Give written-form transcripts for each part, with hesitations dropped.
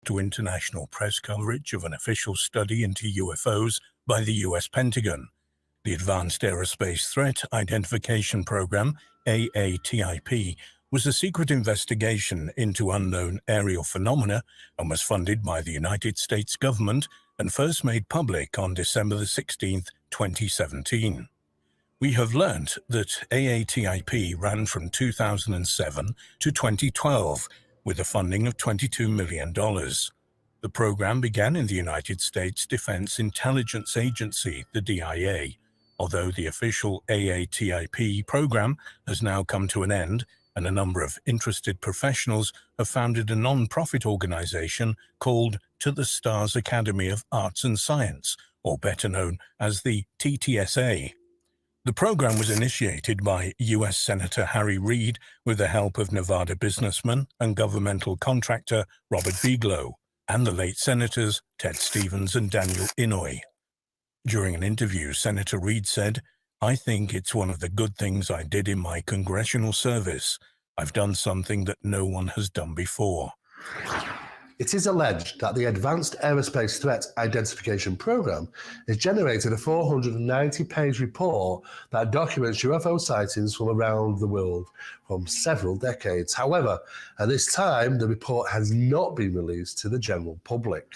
to international press coverage of an official study into UFOs by the US Pentagon. The Advanced Aerospace Threat Identification Program, AATIP, was a secret investigation into unknown aerial phenomena and was funded by the United States government and first made public on December 16, 2017. We have learnt that AATIP ran from 2007 to 2012 with a funding of $22 million. The program began in the United States Defense Intelligence Agency, the DIA, although the official AATIP program has now come to an end and a number of interested professionals have founded a non-profit organization called To the Stars Academy of Arts and Science, or better known as the TTSA. The program was initiated by U.S. Senator Harry Reid with the help of Nevada businessman and governmental contractor Robert Bigelow and the late Senators Ted Stevens and Daniel Inouye. During an interview, Senator Reid said, "I think it's one of the good things I did in my congressional service. I've done something that no one has done before." It is alleged that the Advanced Aerospace Threat Identification Program has generated a 490-page report that documents UFO sightings from around the world from several decades. However, at this time, the report has not been released to the general public.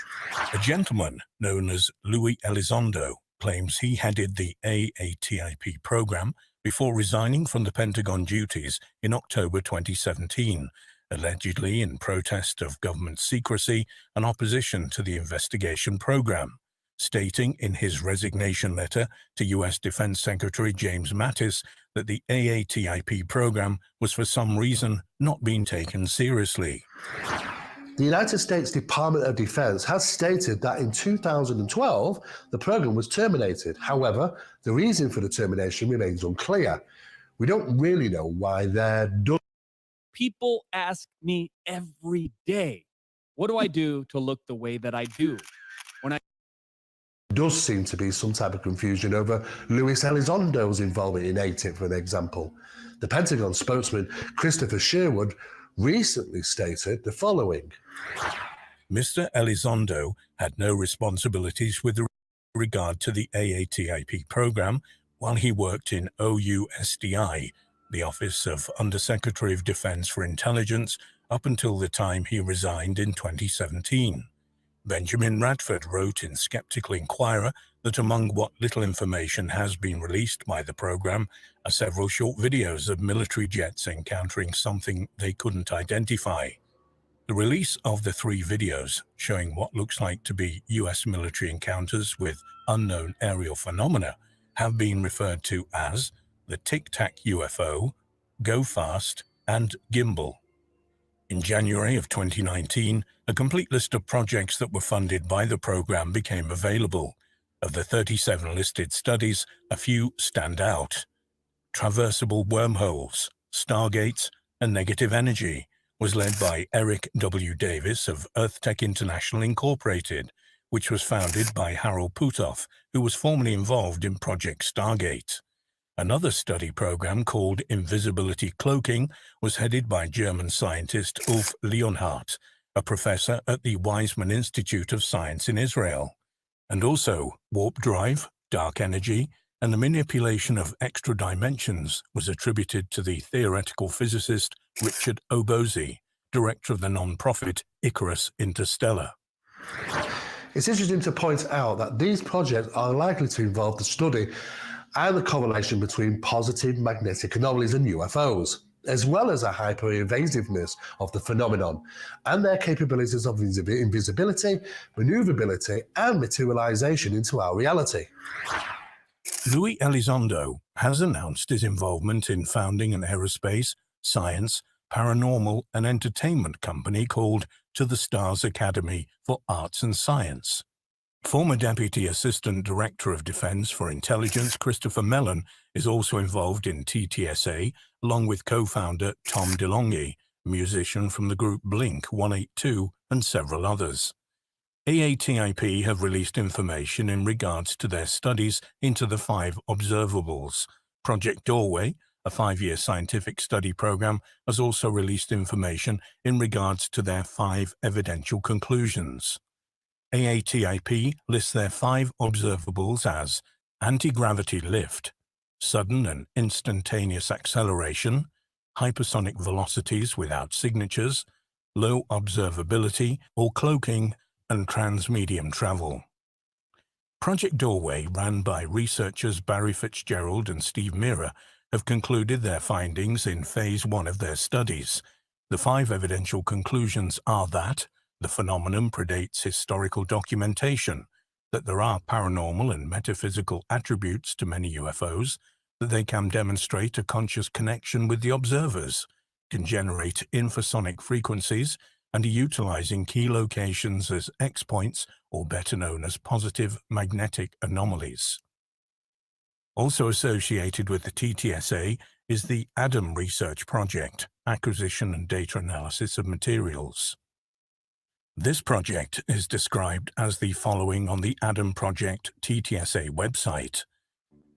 A gentleman known as Louis Elizondo claims he headed the AATIP program before resigning from the Pentagon duties in October 2017, allegedly in protest of government secrecy and opposition to the investigation program, stating in his resignation letter to U.S. Defense Secretary James Mattis that the AATIP program was for some reason not being taken seriously. The United States Department of Defense has stated that in 2012, the program was terminated. However, the reason for the termination remains unclear. We don't really know why they're done. People ask me every day, what do I do to look the way that I do? Does seem to be some type of confusion over Louis Elizondo's involvement in ATIP, for an example. The Pentagon spokesman Christopher Sherwood recently stated the following. Mr. Elizondo had no responsibilities with regard to the AATIP program while he worked in OUSDI, the Office of Undersecretary of Defense for Intelligence, up until the time he resigned in 2017. Benjamin Radford wrote in Skeptical Inquirer that among what little information has been released by the program are several short videos of military jets encountering something they couldn't identify. The release of the 3 videos showing what looks like to be U.S. military encounters with unknown aerial phenomena have been referred to as the Tic Tac Ufo, Go Fast, and Gimbal. In January of 2019, a complete list of projects that were funded by the program became available. Of the 37 listed studies, a few stand out. Traversable Wormholes, Stargates, and Negative Energy was led by Eric W. Davis of EarthTech International Incorporated, which was founded by Harold Putoff, who was formerly involved in Project Stargate. Another study program called Invisibility Cloaking was headed by German scientist Ulf Leonhardt, a professor at the Weizmann Institute of Science in Israel. And also, Warp Drive, Dark Energy, and the manipulation of extra dimensions was attributed to the theoretical physicist Richard Obozy, director of the non-profit Icarus Interstellar. It's interesting to point out that these projects are likely to involve the study and the correlation between positive magnetic anomalies and UFOs, as well as a hyper-evasiveness of the phenomenon and their capabilities of invisibility, maneuverability, and materialization into our reality. Louis Elizondo has announced his involvement in founding an aerospace, science, paranormal, and entertainment company called To the Stars Academy for Arts and Science. Former Deputy Assistant Director of Defense for Intelligence Christopher Mellon is also involved in TTSA, along with co-founder Tom DeLonghi, musician from the group Blink-182, and several others. AATIP have released information in regards to their studies into the 5 observables: Project Doorway, a 5-year scientific study program, has also released information in regards to their 5 evidential conclusions. AATIP lists their 5 observables as anti-gravity lift, sudden and instantaneous acceleration, hypersonic velocities without signatures, low observability or cloaking, and transmedium travel. Project Doorway, ran by researchers Barry Fitzgerald and Steve Mira, have concluded their findings in Phase 1 of their studies. The 5 evidential conclusions are that the phenomenon predates historical documentation, that there are paranormal and metaphysical attributes to many UFOs, that they can demonstrate a conscious connection with the observers, can generate infrasonic frequencies, and are utilizing key locations as X-points, or better known as positive magnetic anomalies. Also associated with the TTSA is the ADAM Research Project, Acquisition and Data Analysis of Materials. This project is described as the following on the ADAM Project TTSA website.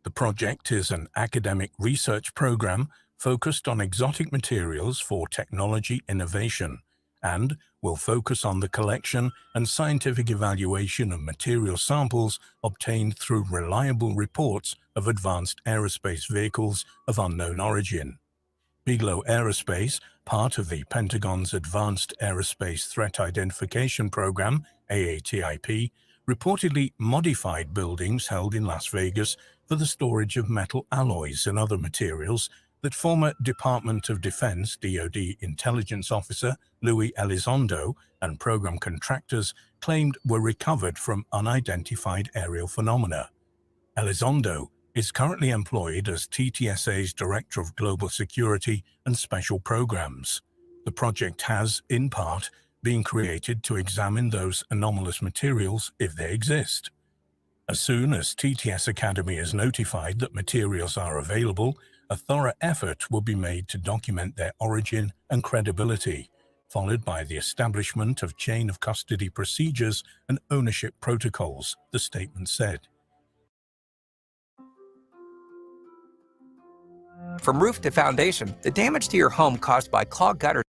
The project is an academic research program focused on exotic materials for technology innovation and will focus on the collection and scientific evaluation of material samples obtained through reliable reports of advanced aerospace vehicles of unknown origin. Bigelow Aerospace, part of the Pentagon's Advanced Aerospace Threat Identification Program, AATIP, reportedly modified buildings held in Las Vegas for the storage of metal alloys and other materials that former Department of Defense (DoD) intelligence officer Louis Elizondo and program contractors claimed were recovered from unidentified aerial phenomena. Elizondo is currently employed as TTSA's Director of Global Security and Special Programs. The project has, in part, been created to examine those anomalous materials if they exist. As soon as TTS Academy is notified that materials are available, a thorough effort will be made to document their origin and credibility, followed by the establishment of chain of custody procedures and ownership protocols, the statement said. From roof to foundation, the damage to your home caused by clogged gutters.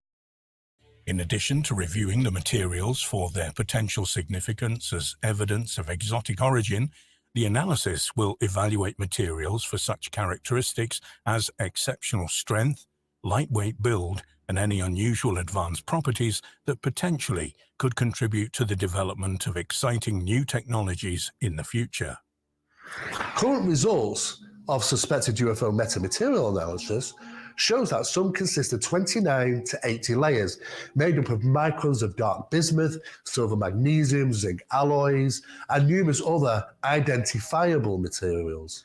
In addition to reviewing the materials for their potential significance as evidence of exotic origin, the analysis will evaluate materials for such characteristics as exceptional strength, lightweight build, and any unusual advanced properties that potentially could contribute to the development of exciting new technologies in the future. Current results of suspected UFO metamaterial analysis shows that some consist of 29 to 80 layers made up of microns of dark bismuth, silver magnesium, zinc alloys, and numerous other identifiable materials.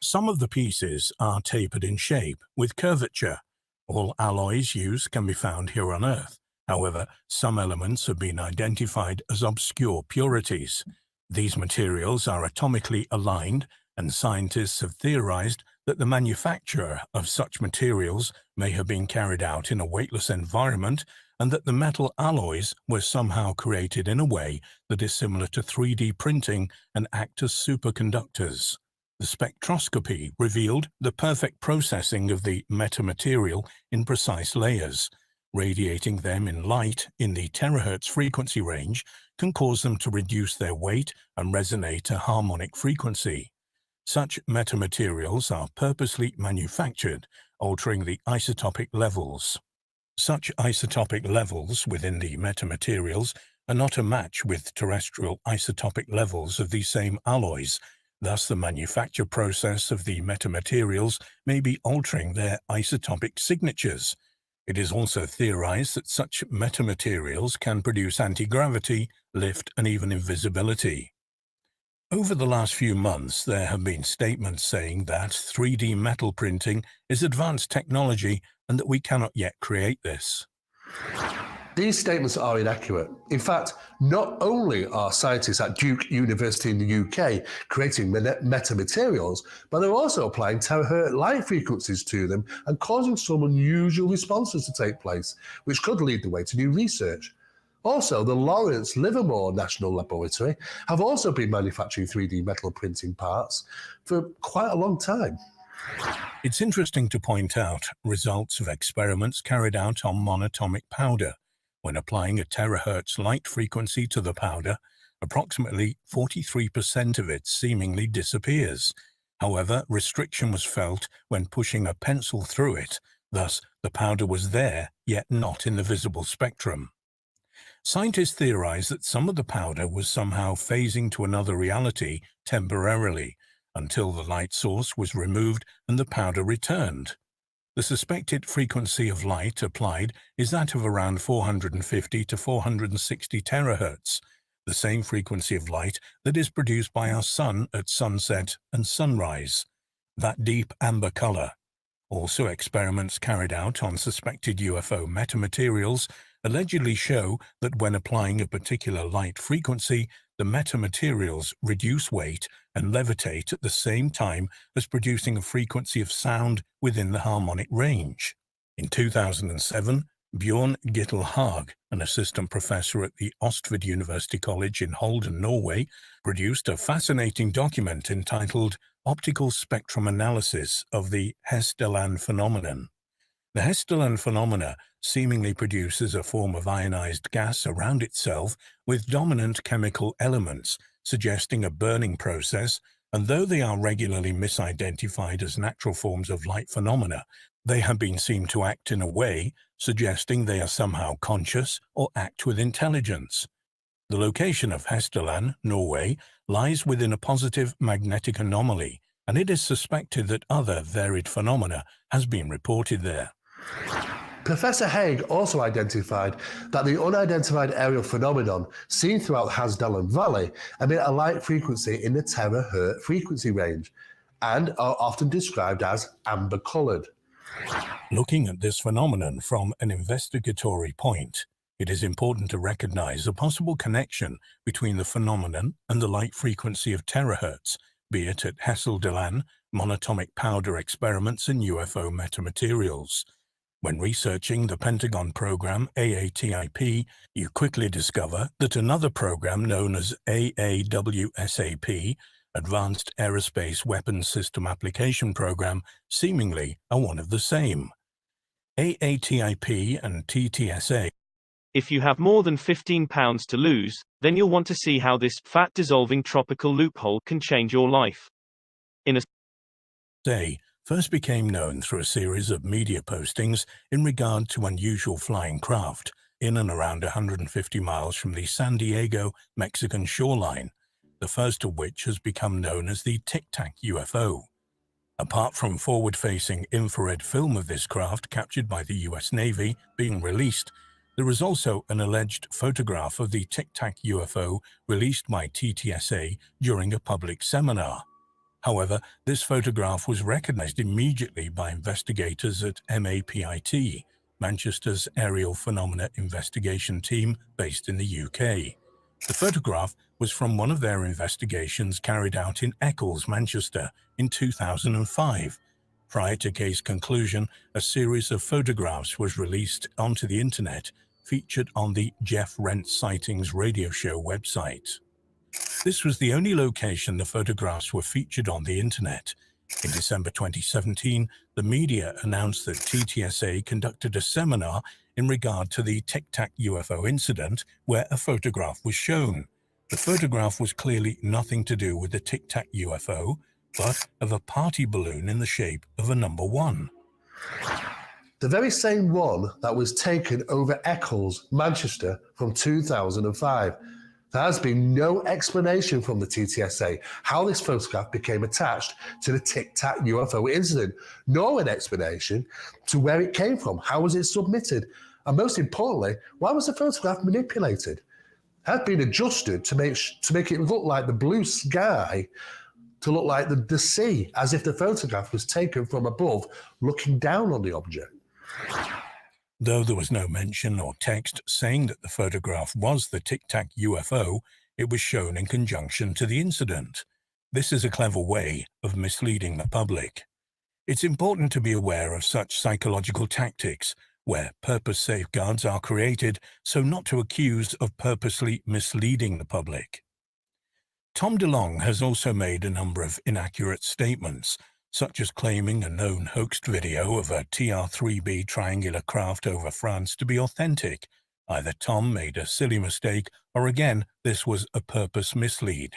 Some of the pieces are tapered in shape with curvature. All alloys used can be found here on Earth. However, some elements have been identified as obscure purities. These materials are atomically aligned, and scientists have theorized that the manufacture of such materials may have been carried out in a weightless environment and that the metal alloys were somehow created in a way that is similar to 3D printing and act as superconductors. The spectroscopy revealed the perfect processing of the metamaterial in precise layers. Radiating them in light in the terahertz frequency range can cause them to reduce their weight and resonate a harmonic frequency. Such metamaterials are purposely manufactured, altering the isotopic levels. Such isotopic levels within the metamaterials are not a match with terrestrial isotopic levels of these same alloys. Thus, the manufacture process of the metamaterials may be altering their isotopic signatures. It is also theorized that such metamaterials can produce anti-gravity, lift, and even invisibility. Over the last few months, there have been statements saying that 3D metal printing is advanced technology and that we cannot yet create this. These statements are inaccurate. In fact, not only are scientists at Duke University in the UK creating metamaterials, but they're also applying terahertz light frequencies to them and causing some unusual responses to take place, which could lead the way to new research. Also, the Lawrence Livermore National Laboratory have also been manufacturing 3D metal printing parts for quite a long time. It's interesting to point out results of experiments carried out on monatomic powder. When applying a terahertz light frequency to the powder, approximately 43% of it seemingly disappears. However, restriction was felt when pushing a pencil through it, thus the powder was there, yet not in the visible spectrum. Scientists theorize that some of the powder was somehow phasing to another reality temporarily, until the light source was removed and the powder returned. The suspected frequency of light applied is that of around 450 to 460 terahertz, the same frequency of light that is produced by our sun at sunset and sunrise, that deep amber color. Also, experiments carried out on suspected UFO metamaterials allegedly show that when applying a particular light frequency, the metamaterials reduce weight and levitate at the same time as producing a frequency of sound within the harmonic range. In 2007, Bjorn Gittel-Haag, an assistant professor at the Østfold University College in Halden, Norway, produced a fascinating document entitled Optical Spectrum Analysis of the Hesterland Phenomenon. The Hesterland phenomena seemingly produces a form of ionized gas around itself with dominant chemical elements, suggesting a burning process, and though they are regularly misidentified as natural forms of light phenomena, they have been seen to act in a way suggesting they are somehow conscious or act with intelligence. The location of Hesterland, Norway, lies within a positive magnetic anomaly, and it is suspected that other varied phenomena has been reported there. Professor Haag also identified that the unidentified aerial phenomenon seen throughout Hesterland Valley emit a light frequency in the terahertz frequency range and are often described as amber-colored. Looking at this phenomenon from an investigatory point, it is important to recognize a possible connection between the phenomenon and the light frequency of terahertz, be it at Hesterland, monatomic powder experiments, and UFO metamaterials. When researching the Pentagon program AATIP, you quickly discover that another program known as AAWSAP, Advanced Aerospace Weapons System Application Program, seemingly are one of the same. AATIP and TTSA. If you have more than 15 pounds to lose, then you'll want to see how this fat-dissolving tropical loophole can change your life. In a Day first became known through a series of media postings in regard to unusual flying craft in and around 150 miles from the San Diego, Mexican shoreline, the first of which has become known as the Tic Tac Ufo. Apart from forward-facing infrared film of this craft captured by the US Navy being released, there is also an alleged photograph of the Tic Tac Ufo released by TTSA during a public seminar. However, this photograph was recognized immediately by investigators at MAPIT, Manchester's Aerial Phenomena Investigation Team based in the UK. The photograph was from one of their investigations carried out in Eccles, Manchester, in 2005. Prior to case conclusion, a series of photographs was released onto the internet, featured on the Jeff Rent Sightings radio show website. This was the only location the photographs were featured on the internet. In December 2017, the media announced that TTSA conducted a seminar in regard to the Tic Tac UFO incident where a photograph was shown. The photograph was clearly nothing to do with the Tic Tac UFO, but of a party balloon in the shape of a number 1. The very same one that was taken over Eccles, Manchester from 2005. There has been no explanation from the TTSA how this photograph became attached to the Tic Tac UFO incident, nor an explanation to where it came from, how was it submitted, and most importantly, why was the photograph manipulated? It had been adjusted to make it look like the blue sky, to look like the sea, as if the photograph was taken from above, looking down on the object. Though there was no mention or text saying that the photograph was the Tic Tac UFO, it was shown in conjunction to the incident. This is a clever way of misleading the public. It's important to be aware of such psychological tactics, where purpose safeguards are created so not to accuse of purposely misleading the public. Tom DeLonge has also made a number of inaccurate statements, such as claiming a known hoaxed video of a TR-3B triangular craft over France to be authentic. Either Tom made a silly mistake, or again, this was a purpose mislead.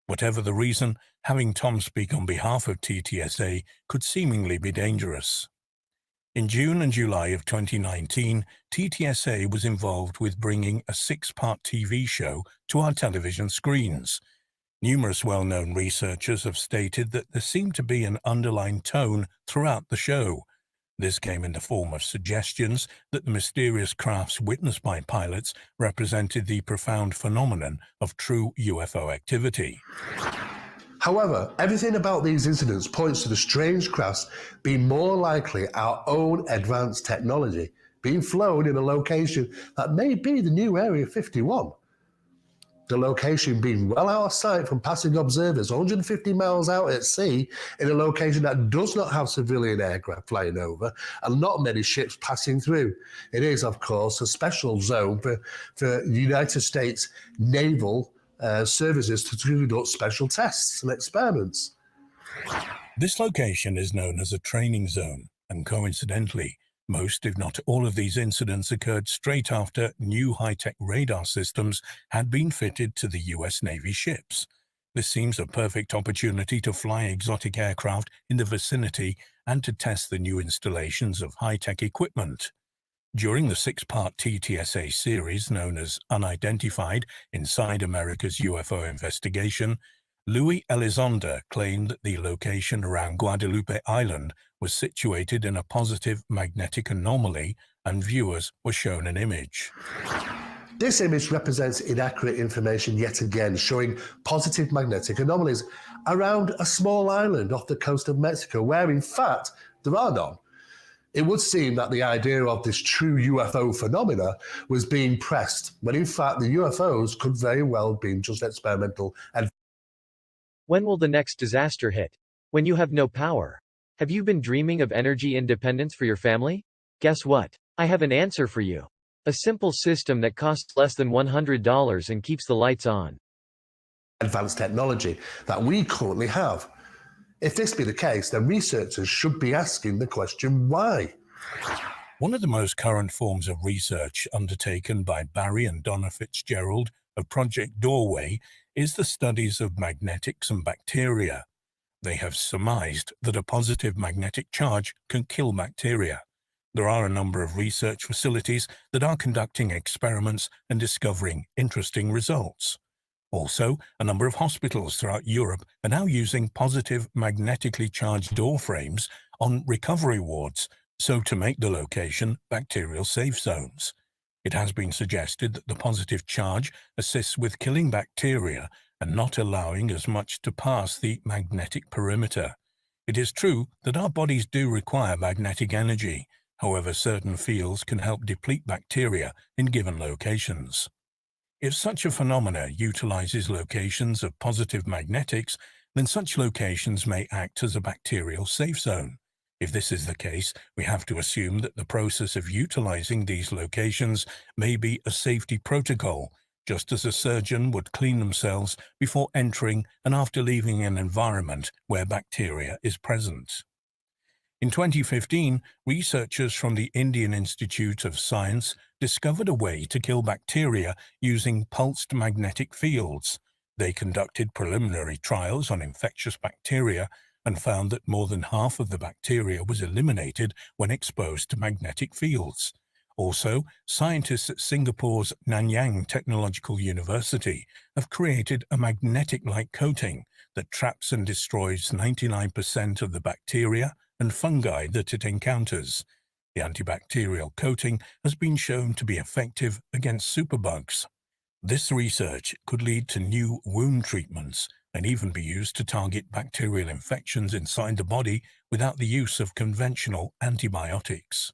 Whatever the reason, having Tom speak on behalf of TTSA could seemingly be dangerous. In June and July of 2019, TTSA was involved with bringing a 6-part TV show to our television screens. Numerous well-known researchers have stated that there seemed to be an underlying tone throughout the show. This came in the form of suggestions that the mysterious crafts witnessed by pilots represented the profound phenomenon of true UFO activity. However, everything about these incidents points to the strange crafts being more likely our own advanced technology, being flown in a location that may be the new Area 51. The location being well out of sight from passing observers 150 miles out at sea in a location that does not have civilian aircraft flying over and not many ships passing through. It is, of course, a special zone for United States naval services to conduct special tests and experiments. This location is known as a training zone, and coincidentally, most, if not all, of these incidents occurred straight after new high-tech radar systems had been fitted to the US Navy ships. This seems a perfect opportunity to fly exotic aircraft in the vicinity and to test the new installations of high-tech equipment. During the 6-part TTSA series known as Unidentified Inside America's UFO Investigation, Luis Elizondo claimed that the location around Guadalupe Island was situated in a positive magnetic anomaly, and viewers were shown an image. This image represents inaccurate information yet again, showing positive magnetic anomalies around a small island off the coast of Mexico, where in fact there are none. It would seem that the idea of this true UFO phenomena was being pressed, when in fact the UFOs could very well be just experimental. And when will the next disaster hit? When you have no power? Have you been dreaming of energy independence for your family? Guess what? I have an answer for you. A simple system that costs less than $100 and keeps the lights on. Advanced technology that we currently have. If this be the case, then researchers should be asking the question, why? One of the most current forms of research undertaken by Barry and Donna Fitzgerald of Project Doorway is the studies of magnetics and bacteria. They have surmised that a positive magnetic charge can kill bacteria. There are a number of research facilities that are conducting experiments and discovering interesting results. Also, a number of hospitals throughout Europe are now using positive magnetically charged door frames on recovery wards, so to make the location bacterial safe zones. It has been suggested that the positive charge assists with killing bacteria and not allowing as much to pass the magnetic perimeter. It is true that our bodies do require magnetic energy. However, certain fields can help deplete bacteria in given locations. If such a phenomena utilizes locations of positive magnetics, then such locations may act as a bacterial safe zone. If this is the case, we have to assume that the process of utilizing these locations may be a safety protocol, just as a surgeon would clean themselves before entering and after leaving an environment where bacteria is present. In 2015, researchers from the Indian Institute of Science discovered a way to kill bacteria using pulsed magnetic fields. They conducted preliminary trials on infectious bacteria and found that more than half of the bacteria was eliminated when exposed to magnetic fields. Also, scientists at Singapore's Nanyang Technological University have created a magnetic-like coating that traps and destroys 99% of the bacteria and fungi that it encounters. The antibacterial coating has been shown to be effective against superbugs. This research could lead to new wound treatments and even be used to target bacterial infections inside the body without the use of conventional antibiotics.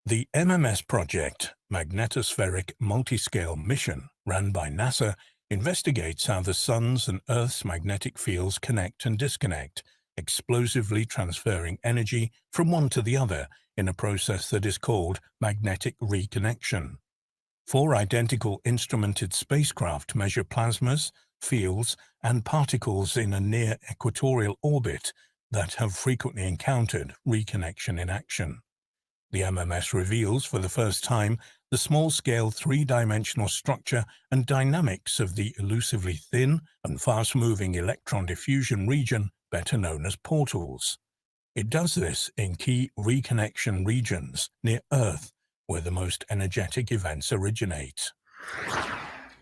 The MMS project, Magnetospheric Multiscale Mission, run by NASA, investigates how the Sun's and Earth's magnetic fields connect and disconnect, explosively transferring energy from one to the other in a process that is called magnetic reconnection. 4 identical instrumented spacecraft measure plasmas, fields, and particles in a near-equatorial orbit. that have frequently encountered reconnection in action. The MMS reveals for the first time the small-scale three-dimensional structure and dynamics of the elusively thin and fast-moving electron diffusion region, better known as portals. It does this in key reconnection regions near Earth, where the most energetic events originate.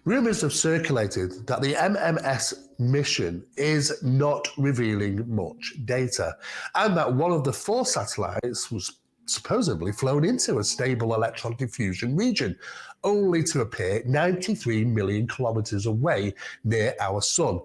Rumours have circulated that the MMS mission is not revealing much data, and that one of the 4 satellites was supposedly flown into a stable electron diffusion region, only to appear 93 million kilometres away near our Sun.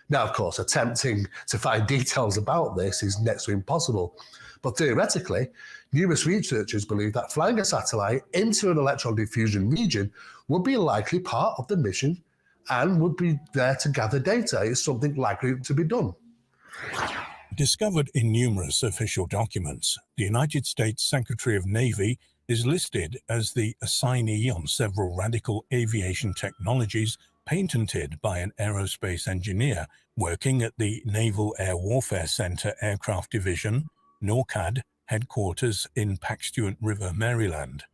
Now, of course, attempting to find details about this is next to impossible, but theoretically, numerous researchers believe that flying a satellite into an electron diffusion region would be likely part of the mission and would be there to gather data. It's something likely to be done. Discovered in numerous official documents, the United States Secretary of Navy is listed as the assignee on several radical aviation technologies patented by an aerospace engineer working at the Naval Air Warfare Center Aircraft Division, NORCAD, headquarters in Paxtuant River, Maryland.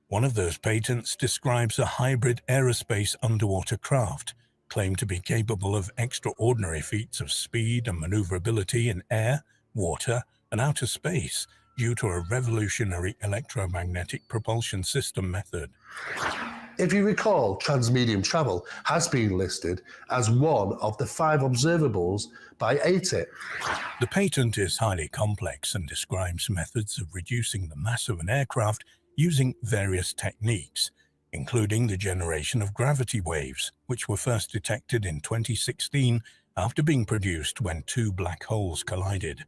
One of those patents describes a hybrid aerospace underwater craft claimed to be capable of extraordinary feats of speed and maneuverability in air, water, and outer space due to a revolutionary electromagnetic propulsion system method. If you recall, transmedium travel has been listed as one of the 5 observables by ATIP. The patent is highly complex and describes methods of reducing the mass of an aircraft using various techniques, including the generation of gravity waves, which were first detected in 2016 after being produced when 2 black holes collided.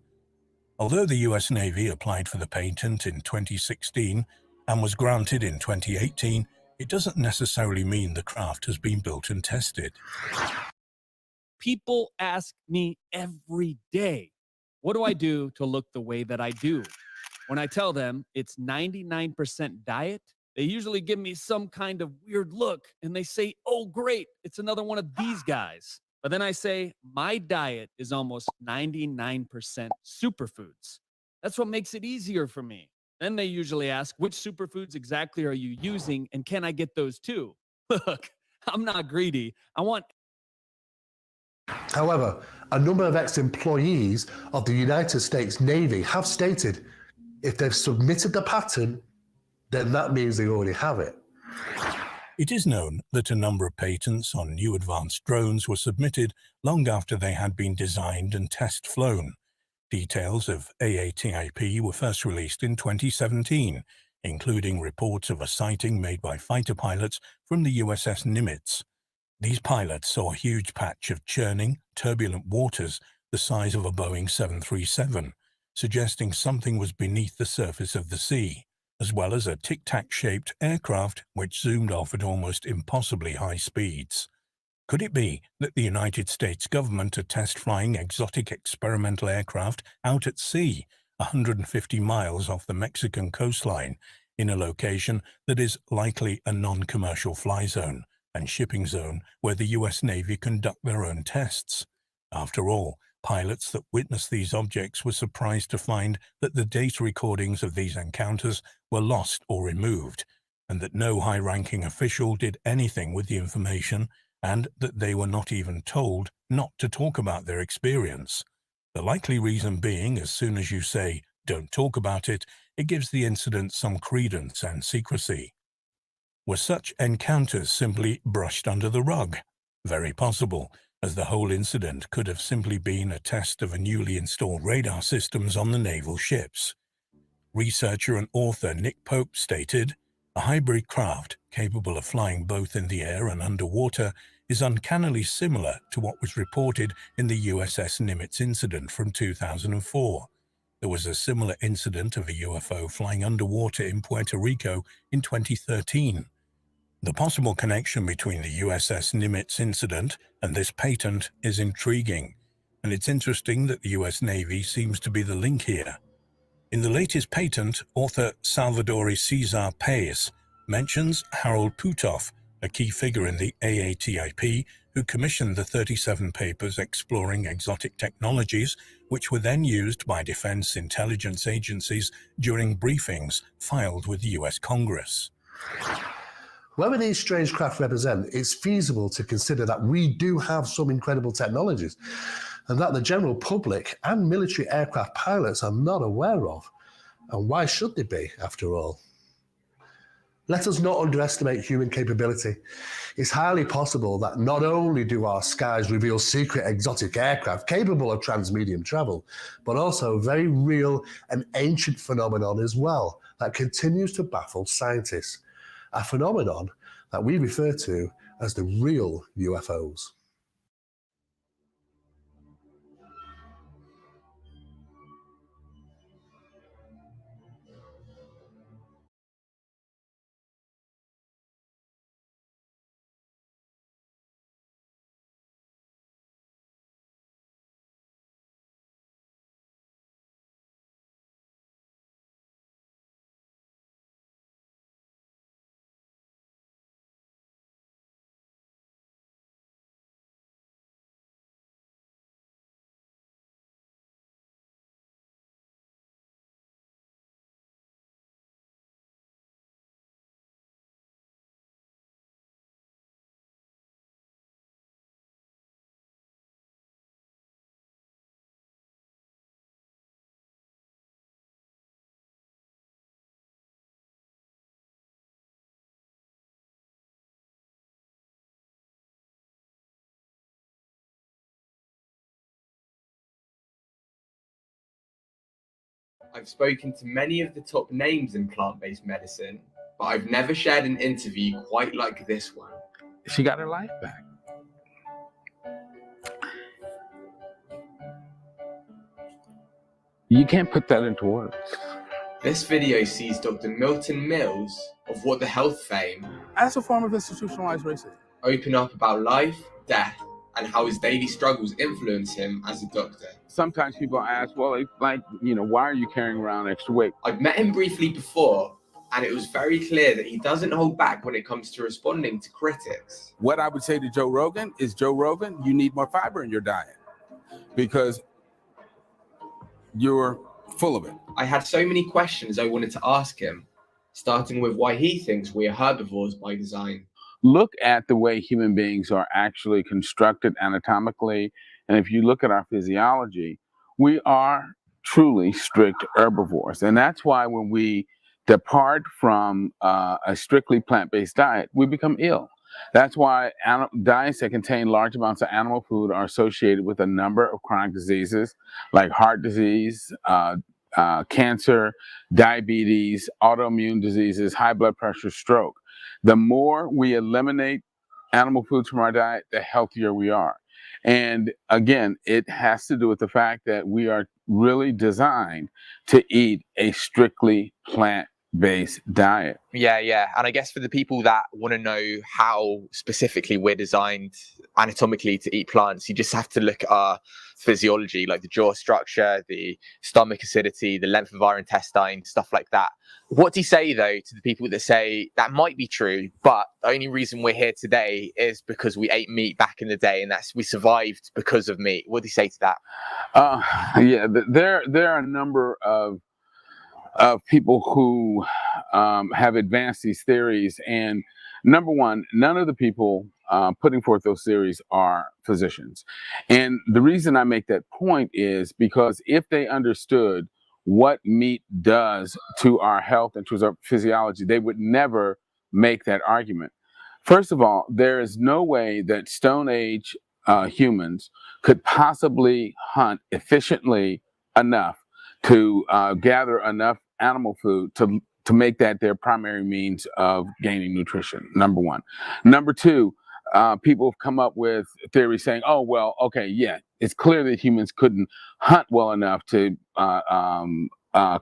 Although the US Navy applied for the patent in 2016 and was granted in 2018, it doesn't necessarily mean the craft has been built and tested. People ask me every day, what do I do to look the way that I do? When I tell them it's 99% diet, they usually give me some kind of weird look and they say, oh, great, it's another one of these guys. But then I say, my diet is almost 99% superfoods. That's what makes it easier for me. Then they usually ask, which superfoods exactly are you using and can I get those too? Look, I'm not greedy. I want. However, a number of ex-employees of the United States Navy have stated if they've submitted the patent, then that means they already have it. It is known that a number of patents on new advanced drones were submitted long after they had been designed and test-flown. Details of AATIP were first released in 2017, including reports of a sighting made by fighter pilots from the USS Nimitz. These pilots saw a huge patch of churning, turbulent waters the size of a Boeing 737, suggesting something was beneath the surface of the sea, as well as a Tic Tac-shaped aircraft which zoomed off at almost impossibly high speeds. Could it be that the United States government are test-flying exotic experimental aircraft out at sea, 150 miles off the Mexican coastline, in a location that is likely a non-commercial fly zone and shipping zone where the US Navy conduct their own tests? After all, pilots that witnessed these objects were surprised to find that the data recordings of these encounters were lost or removed, and that no high-ranking official did anything with the information, and that they were not even told not to talk about their experience. The likely reason being, as soon as you say, "Don't talk about it," it gives the incident some credence and secrecy. Were such encounters simply brushed under the rug? Very possible, as the whole incident could have simply been a test of a newly installed radar systems on the naval ships. Researcher and author Nick Pope stated, "A hybrid craft capable of flying both in the air and underwater is uncannily similar to what was reported in the USS Nimitz incident from 2004. There was a similar incident of a UFO flying underwater in Puerto Rico in 2013. The possible connection between the USS Nimitz incident and this patent is intriguing, and it's interesting that the US Navy seems to be the link here. In the latest patent, author Salvador Cesar Paez mentions Harold Putoff, a key figure in the AATIP who commissioned the 37 papers exploring exotic technologies, which were then used by defense intelligence agencies during briefings filed with the US Congress. Whether these strange craft represent, it's feasible to consider that we do have some incredible technologies and that the general public and military aircraft pilots are not aware of. And why should they be, after all? Let us not underestimate human capability. It's highly possible that not only do our skies reveal secret exotic aircraft capable of transmedium travel, but also a very real and ancient phenomenon as well that continues to baffle scientists. A phenomenon that we refer to as the real UFOs. I've spoken to many of the top names in plant-based medicine, but I've never shared an interview quite like this one. She got her life back. You can't put that into words. This video sees Dr. Milton Mills of What the Health fame As a form of institutionalized racism. open up about life, death, and how his daily struggles influence him as a doctor. Sometimes people ask, well, why are you carrying around extra weight? I've met him briefly before, and it was very clear that he doesn't hold back when it comes to responding to critics. What I would say to Joe Rogan is, Joe Rogan, you need more fiber in your diet because you're full of it. I had so many questions I wanted to ask him, starting with why he thinks we are herbivores by design. Look at the way human beings are actually constructed anatomically. And if you look at our physiology, we are truly strict herbivores. And that's why when we depart from a strictly plant-based diet, we become ill. That's why diets that contain large amounts of animal food are associated with a number of chronic diseases like heart disease, cancer, diabetes, autoimmune diseases, high blood pressure, stroke. The more we eliminate animal foods from our diet, the healthier we are. And again, it has to do with the fact that we are really designed to eat a strictly plant-based diet. Yeah. And I guess for the people that want to know how specifically we're designed anatomically to eat plants, you just have to look at our physiology, like the jaw structure, the stomach acidity, the length of our intestine, stuff like that. What do you say, though, to the people that say that might be true, but the only reason we're here today is because we ate meat back in the day and we survived because of meat? What do you say to that? There are a number of people who have advanced these theories. And number one, none of the people putting forth those theories are physicians. And the reason I make that point is because if they understood what meat does to our health and to our physiology, they would never make that argument. First of all, there is no way that Stone Age humans could possibly hunt efficiently enough to gather enough animal food to make that their primary means of gaining nutrition, number one. Number two, people have come up with theories saying, oh, well, okay, yeah, it's clear that humans couldn't hunt well enough to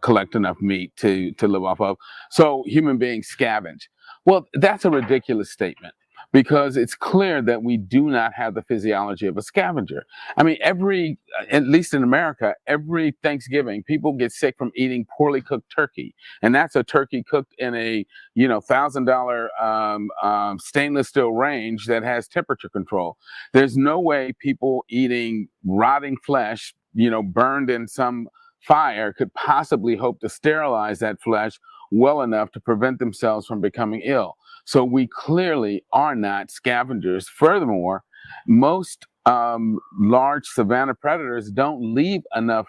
collect enough meat to live off of, so human beings scavenge. Well, that's a ridiculous statement, because it's clear that we do not have the physiology of a scavenger. I mean, at least in America, every Thanksgiving, people get sick from eating poorly cooked turkey. And that's a turkey cooked in a, $1,000 stainless steel range that has temperature control. There's no way people eating rotting flesh, burned in some fire could possibly hope to sterilize that flesh well enough to prevent themselves from becoming ill. So we clearly are not scavengers. Furthermore, most large savanna predators don't leave enough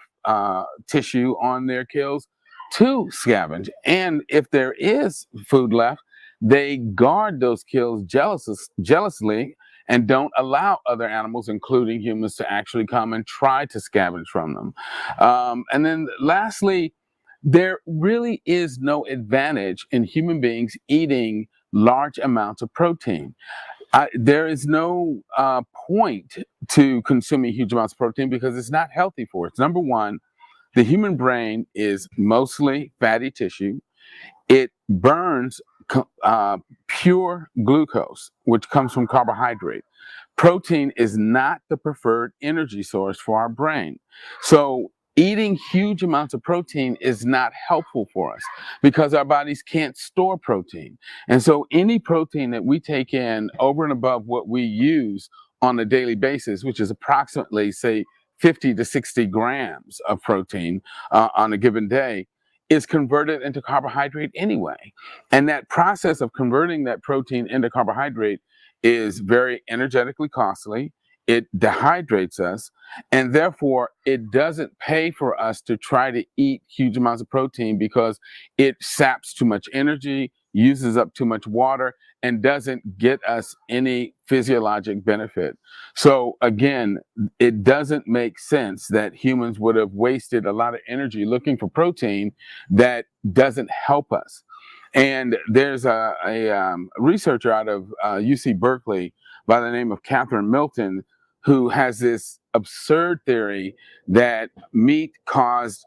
tissue on their kills to scavenge. And if there is food left, they guard those kills jealously and don't allow other animals, including humans, to actually come and try to scavenge from them. And then lastly, there really is no advantage in human beings eating large amounts of protein. There is no point to consuming huge amounts of protein because it's not healthy for us. Number one, the human brain is mostly fatty tissue. It burns pure glucose, which comes from carbohydrate. Protein is not the preferred energy source for our brain. So eating huge amounts of protein is not helpful for us because our bodies can't store protein. And so any protein that we take in over and above what we use on a daily basis, which is approximately, say, 50 to 60 grams of protein on a given day, is converted into carbohydrate anyway. And that process of converting that protein into carbohydrate is very energetically costly. It dehydrates us, and therefore it doesn't pay for us to try to eat huge amounts of protein because it saps too much energy, uses up too much water, and doesn't get us any physiologic benefit. So again, it doesn't make sense that humans would have wasted a lot of energy looking for protein that doesn't help us. And there's a researcher out of UC Berkeley by the name of Catherine Milton, who has this absurd theory that meat caused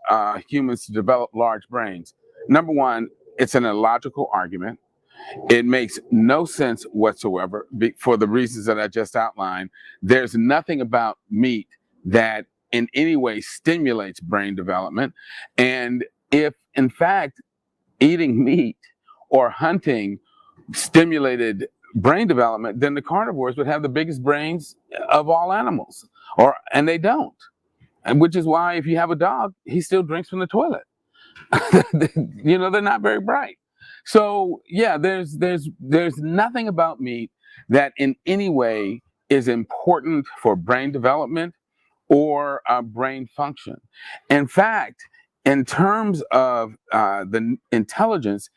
humans to develop large brains. Number one, it's an illogical argument. It makes no sense whatsoever for the reasons that I just outlined. There's nothing about meat that in any way stimulates brain development. And if, in fact, eating meat or hunting stimulated brain development, then the carnivores would have the biggest brains of all animals, and they don't. And which is why if you have a dog, he still drinks from the toilet. They're not very bright. So yeah, there's nothing about meat that in any way is important for brain development or brain function. In fact, in terms of the intelligence,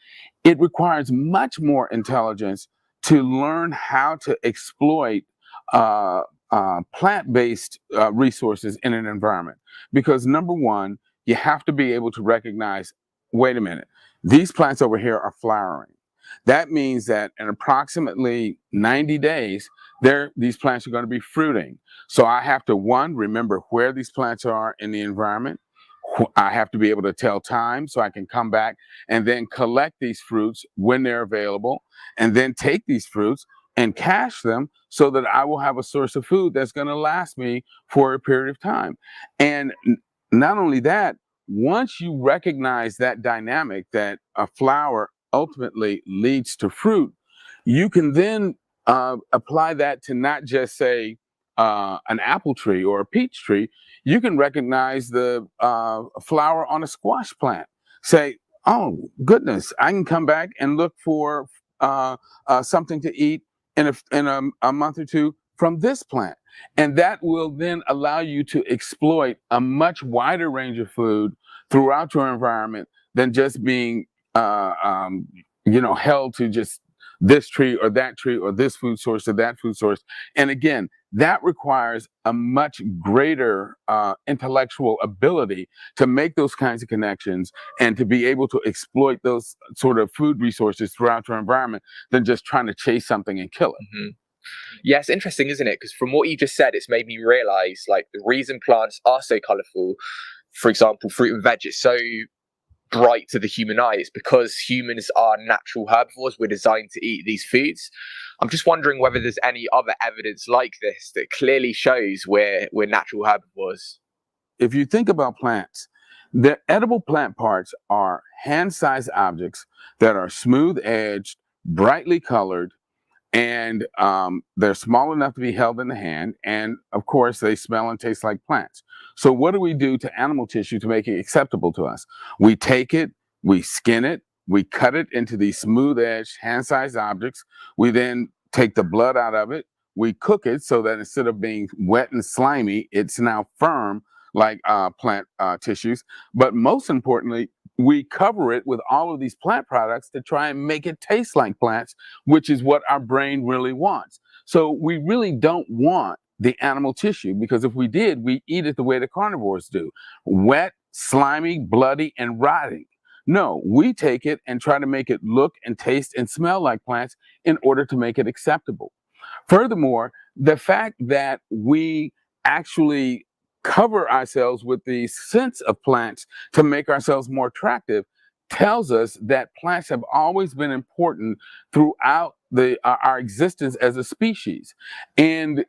it requires much more intelligence to learn how to exploit plant-based resources in an environment. Because number one, you have to be able to recognize, wait a minute, these plants over here are flowering. That means that in approximately 90 days, these plants are going to be fruiting. So I have to, one, remember where these plants are in the environment. I have to be able to tell time so I can come back and then collect these fruits when they're available, and then take these fruits and cache them so that I will have a source of food that's going to last me for a period of time. And not only that, once you recognize that dynamic, that a flower ultimately leads to fruit, you can then apply that to not just, say, an apple tree or a peach tree. You can recognize the flower on a squash plant. Say, oh, goodness, I can come back and look for something to eat in a month or two from this plant. And that will then allow you to exploit a much wider range of food throughout your environment than just being held to just this tree or that tree or this food source or that food source. And again, that requires a much greater intellectual ability to make those kinds of connections and to be able to exploit those sort of food resources throughout your environment than just trying to chase something and kill it. Mm-hmm. Yeah, it's interesting, isn't it? Because from what you just said, it's made me realize, like, the reason plants are so colorful, for example, fruit and veg, it's so bright to the human eye. It's because humans are natural herbivores. We're designed to eat these foods. I'm just wondering whether there's any other evidence like this that clearly shows we're natural herbivores. If you think about plants, the edible plant parts are hand-sized objects that are smooth-edged, brightly colored, and they're small enough to be held in the hand. And of course, they smell and taste like plants. So what do we do to animal tissue to make it acceptable to us? We take it, we skin it, we cut it into these smooth-edged, hand-sized objects. We then take the blood out of it. We cook it so that instead of being wet and slimy, it's now firm like plant tissues. But most importantly, we cover it with all of these plant products to try and make it taste like plants, which is what our brain really wants. So we really don't want the animal tissue, because if we did, we eat it the way the carnivores do: wet, slimy, bloody, and rotting. No, we take it and try to make it look and taste and smell like plants in order to make it acceptable. Furthermore, the fact that we actually cover ourselves with the scents of plants to make ourselves more attractive tells us that plants have always been important throughout our existence as a species. And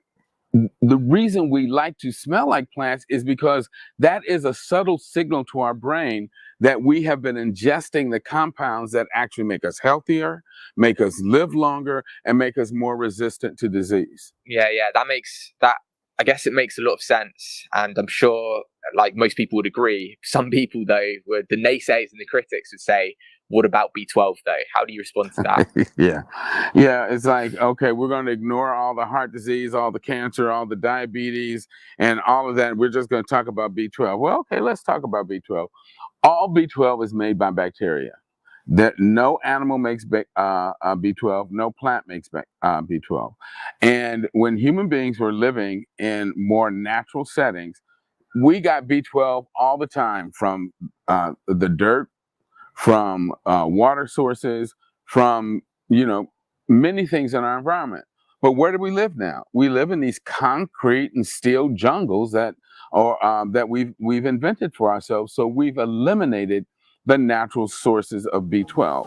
the reason we like to smell like plants is because that is a subtle signal to our brain that we have been ingesting the compounds that actually make us healthier, make us live longer, and make us more resistant to disease. Yeah, I guess it makes a lot of sense, and I'm sure, like, most people would agree. Some people, though, the naysayers and the critics would say, what about B12, though? How do you respond to that? Yeah, it's like, okay, we're going to ignore all the heart disease, all the cancer, all the diabetes, and all of that. We're just going to talk about B12. Well, okay, let's talk about B12. All B12 is made by bacteria. That no animal makes B12, no plant makes B12. And when human beings were living in more natural settings, we got B12 all the time from the dirt, from water sources, from, many things in our environment. But where do we live now? We live in these concrete and steel jungles that we've invented for ourselves. So we've eliminated the natural sources of B12.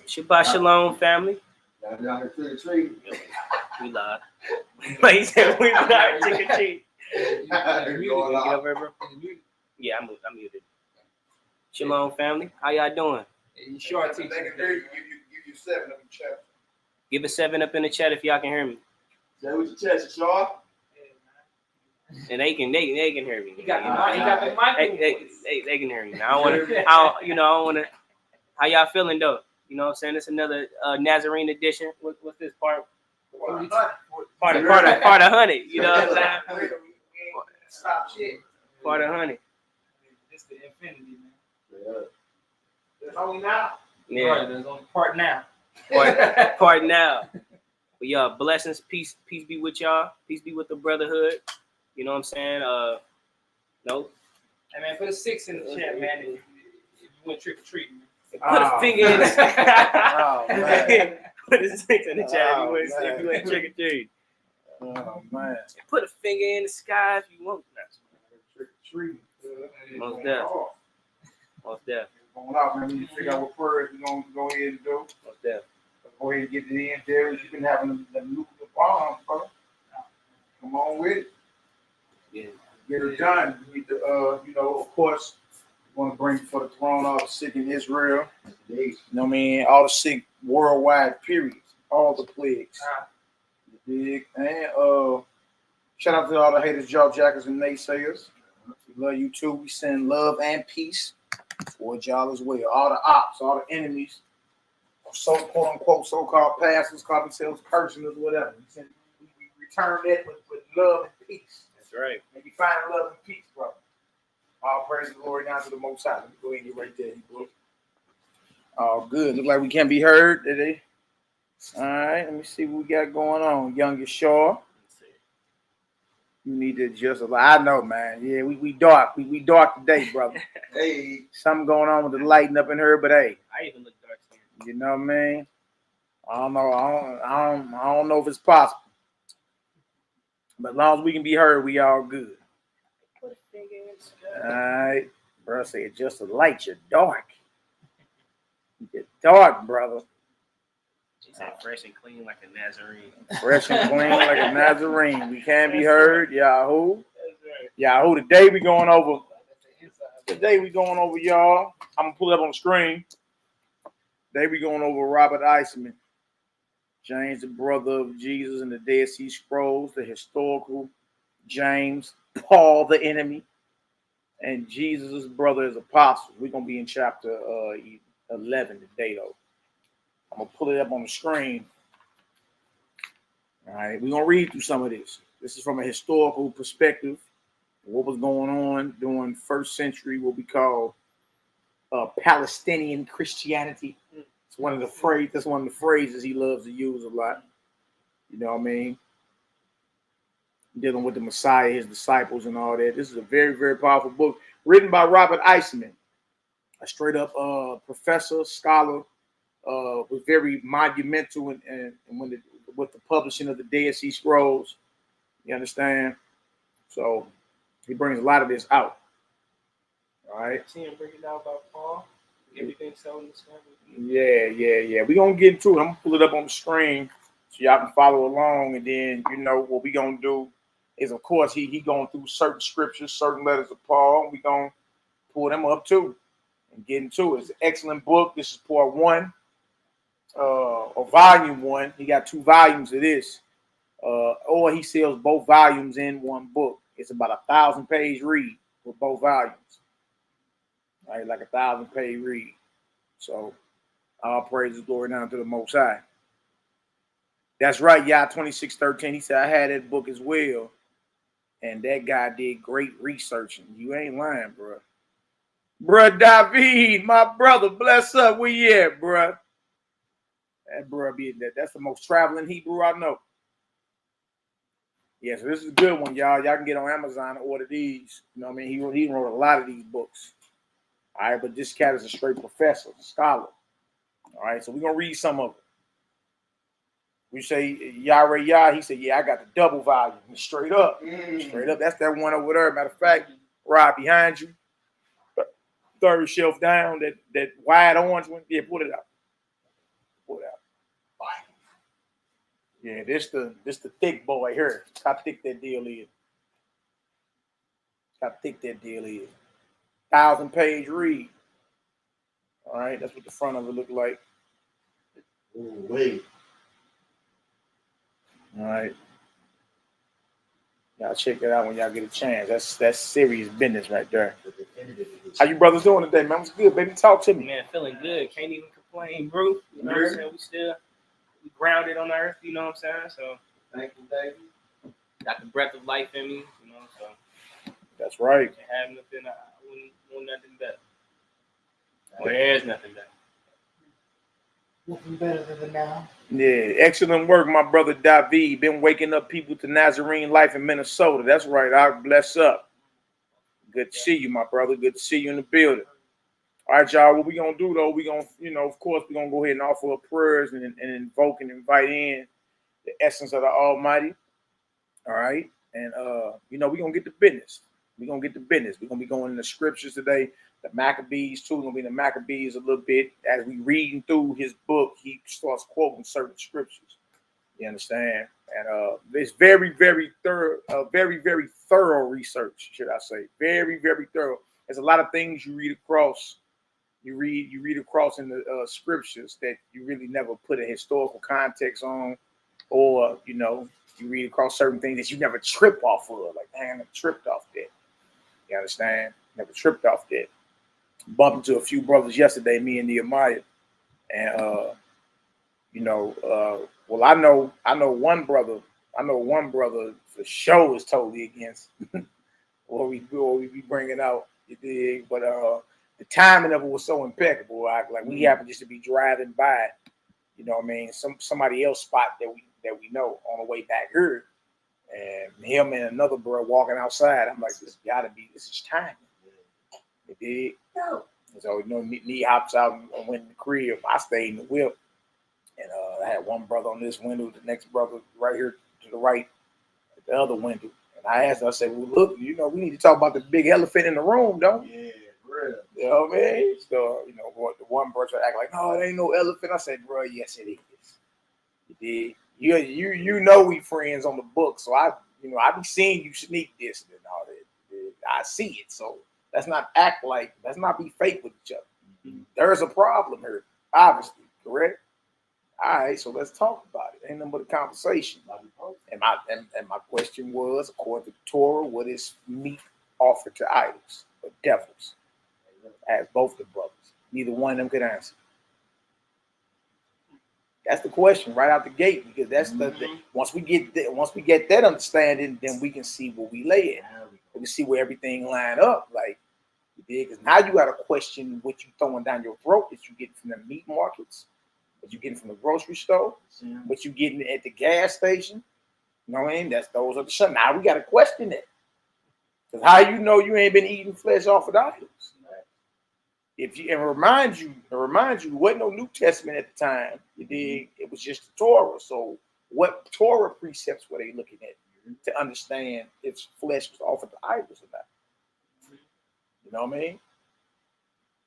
Shabbat Shalom, family. We live. Like he said, we live trick or treat. Yeah, I'm muted. Shalom, family. How y'all doing? Give a 7 up in the chat if y'all can hear me. Say what your chest, Shaw. And they can hear me. He got the mic. They can hear me. I don't want to. How y'all feeling though? You know what I'm saying? It's another Nazarene edition. What's this part? Part of 100. You know what I'm saying? Stop shit. Part of honey. It's the infinity, man. There's only now. Yeah. Right, there's only part now. Part now. But yeah, blessings, peace be with y'all. Peace be with the brotherhood. You know what I'm saying? No. Hey man, put a 6 in the chat, man. If you went trick or treating. Put a finger in the Oh, man. Put a 6 in the chat if you went trick or treat. Oh man. Put a finger in the sky if you want. Trick or treating. Most definitely. Most definitely. Going out, man. We need to figure out what prayers we're going to go ahead and do. Most definitely. Go ahead and get it in there. You've been having the nuclear bomb, brother. Come on with it. Yeah. Get it done. You need to, you know, of course, we want to bring before the throne all the sick in Israel. You know what I mean? All the sick worldwide, period. All the plagues. You dig? And shout out to all the haters, job jackers, and naysayers. We love you too. We send love and peace towards y'all as well. All the ops, all the enemies, so quote unquote so-called pastors, call themselves personals, whatever. We return that with love and peace. That's right. Maybe find love and peace, brother. All praise and glory down to the Most High. Let me go ahead and get right there, bro. Oh, good. Look like we can be heard today. All right, let me see what we got going on. Youngest Shaw. You need to adjust a lot. I know, man. Yeah, we dark. We dark today, brother. Hey, something going on with the lighting up in here, but hey. I even look dark skinned. You know what I mean? I don't know. I don't know if it's possible. But as long as we can be heard, we all good. Put a finger in the sky. All right. Bro, say adjust the light. You're dark. You're dark, brother. She said fresh and clean like a Nazarene. Fresh and clean like a Nazarene. We can be heard. Yahoo. That's right. Yahoo. Today we going over, y'all. I'm going to pull it up on the screen. Today we going over Robert Eisman. James, the brother of Jesus, and the Dead Sea Scrolls, the historical James, Paul, the enemy, and Jesus' brother as apostles. We're going to be in chapter 11 today, though. I'm going to pull it up on the screen. All right, we're going to read through some of this. This is from a historical perspective. What was going on during first century, what we call Palestinian Christianity. It's one of the that's one of the phrases he loves to use a lot. You know what I mean? Dealing with the Messiah, his disciples, and all that. This is a very, very powerful book written by Robert Eisman, a straight up professor, scholar, was very monumental and with the publishing of the Dead Sea Scrolls. You understand? So he brings a lot of this out. All right. See him bring it out about Paul. Everything so in the sky. Yeah. We're going to get into it. I'm going to pull it up on the screen so y'all can follow along. And then, you know, what we're going to do is, of course, he going through certain scriptures, certain letters of Paul. We're going to pull them up, too, and get into it. It's an excellent book. This is part 1, or volume 1. He got 2 volumes of this. Or he sells both volumes in one book. It's about 1,000-page read with both volumes. Right, like 1,000-page read. So all praises, glory down to the Most High. That's right, YAH 2613. He said I had that book as well, and that guy did great researching. You ain't lying, bro. Bruh David, my brother, bless up. Where you at, bruh? That bruh be that's the most traveling Hebrew I know. Yeah, so this is a good one, y'all. Y'all can get on Amazon and order these. You know what I mean? He wrote a lot of these books. All right, but this cat is a straight professor, a scholar. All right, so we're going to read some of it. We say, YAH, he said, yeah, I got the double volume. Straight up. Straight up. That's that one over there. Matter of fact, right behind you. Third shelf down, that wide orange one. Yeah, pull it out. Pull it out. Yeah, this the thick boy here. How thick that deal is. How thick that deal is. 1,000-page read. All right, that's what the front of it look like. Ooh, wait. All right. Y'all check it out when y'all get a chance. That's serious business right there. How you brothers doing today, man? What's good, baby? Talk to me. Man, feeling good. Can't even complain, bro. You know what I'm saying? We grounded on earth, you know what I'm saying? So Thank you. got the breath of life in me, you know, so That's right. Can't have nothing. I wouldn't want nothing better. There's nothing better. Nothing better than the now. Yeah, excellent work, my brother David. Been waking up people to Nazarene life in Minnesota. That's right. I bless up. Good to see you, my brother. Good to see you in the building. All right, y'all. What we gonna do though? We gonna, of course, we gonna go ahead and offer up prayers and invoke and invite in the essence of the Almighty. All right, and we gonna get to business. We gonna get to business. We're gonna be going in the scriptures today. The Maccabees too. We're gonna be in the Maccabees a little bit as we reading through his book. He starts quoting certain scriptures. You understand? And it's very, very thorough. Very, very thorough research, should I say? Very, very thorough. There's a lot of things you read across. You read across in the scriptures that you really never put a historical context on, or you read across certain things that you never trip off of. Like, man, I never tripped off that. You understand? Never tripped off that. Bumped into a few brothers yesterday, me and NehemiYAH, and well, I know one brother for sure is totally against what we be bringing out. You dig? But the timing of it was so impeccable. Like we happened just to be driving by, somebody else spot that we know on the way back here, and him and another bro walking outside. I'm like, this is timing. You dig? No. So Nee hops out and went in the crib. I stayed in the whip, and I had one brother on this window, the next brother right here to the right at the other window. And I asked him, I said, well, look, we need to talk about the big elephant in the room, don't we? Yeah, real. You know what I mean? So, the one brother tried to act like, no, it ain't no elephant. I said, bro, yes, it is. You did. You know we friends on the book, so I be seeing you sneak this and all that. I see it, so let's not be fake with each other. Mm-hmm. There's a problem here, obviously, correct? All right, so let's talk about it. Ain't nothing but a conversation. And my question was, according to Torah, what is meat offered to idols or devils? I asked both the brothers. Neither one of them could answer. That's the question right out the gate, because that's once we get that understanding, then we can see where we lay it. We can see where everything line up. Like, because now you got to question what you throwing down your throat that you get from the meat markets, what you getting from the grocery store, what you getting at the gas station. You know what I mean? Those are the shit. Now we got to question it. Because how you ain't been eating flesh off of idols? Remind you, wasn't no New Testament at the time. You dig? It was just the Torah. So what Torah precepts were they looking at to understand if flesh was offered to idols or not? You know what I mean?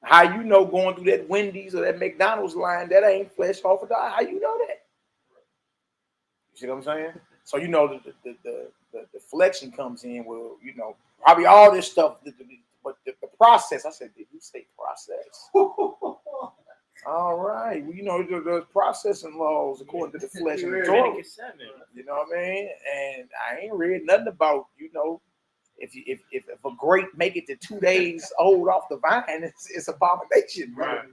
How going through that Wendy's or that McDonald's line, that ain't flesh offered to idols? How you know that? You see what I'm saying? So the deflection comes in where probably all this stuff, but the process. I said, did you say process? All right. Well, there's processing laws according to the flesh and the Torah. You know what I mean? And I ain't read nothing about, if a grape make it to 2 days old off the vine, it's abomination, right?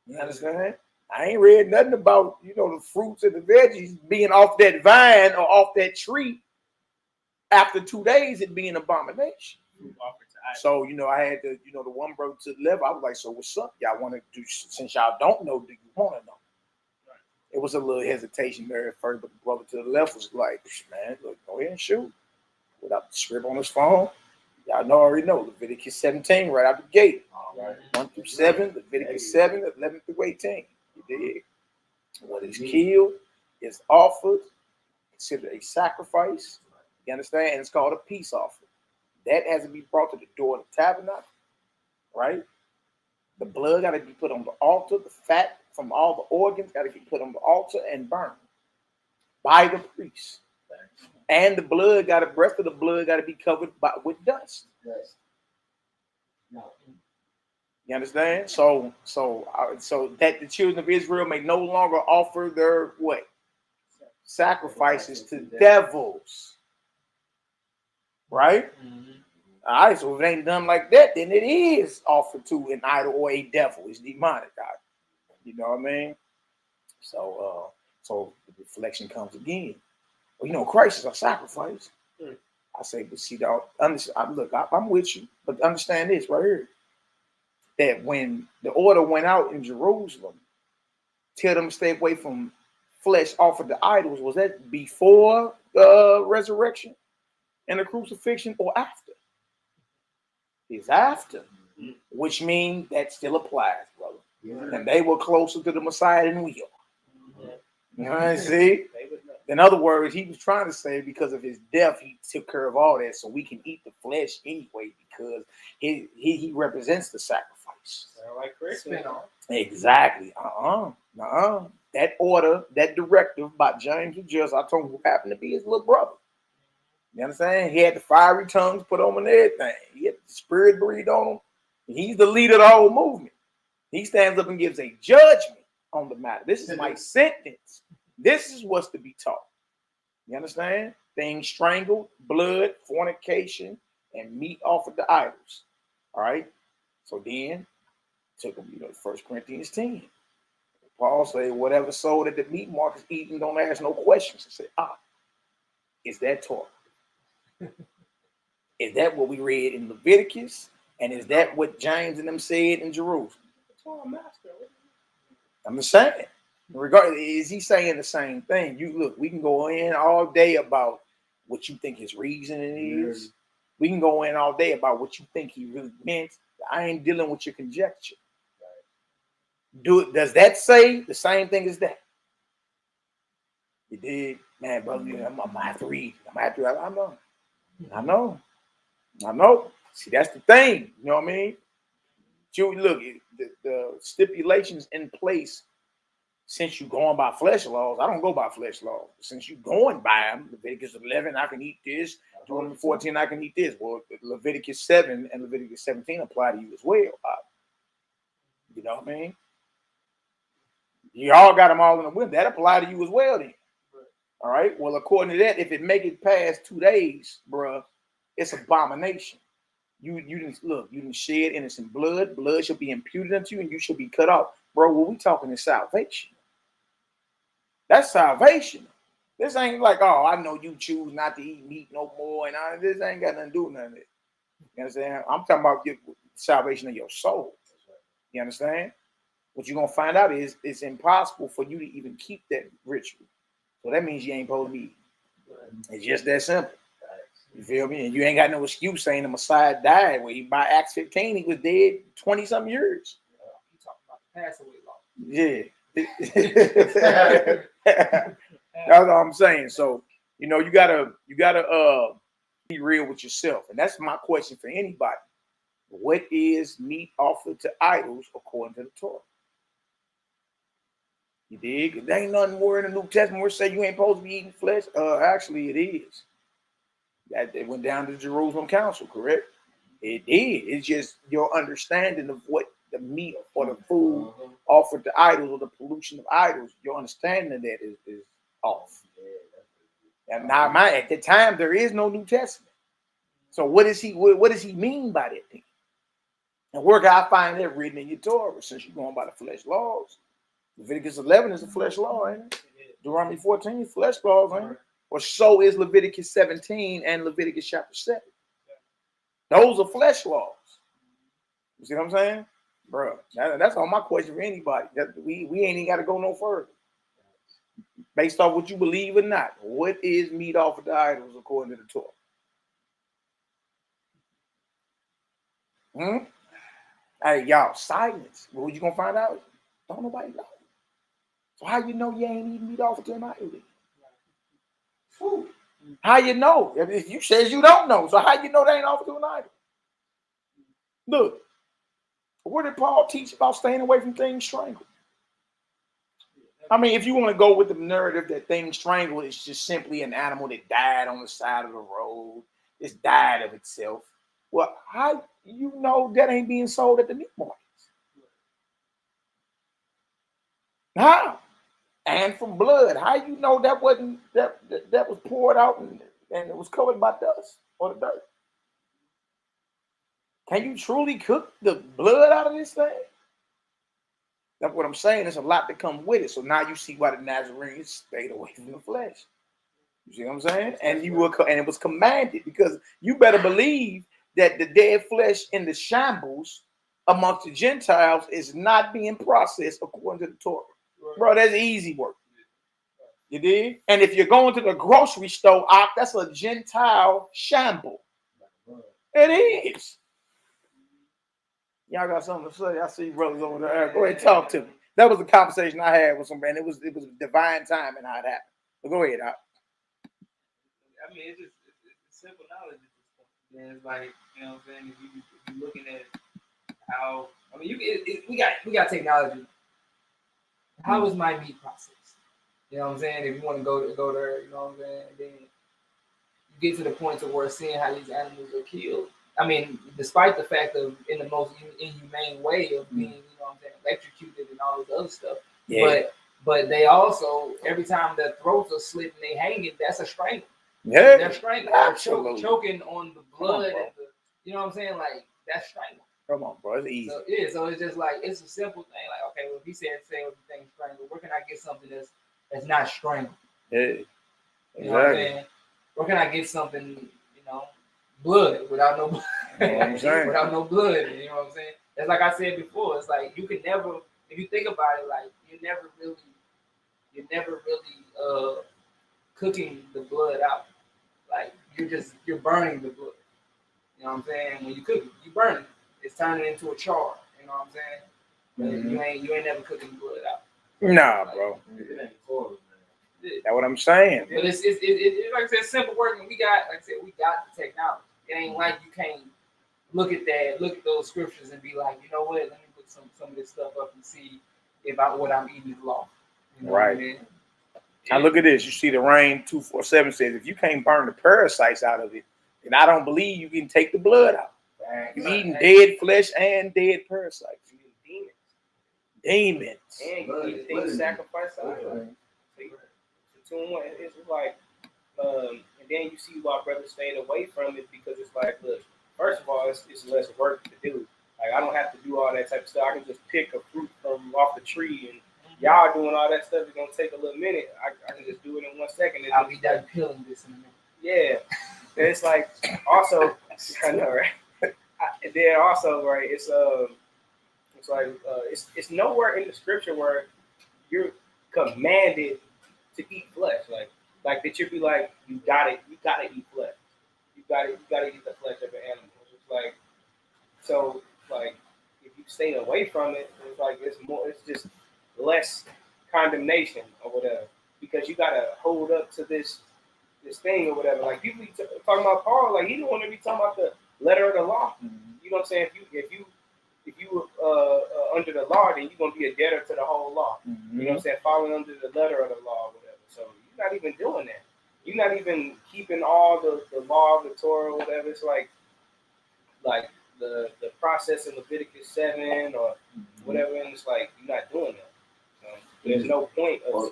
You understand? I ain't read nothing about, the fruits and the veggies being off that vine or off that tree after 2 days, it being abomination. So, I had the one brother to the left. I was like, so what's up? Y'all want to do, since y'all don't know, do you want to know? Right. It was a little hesitation there at first, but the brother to the left was like, man, look, go ahead and shoot. Without the script on his phone. Y'all already know Leviticus 17 right out the gate. All right. 1 through 7, Leviticus 7, 11 through 18. You dig? What is killed is offered, considered a sacrifice. You understand? And it's called a peace offering. That has to be brought to the door of the tabernacle, right? The blood got to be put on the altar. The fat from all the organs got to be put on the altar and burned by the priest. And the rest of the blood got to be covered with dust. Yes. You understand? So that the children of Israel may no longer offer their what? Sacrifices to devils. Right? Mm-hmm. All right, so if it ain't done like that, then it is offered to an idol or a devil. It's demonic, God. You know what I mean? So the reflection comes again. Well, Christ is our sacrifice. I say, but see, dog, look, I'm with you, but understand this right here. That when the order went out in Jerusalem, tell them to stay away from flesh offered to idols, was that before the resurrection and the crucifixion or after? It's after, which means that still applies, brother. Yeah. And they were closer to the Messiah than we are. You know what I see? In other words, he was trying to say because of his death, he took care of all that, so we can eat the flesh anyway because he represents the sacrifice. Like Christmas. Exactly. That order, that directive by James the Just, I told him who happened to be his little brother. You understand? He had the fiery tongues put on him and everything. He had the spirit breathed on him. He's the leader of the whole movement. He stands up and gives a judgment on the matter. This is my sentence. This is what's to be taught. You understand? Things strangled, blood, fornication, and meat offered to idols. All right? So then, took him, 1 Corinthians 10. Paul said, whatever soul that the meat mark is eating, don't ask no questions. He said, is that Torah? Is that what we read in Leviticus? And is that what James and them said in Jerusalem? I'm just saying. Regardless, is he saying the same thing? You look, we can go in all day about what you think his reasoning is. We can go in all day about what you think he really meant. I ain't dealing with your conjecture. Does that say the same thing as that? You did, man, brother. I'm gonna have to read. I know. See, that's the thing. You know what I mean? Look, the stipulations in place. Since you're going by flesh laws, I don't go by flesh laws. Since you're going by them, Leviticus 11, I can eat this. Deuteronomy 14, I can eat this. Well, Leviticus 7 and Leviticus 17 apply to you as well. You know what I mean? You all got them all in the wind. That apply to you as well then. All right? Well, according to that, if it make it past 2 days, bruh, it's abomination. You didn't shed innocent blood. Blood shall be imputed unto you, and you shall be cut off. Bro, what we talking is salvation. That's salvation. This ain't like, oh, I know you choose not to eat meat no more, and this ain't got nothing to do with none of it. You understand? I'm talking about salvation of your soul. You understand? What you're gonna find out is it's impossible for you to even keep that ritual. So that means you ain't supposed to be eating. It's just that simple. You feel me? And you ain't got no excuse saying the Messiah died. Where by Acts 15, he was dead 20-something years. Passaway law. Yeah. That's what I'm saying. So, you gotta be real with yourself. And that's my question for anybody. What is meat offered to idols according to the Torah? You dig? There ain't nothing more in the New Testament where it say you ain't supposed to be eating flesh. Actually, it is. That it went down to the Jerusalem Council, correct? It did. It's just your understanding of what the meat or the food offered to idols or the pollution of idols, your understanding of that is off. And now at the time there is no New Testament. So what does he mean by that thing? And where can I find that written in your Torah since you're going by the flesh laws? Leviticus 11 is a flesh law, ain't it? Deuteronomy 14 is flesh laws, ain't it? Or so is Leviticus 17 and Leviticus chapter 7. Those are flesh laws. You see what I'm saying? Bro, that's all my question for anybody. We ain't even got to go no further. Based off what you believe or not, what is meat offered to idols according to the Torah? Hey, y'all, silence. Well, what you gonna find out? Don't nobody know. So how you know you ain't eating meat offered to an idol? How you know? If you says you don't know, so how you know they ain't offered to an idol? Look, where did Paul teach about staying away from things strangled? I mean, if you want to go with the narrative that things strangled is just simply an animal that died on the side of the road, it's died of itself. Well, how you know that ain't being sold at the meat markets? How? And from blood, how you know that wasn't that was poured out and it was covered by dust or the dirt? Can you truly cook the blood out of this thing? That's what I'm saying. There's a lot that come with it. So now you see why the Nazarenes stayed away from the flesh. You see what I'm saying? And and it was commanded, because you better believe that the dead flesh in the shambles amongst the Gentiles is not being processed according to the Torah. Bro, that's easy work. You did? And if you're going to the grocery store, that's a Gentile shamble. It is. Y'all got something to say? I see brothers over there. Go ahead, talk to me. That was the conversation I had with some man. It was divine timing how it happened. But go ahead, I mean, it's simple knowledge at this point. Yeah, it's like, you know what I'm saying? If you're looking at how, I mean, we got technology. How is my meat processed? You know what I'm saying? If you want to go there, you know what I'm saying? And then you get to the point to where seeing how these animals are killed. I mean, despite the fact of in the most inhumane way of being, you know what I'm saying, electrocuted and all this other stuff. Yeah. But they also, every time their throats are slit and they hanging, that's a strangle. Yeah. They're strangling. They're choking on the blood and you know what I'm saying? Like, that's strangling. Come on, bro. It's easy. So it's just like, it's a simple thing. Like, okay, well, if he said everything strangled, where can I get something that's not strangled? Yeah. Exactly. You know what I'm saying? Where can I get something, you know, blood without no blood? You know what I'm saying? Without no blood. You know what I'm saying? That's like I said before. It's like you can never, if you think about it, like you're never really cooking the blood out. Like you're burning the blood. You know what I'm saying? When you cook it, you burn it. It's turning into a char. You know what I'm saying? But you ain't never cooking the blood out. Nah, like, bro. That's what I'm saying. But it's like I said, simple work, and we got the technology. It ain't like you can't look at those scriptures and be like, you know what? Let me put some of this stuff up and see if what I'm eating is law. You know right. What I mean? Now look at this. You see the Rain 247 says if you can't burn the parasites out of it, then I don't believe you can take the blood out. You're eating dead flesh and dead parasites. Demons. And you eat things sacrificed out of it. It's like, and then you see why brothers stayed away from it, because it's like, look, first of all, it's less work to do. Like, I don't have to do all that type of stuff. I can just pick a fruit from off the tree, and y'all doing all that stuff is gonna take a little minute. I can just do it in 1 second. I'll be done peeling this in a minute. Yeah, and it's like also, I know, right? And then also, right? It's like it's nowhere in the scripture where you're commanded to eat flesh, like that. You'd be like, you gotta eat flesh. You gotta eat the flesh of an animal. It's like, so like if you stay away from it, it's like it's just less condemnation or whatever, because you gotta hold up to this thing or whatever. Like people be talking about Paul, like he didn't want to be talking about the letter of the law. You know what I'm saying? If you under the law, then you're gonna be a debtor to the whole law. You know what I'm saying? Following under the letter of the law or whatever. So you're not even doing that. You're not even keeping all the law of the Torah or whatever. It's like the process in Leviticus 7 or whatever, and it's like you're not doing that. There's no point of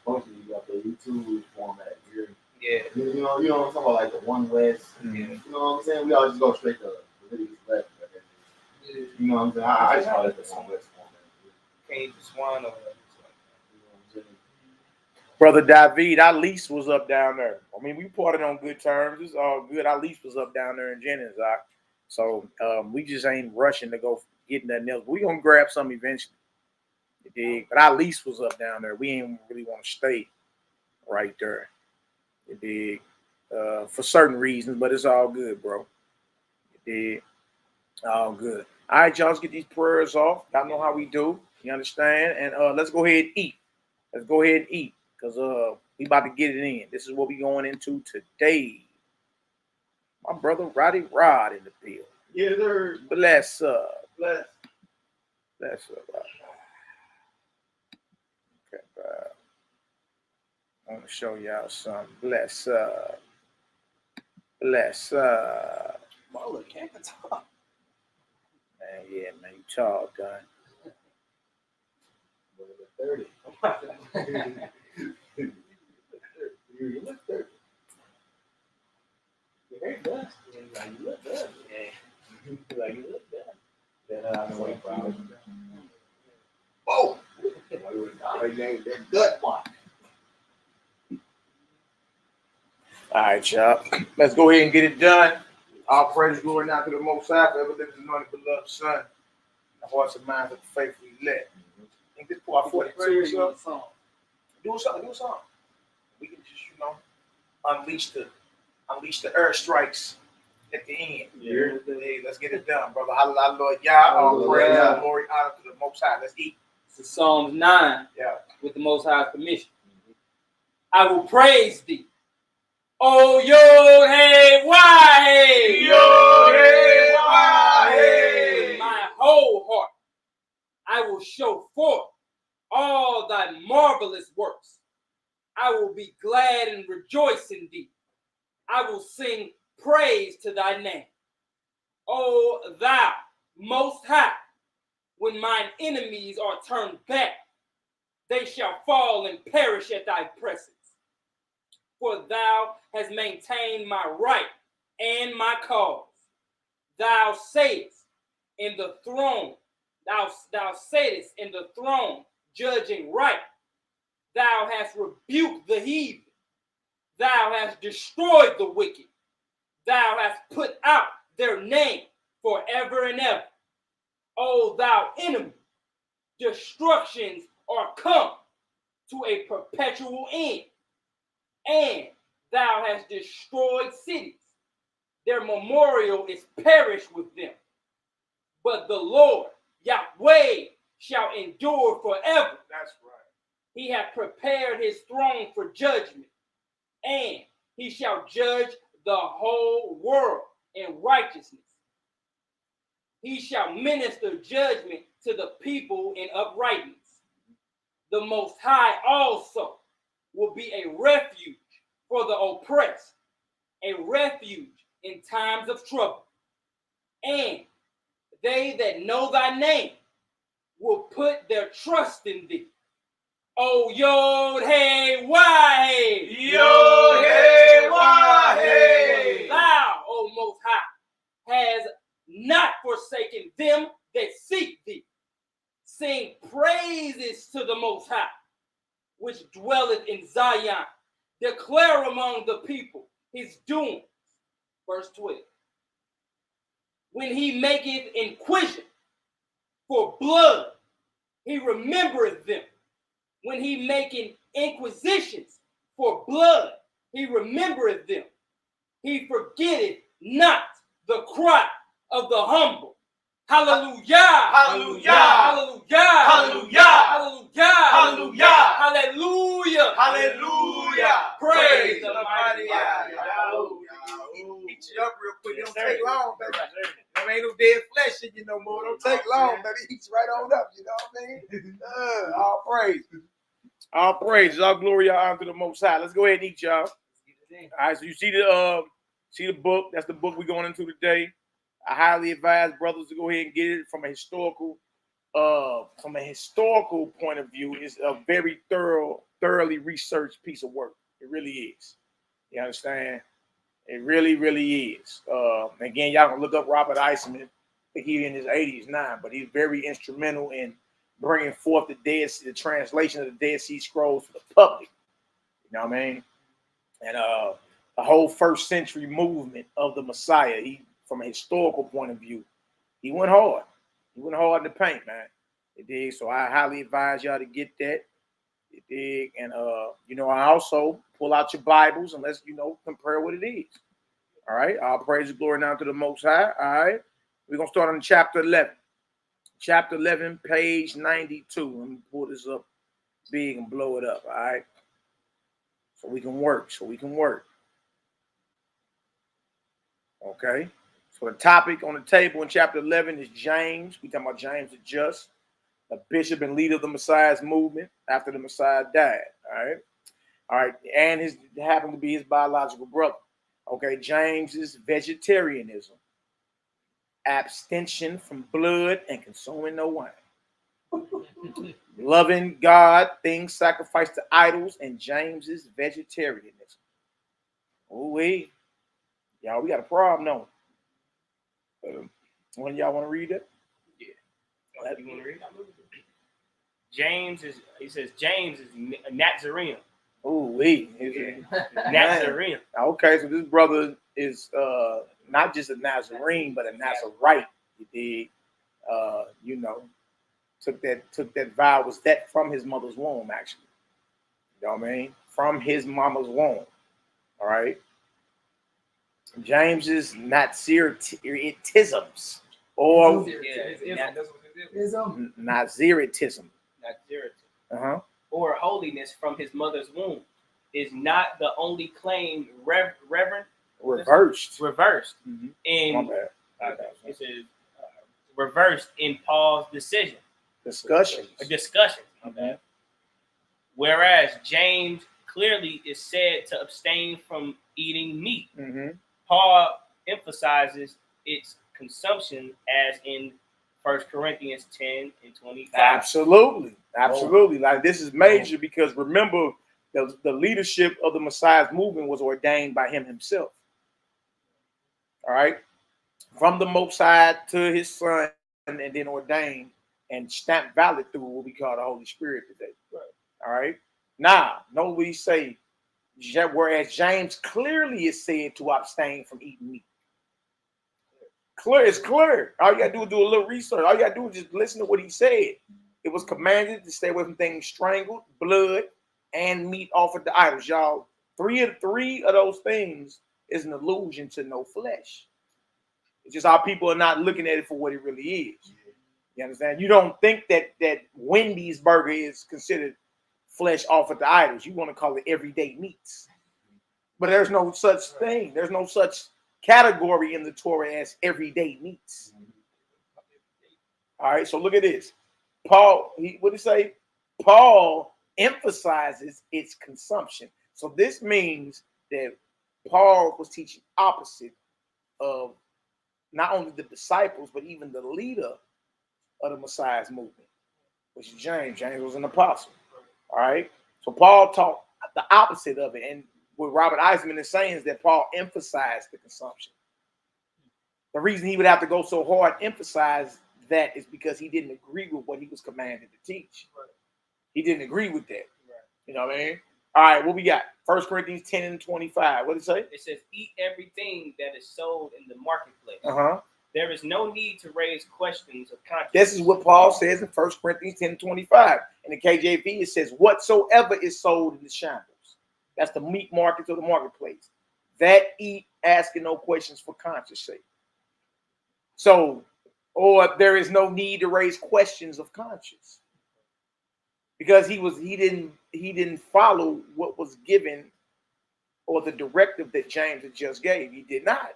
functionally you got the YouTube format here. Yeah. You know what I'm talking about, like the One West. Yeah. You know what I'm saying? We all just go straight to Leviticus 11. You know what I'm saying? I just call it the One West format. Can't the swan over there. Brother David, our lease was up down there. I mean, we parted on good terms. It's all good. Our lease was up down there in Jennings. So we just ain't rushing to go get nothing else. We're going to grab some eventually. You dig? But our lease was up down there. We ain't really want to stay right there. You dig? For certain reasons, but it's all good, bro. You dig? All good. All right, y'all, let's get these prayers off. Y'all know how we do. You understand? And let's go ahead and eat. Let's go ahead and eat, because we about to get it in. This is what we going into today. My brother Roddy Rod in the field. Yeah, sir. Bless up. Bless up. Okay, I want to show y'all something. Bless up. Mother can't talk. Man, yeah, man, you tall, gun. 30. You look 30. Your hair does. You look good. Yeah. Like you look good. Then I know wait for hours. Whoa! That gut one. All right, y'all. Let's go ahead and get it done. All praise, glory now to the Most High, for ever living anointed beloved Son. The hearts and minds of the faithfully led. I think this part 42 or something. Do something. We can just, unleash the airstrikes at the end. Yeah. Hey, let's get it done, brother. Hallelujah, Lord Yah. All praise, glory, honor to the Most High. Let's eat. This is Psalms 9 with the Most High's permission. I will praise thee. Oh, YHWH'S. YHWH'S. My whole heart. I will show forth all thy marvelous works. I will be glad and rejoice in thee. I will sing praise to thy name. O thou Most High, when mine enemies are turned back, they shall fall and perish at thy presence. For thou hast maintained my right and my cause. Thou saidst in the throne, thou saidst in the throne, judging right. Thou hast rebuked the heathen. Thou hast destroyed the wicked. Thou hast put out their name forever and ever. O thou enemy, destructions are come to a perpetual end. And thou hast destroyed cities. Their memorial is perished with them. But the Lord, Yahweh, shall endure forever. That's right. He hath prepared his throne for judgment, and he shall judge the whole world in righteousness. He shall minister judgment to the people in uprightness. The Most High also will be a refuge for the oppressed, a refuge in times of trouble. And they that know thy name will put their trust in thee. O YHWH'S. YHWH'S. Thou, O Most High, has not forsaken them that seek thee. Sing praises to the Most High, which dwelleth in Zion. Declare among the people his doings. Verse 12. When he maketh inquisition for blood, he remembereth them. When he maketh inquisitions for blood, he remembereth them. He forgetteth not the cry of the humble. Hallelujah! Hallelujah! Hallelujah! Hallelujah! Hallelujah! Hallelujah! Hallelujah! Hallelujah! Praise the mighty God. Eat you up real quick. It don't take long, baby. There ain't no dead flesh in you no more. Don't take long, baby. Eats right on up. You know what I mean? All praise. All praise. All glory, all honor to the Most High. Let's go ahead and eat, y'all. All right. So you see the book. That's the book we're going into today. I highly advise brothers to go ahead and get it from a historical point of view. It's a very thoroughly researched piece of work. It really is. You understand? It really, really is. Again, y'all can look up Robert Eisman. I think he's in his 80s now, but he's very instrumental in bringing forth the translation of the Dead Sea Scrolls to the public. You know what I mean? And the whole first century movement of the Messiah, from a historical point of view, he went hard. He went hard in the paint, man. It did. So I highly advise y'all to get that. It did. And I also pull out your Bibles and let's compare what it is. All right. All praise and glory now to the Most High. All right. We're gonna start on chapter 11. Chapter 11, page 92. Let me pull this up big and blow it up. All right. So we can work. Okay. So the topic on the table in chapter 11 is James. We talking about James the Just, a bishop and leader of the Messiah's movement after the Messiah died. All right. And happened to be his biological brother. Okay. James's vegetarianism, abstention from blood and consuming no wine, loving God, things sacrificed to idols, and James's vegetarianism. Oh, y'all, we got a problem, no? One of y'all want to read it? Yeah. You want to read it? James is a Nazarene. Ooh, Nazarene. Okay, so this brother is not just a Nazarene, but a Nazarite. He did, you know, took that vow. Was that from his mother's womb, actually? You know what I mean? From his mama's womb. All right. James's Naziritisms or Naziritism. Or holiness from his mother's womb is not the only claim reversed. Mm-hmm. In it says reversed in Paul's discussions. Okay. Whereas James clearly is said to abstain from eating meat. Mm-hmm. Paul emphasizes its consumption as in 1 Corinthians 10 and 25. Absolutely. Like this is major because remember the leadership of the Messiah's movement was ordained by him himself. All right. From the Most High to his son and then ordained and stamped valid through what we call the Holy Spirit today. Right. All right. Now, know what he say. Whereas James clearly is said to abstain from eating meat. It's clear. All you gotta do is do a little research. All you gotta do is just listen to what he said. It was commanded to stay away from things strangled, blood, and meat offered to idols. Y'all, three of those things is an allusion to no flesh. It's just our people are not looking at it for what it really is. You understand? You don't think that Wendy's burger is considered flesh offered to idols. You want to call it everyday meats. But there's no such thing. There's no such category in the Torah as everyday meats. All right, so look at this. Paul, what did he say? Paul emphasizes its consumption. So this means that Paul was teaching opposite of not only the disciples, but even the leader of the Messiah's movement, which is James. James was an apostle. All right. So Paul taught the opposite of it. And what Robert Eisman is saying is that Paul emphasized the consumption. The reason he would have to go so hard emphasize that is because he didn't agree with what he was commanded to teach. Right. He didn't agree with that. Right. You know what I mean? All right, what we got? 1 Corinthians 10 and 25. What did it say? It says, eat everything that is sold in the marketplace. Uh-huh. There is no need to raise questions of conscience. This is what Paul says in 1 Corinthians 10 and 25. In the KJV, it says, whatsoever is sold in the shambles. That's the meat markets or the marketplace. That eat, asking no questions for conscience sake. So, or there is no need to raise questions of conscience. Because he didn't follow what was given or the directive that James had just gave. He did not.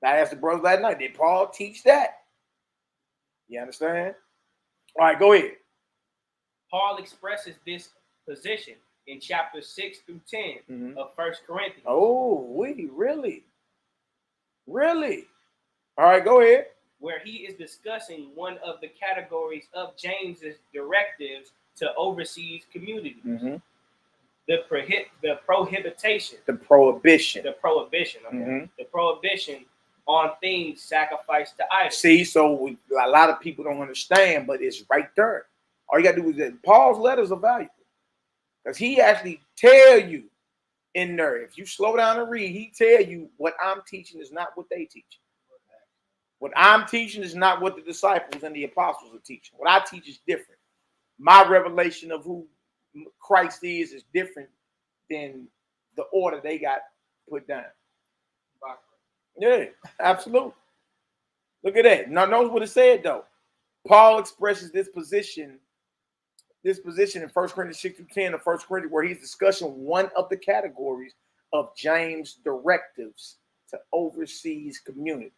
I asked the brothers last night, did Paul teach that? You understand? All right, go ahead. Paul expresses this position in chapters 6 through 10 of 1 Corinthians. Oh, really? All right, go ahead. Where he is discussing one of the categories of James's directives to overseas communities. Mm-hmm. The prohibition. The prohibition. Okay. The prohibition on things sacrificed to idols. See, so a lot of people don't understand, but it's right there. All you got to do is that Paul's letters are valuable. Because he actually tell you in there, if you slow down and read, he tell you what I'm teaching is not what they teach. What I'm teaching is not what the disciples and the apostles are teaching. What I teach is different. My revelation of who Christ is different than the order they got put down. Yeah, absolutely. Look at that. Now, notice what it said, though. Paul expresses this position in 1 Corinthians 6 through 10 of 1 Corinthians, where he's discussing one of the categories of James' directives to overseas communities.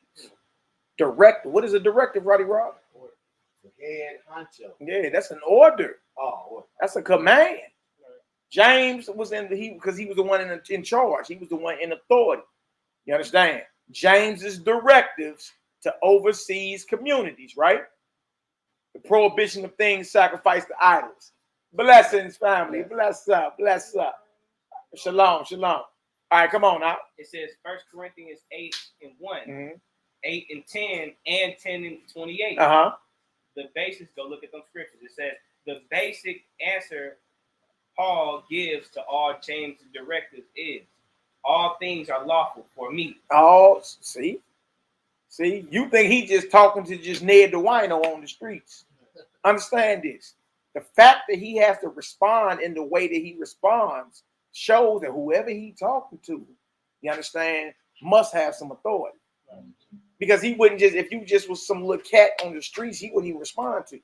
Directive. What is a directive, Roddy Rob? Head honcho. Yeah, that's an order. Oh, that's a command. James was because he was the one in charge. He was the one in authority. You understand? James's directives to overseas communities, right? The prohibition of things sacrificed to idols. Blessings, family. Bless up. Shalom. All right, come on now. It says 1 Corinthians 8 and 1, 8 and 10, and 10 and 28. The basis, go look at them scriptures. It says the basic answer Paul gives to all James' directives is, all things are lawful for me. Oh, see, you think he just talking to just Ned the wino on the streets? Understand this. The fact that he has to respond in the way that he responds shows that whoever he talking to, you understand, must have some authority. Because he wouldn't just, if you just was some little cat on the streets, he wouldn't even respond to you.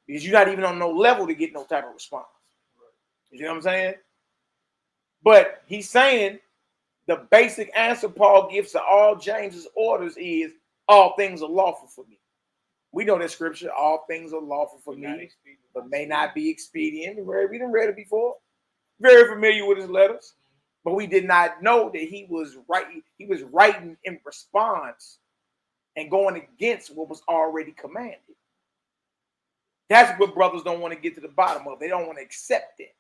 Because you're not even on no level to get no type of response. You know what I'm saying? But he's saying the basic answer Paul gives to all James's orders is, all things are lawful for me. We know that scripture, all things are lawful for me, but may not be expedient. We done read it before. Very familiar with his letters. But we did not know that he was writing in response and going against what was already commanded. That's what brothers don't want to get to the bottom of. They don't want to accept it.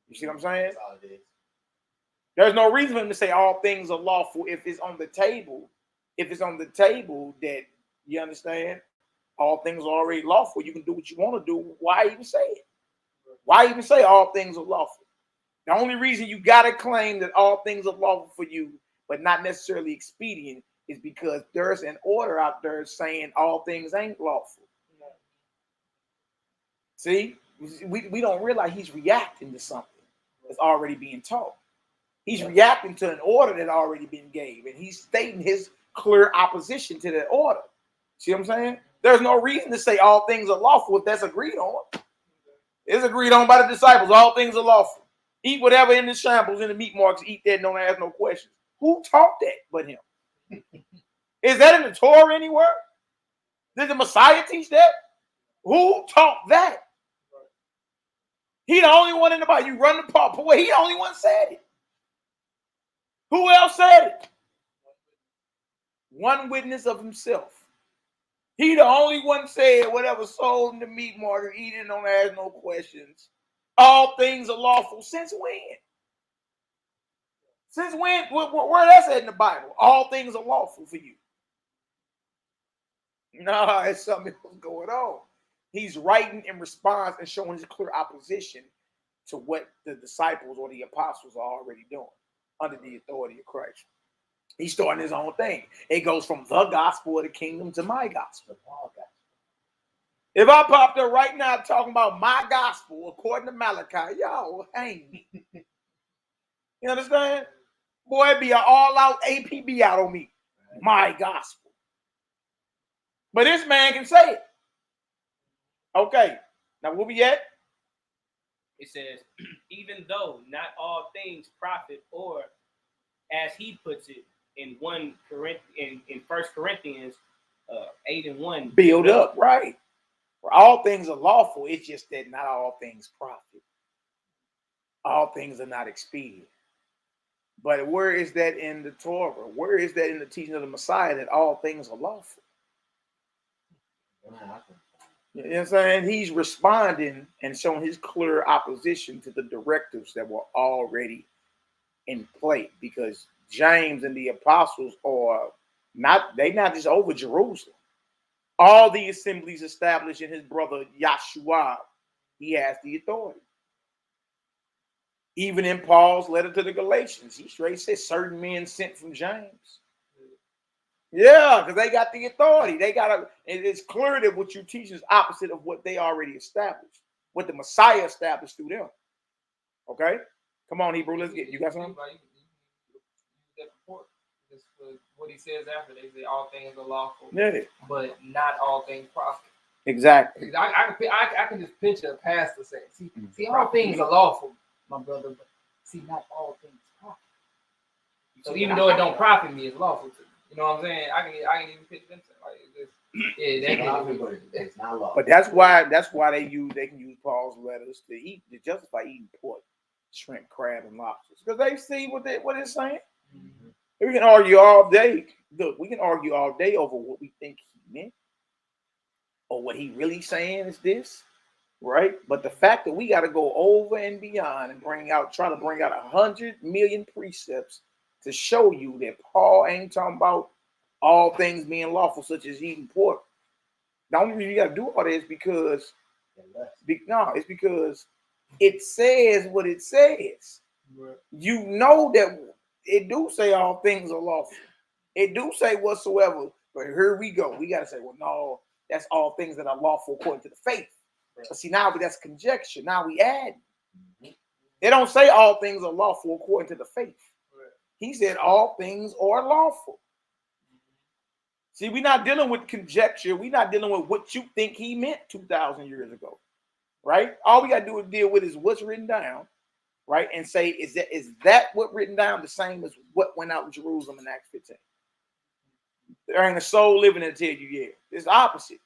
You see what I'm saying? There's no reason for him to say all things are lawful if it's on the table. If it's on the table that, you understand, all things are already lawful. You can do what you want to do. Why even say it? Why even say all things are lawful? The only reason you got to claim that all things are lawful for you, but not necessarily expedient, is because there's an order out there saying all things ain't lawful. See, we don't realize he's reacting to something that's already being taught. He's reacting to an order that already been gave, and he's stating his clear opposition to that order. See what I'm saying? There's no reason to say all things are lawful if that's agreed on. It's agreed on by the disciples. All things are lawful. Eat whatever in the shambles, in the meat marks. Eat that, don't ask no questions. Who taught that but him? Is that in the Torah anywhere? Did the Messiah teach that? Who taught that? He the only one in the Bible. You run the part, boy, he the only one said it. Who else said it? One witness of himself. He the only one said whatever sold in the meat market, eat it, don't ask no questions. All things are lawful. Since when? Since when? Where that's at in the Bible? All things are lawful for you. No, it's something else going on. He's writing in response and showing his clear opposition to what the disciples or the apostles are already doing under the authority of Christ. He's starting his own thing. It goes from the gospel of the kingdom to my gospel. If I popped up right now talking about my gospel according to Malaki, y'all hang me. You understand? Boy, it'd be an all-out APB out on me. My gospel. But this man can say it. Okay. Now, where we at? It says, even though not all things profit, or as he puts it in 1 Corinthians 8:1. Build up, right. For all things are lawful. It's just that not all things profit. All things are not expedient. But where is that in the Torah? Where is that in the teaching of the Messiah that all things are lawful? You know what I'm saying? He's responding and showing his clear opposition to the directives that were already in play, because James and the apostles are not just over Jerusalem. All the assemblies established in his brother Yahshua, he has the authority. Even in Paul's letter to the Galatians, he straight says certain men sent from James. Yeah, because they got the authority. It's clear that what you teach is opposite of what they already established, what the Messiah established through them. Okay? Come on, Hebrew, let's get, you got something? What he says after, they say all things are lawful, but not all things profit. Exactly. I can just picture a pastor saying, see, all things are lawful, my brother, but see, not all things profit. So even though it don't profit me, it's lawful to me. You know what I'm saying? I can even picture them saying, like, it's not lawful. But that's why they can use Paul's letters to justify eating pork, shrimp, crab, and lobsters, because they see what it's saying. Mm-hmm. We can argue all day. Look, we can argue all day over what we think he meant, or what he really saying is this, right? But the fact that we got to go over and beyond and try to bring out 100 million precepts to show you that Paul ain't talking about all things being lawful, such as eating pork. The only reason you got to do all that is because it's because it says what it says. You know that it do say all things are lawful. It do say whatsoever. But here we go. We got to say, well, no, that's all things that are lawful according to the faith. But see, now that's conjecture. Now we add. They don't say all things are lawful according to the faith. He said all things are lawful. See, we're not dealing with conjecture. We're not dealing with what you think he meant 2,000 years ago, right? All we got to do is deal with is what's written down, right? And say, is that what written down the same as what went out in Jerusalem in Acts 15? There ain't a soul living to tell you, yeah. It's the opposite.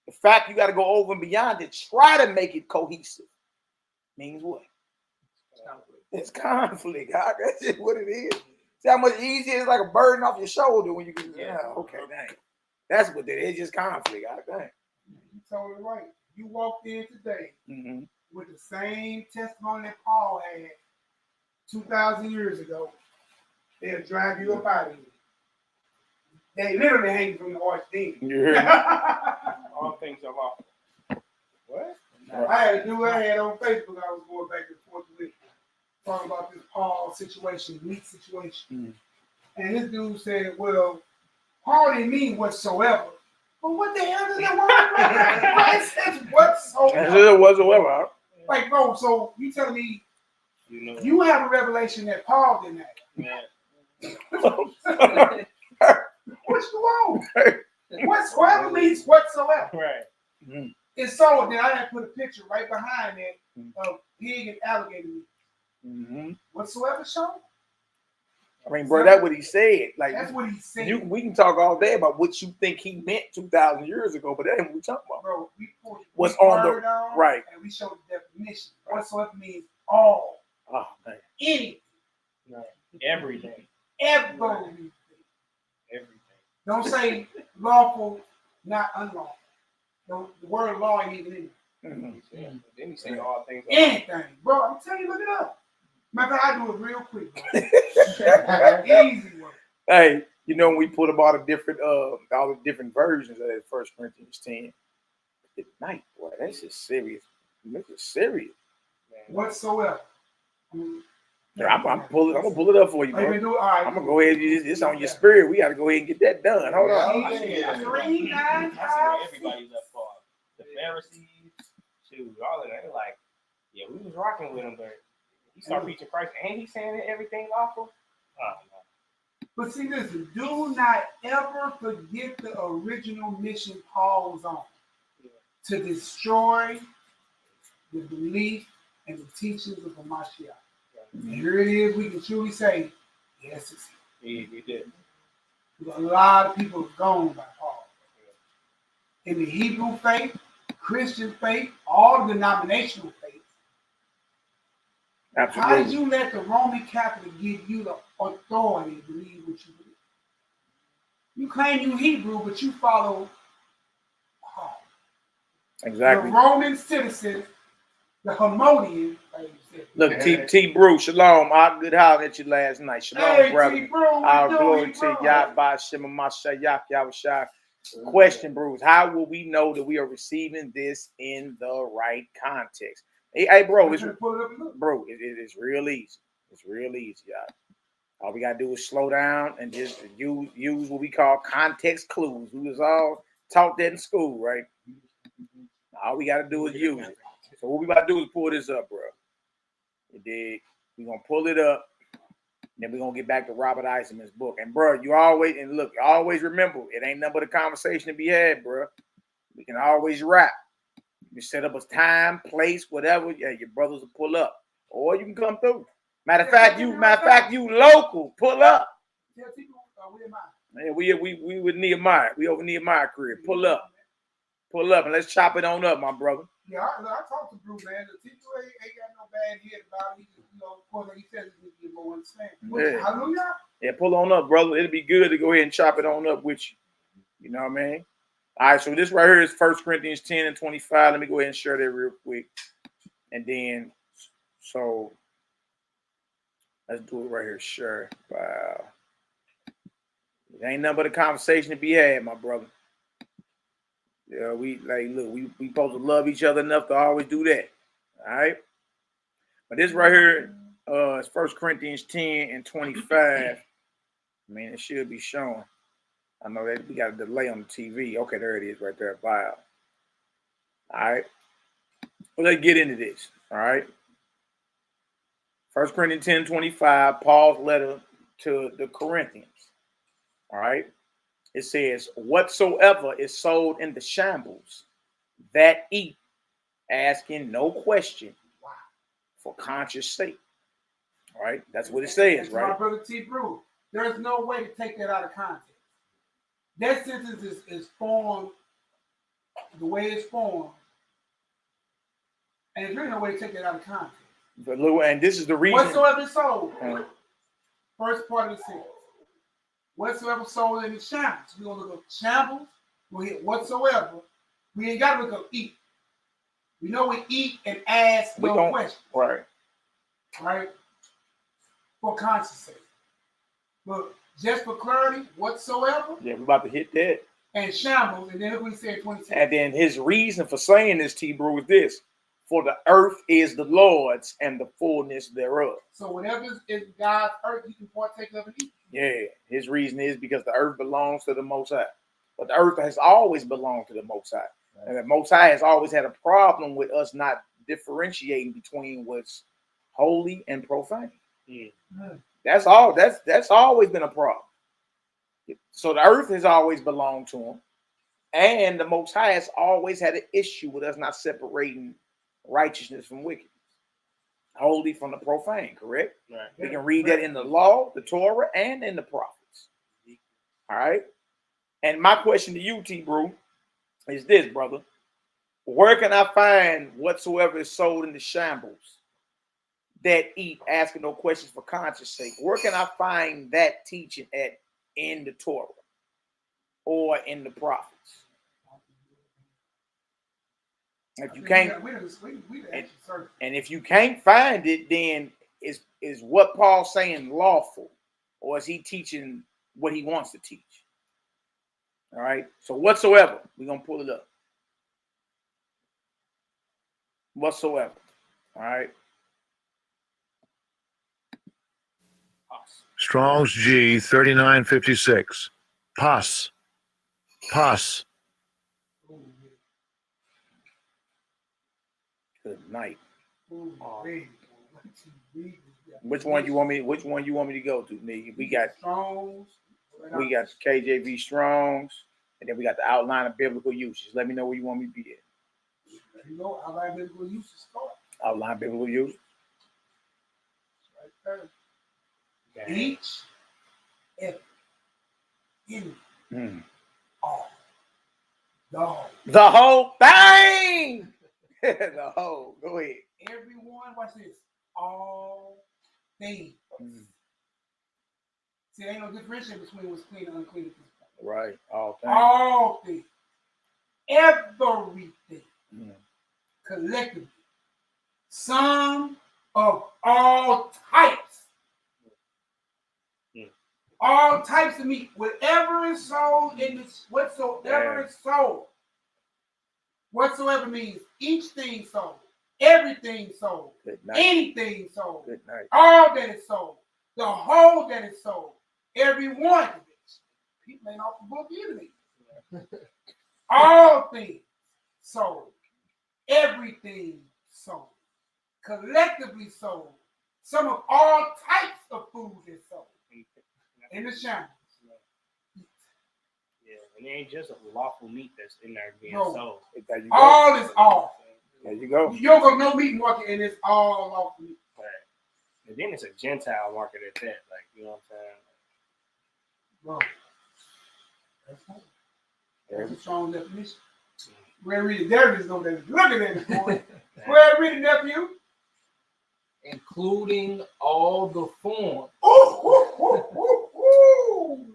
The fact you got to go over and beyond it, try to make it cohesive, means what? It's conflict. That's just what it is. See how much easier it's like a burden off your shoulder when you can. Yeah, okay, dang. That's what it is. It's just conflict. Dang. You told it right. You walked in today with the same testimony that Paul had 2,000 years ago. They'll drive you up out of here. They literally hang from the archdemon. You hear me? All things are lawful. What? I had a dude I had on Facebook. I was going back and forth with, talking about this Paul situation, weak situation. And this dude said, well, Paul didn't mean whatsoever. But what the hell does that word mean? Why it says whatsoever? Whatsoever. Like, bro, so you telling me you have a revelation that Paul didn't have? What's wrong? Whatsoever means whatsoever. Right. It's so, then I had to put a picture right behind it of pig and alligator meat. Whatsoever show? I mean, bro, that's what he said. Like, that's what he said. We can talk all day about what you think he meant 2,000 years ago, but that ain't what we talking about. Bro, we put what's on the right, and we showed the definition. Whatsoever means all. Oh, man. Anything. Right. Everything. Everything. Everything. Don't say lawful, not unlawful. The word law ain't even in it. Then he say all things. Anything, bro. I'm telling you, look it up. Matter of fact, I do it real quick. Easy work. Hey, you know when we put up all the different versions of that 1 Corinthians 10 at night, boy, that's just serious. This is serious. Whatsoever. I'm gonna pull it up for you, bro. I'm gonna go ahead. It's on your spirit. We gotta go ahead and get that done. Hold on. I see where everybody's up for. The Pharisees, shoot, all of that. They're like, yeah, we was rocking with him, but he started preaching Christ, and he's saying that everything lawful. Oh, no. But see, listen, do not ever forget the original mission Paul was on, to destroy the belief and the teachings of the Mashiach. And here it is, we can truly say, yes, it's he did. A lot of people have gone by Paul. In the Hebrew faith, Christian faith, all denominational faith. Absolutely. How did you let the Roman Catholic give you the authority to believe what you believe? You claim you Hebrew, but you follow Paul. Exactly. The Roman citizen, the Hermodian. Look, T. Bruce, shalom. I good holler at you last night. Shalom, brother. Our glory to Yah by Shema Mashiach Yahushua. Question, Bruce. How will we know that we are receiving this in the right context? Hey, bro, it's real easy. It's real easy, y'all. All we gotta do is slow down and just use what we call context clues. We was all taught that in school, right? All we gotta do is use it. So what we about to do is pull this up, bro. We're gonna pull it up, then we're gonna get back to Robert Eisman's book. And bro, you always remember, it ain't nothing but a conversation to be had, bro. We can always rap. You set up a time, place, whatever. Yeah, your brothers will pull up, or you can come through. Matter of fact, you local, pull up. Yeah, we with Nehemiah. We over Nehemiah career. Pull up, and let's chop it on up, my brother. Yeah, I talked to Bruce, man. The teacher ain't got no bad head about it. He just, of course, like he said, he get more understanding. Yeah. Hallelujah. Yeah, pull on up, brother. It'll be good to go ahead and chop it on up with you. You know what I mean? All right, so this right here is 1 Corinthians 10 and 25. Let me go ahead and share that real quick. And then, so let's do it right here. Sure. Wow. It ain't nothing but a conversation to be had, my brother. Yeah, we supposed to love each other enough to always do that. All right. But this right here is 1 Corinthians 10 and 25. I mean, it should be showing. I know that we got a delay on the TV. Okay, there it is right there. Bio. All right. Well, let's get into this. All right. 1 Corinthians 10, 25, Paul's letter to the Corinthians. All right. It says, whatsoever is sold in the shambles, that eat, asking no question for conscience sake. All right. That's what it says, That's right? my brother T. Brew. There's no way to take that out of context. That sentence is formed the way it's formed. And there's really no way to take that out of context. But look, and this is the reason. Whatsoever is sold. First part of the sentence. Whatsoever sold in the shambles. We're going to look up shambles. We'll hit whatsoever. We ain't got to look up eat. We know we eat and ask no question. Right. Right? For conscience sake. But just for clarity, whatsoever. Yeah, we're about to hit that. And shambles. And then look what he said 26. And then his reason for saying this, T. Brew, is this. For the earth is the Lord's and the fullness thereof. So whatever is God's earth, you can partake of and eat. Yeah, his reason is because the earth belongs to the Most High. But the earth has always belonged to the Most High. Right. And the Most High has always had a problem with us not differentiating between what's holy and profane. That's all. That's always been a problem. So the earth has always belonged to him. And the Most High has always had an issue with us not separating righteousness from wickedness, holy from the profane, correct? Right. We can read that in the law, the Torah, and in the prophets. All right. And my question to you, T. Brew, is this, brother. Where can I find whatsoever is sold in the shambles that eat, asking no questions for conscience sake? Where can I find that teaching at in the Torah or in the prophets? If you can't, and if you can't find it, then is what Paul's saying lawful, or is he teaching what he wants to teach? All right. So whatsoever, we're gonna pull it up. Whatsoever. All right. Strong's G 3956. Pus. Pus. Good night. Which one you want me? Which one you want me to go to, nigga? We got KJV Strongs, and then we got the outline of biblical uses. Let me know where you want me to be at. You know, outline biblical uses start. Outline biblical uses. Right there. Each, every, any, all, the whole thing. The whole. Go ahead. Everyone, watch this. All things. See, there ain't no differentiation between what's clean and unclean at this point. Right. All things. All things. Everything. Collectively. Some of all types. All types of meat. Whatever is sold in this, whatsoever is sold. Whatsoever means each thing sold, everything sold, anything sold, all that is sold, the whole that is sold, every one of it. People ain't off the book either. All things sold, everything sold, collectively sold. Some of all types of food is sold in the shambles. And it ain't just a lawful meat that's in there being sold. All is all. There you go. You don't go no meat market and it's all lawful meat. Right. And then it's a Gentile market at that. Like, you know what I'm saying? Bro. That's a strong definition. Where read it? There is no definition. Look at that, boy. Where read it, nephew? Including all the forms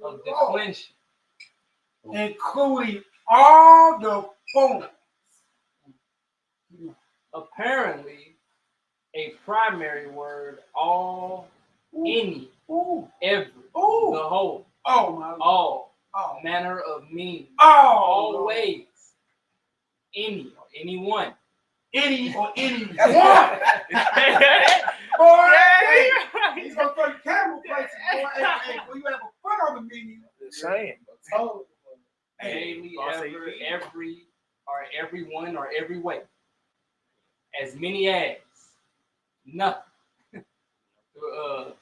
of declension. Including all the forms. Apparently, a primary word, all, any, every, the whole, all, manner of meaning, always, any, or anyone, any or any one. Boy, he's gonna put camel places. Boy, hey, boy, you have a foot on the menu. Just saying. Daily, everyone, or every way. As many as. Nothing.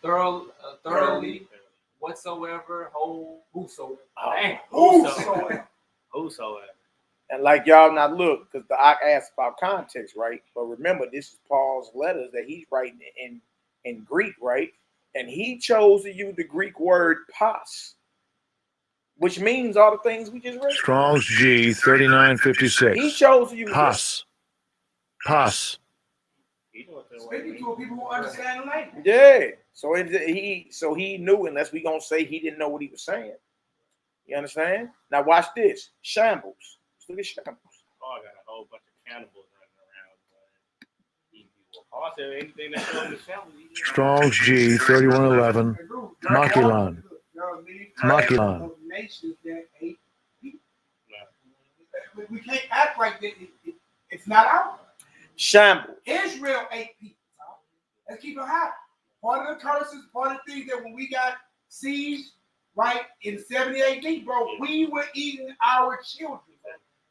Thoroughly, whatsoever, whole, whosoever. Dang, whosoever. And like y'all not look, because the Ak asked about context, right? But remember, this is Paul's letters that he's writing in Greek, right? And he chose to use the Greek word pas, which means all the things we just read. Strong's G 3956. He chose to use Pas. Pas. Speaking to people who understand the language. Yeah. So he knew, unless we gonna say he didn't know what he was saying. You understand? Now watch this. Shambles. Let's look at shambles. Oh, I got a whole bunch of cannibals running around. But anything that shows the shambles. Strong's G 3111. Makilan. Makilan. Nations that hate people. We can't act like that. It's not out. Shambles. Israel ate people. Let's keep it high. Part of the curses, part of the things that when we got siege, right, in 70 AD, bro, we were eating our children.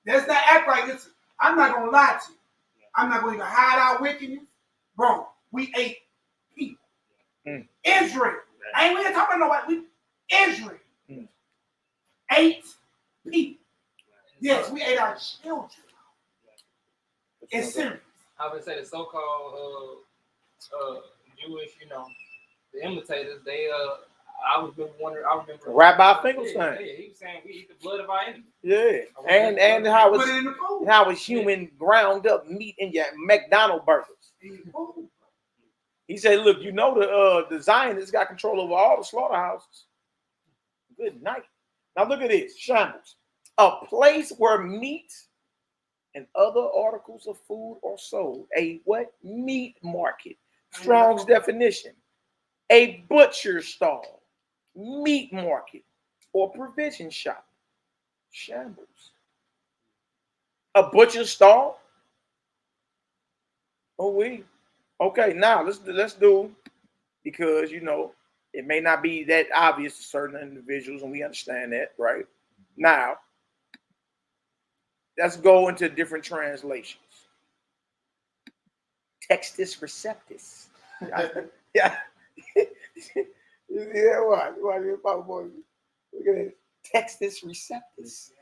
Let's not act like this. I'm not going to lie to you. I'm not going to hide our wickedness. Bro, we ate people. Israel. I ain't really talking about nobody. Israel ate people. Yes, we ate our children. It's serious. I would say the so-called Jewish, the imitators, they I remember Rabbi Finkelstein. Yeah, he was saying we eat the blood of our enemies. Yeah. And how it's human ground up meat in your McDonald's burgers. He said, look, the Zionists got control over all the slaughterhouses. Good night. Now look at this. Shambles. A place where meat and other articles of food are sold. A what? Meat market. Strong's definition. A butcher stall, meat market, or provision shop. Shambles. A butcher stall? Okay, now let's do, because it may not be that obvious to certain individuals, and we understand that, right? Now, let's go into different translations. Textus receptus. Yeah. Yeah, what? Look at this. Textus receptus.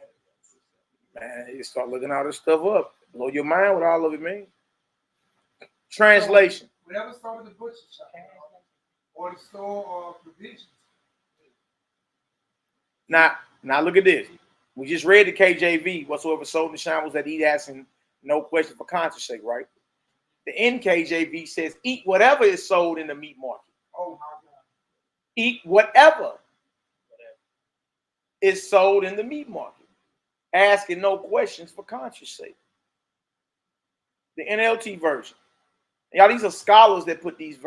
Man, you start looking all this stuff up. Blow your mind what all of it means. Translation. Whatever store in the butcher shop or the store or provisions. Now look at this. We just read the KJV, whatsoever sold in the shambles that eat, asking no question for conscience sake, right? The NKJV says, eat whatever is sold in the meat market. Oh my God. Eat whatever is sold in the meat market, asking no questions for conscience sake. The NLT version. Y'all, these are scholars that put these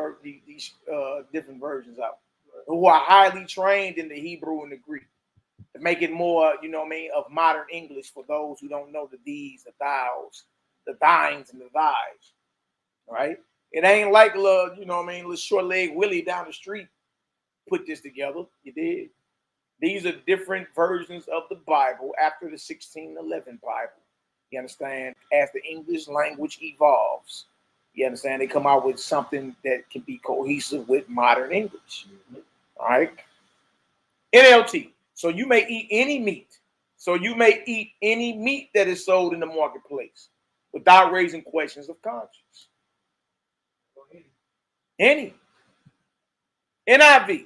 different versions out, who are highly trained in the Hebrew and the Greek to make it more, of modern English for those who don't know the these, the thous, the thines, and the thys. Right? It ain't like little short leg Willie down the street put this together. You did. These are different versions of the Bible after the 1611 Bible. You understand? As the English language evolves, you understand, they come out with something that can be cohesive with modern English. All right. NLT. So you may eat any meat. So you may eat any meat that is sold in the marketplace without raising questions of conscience. Any. NIV.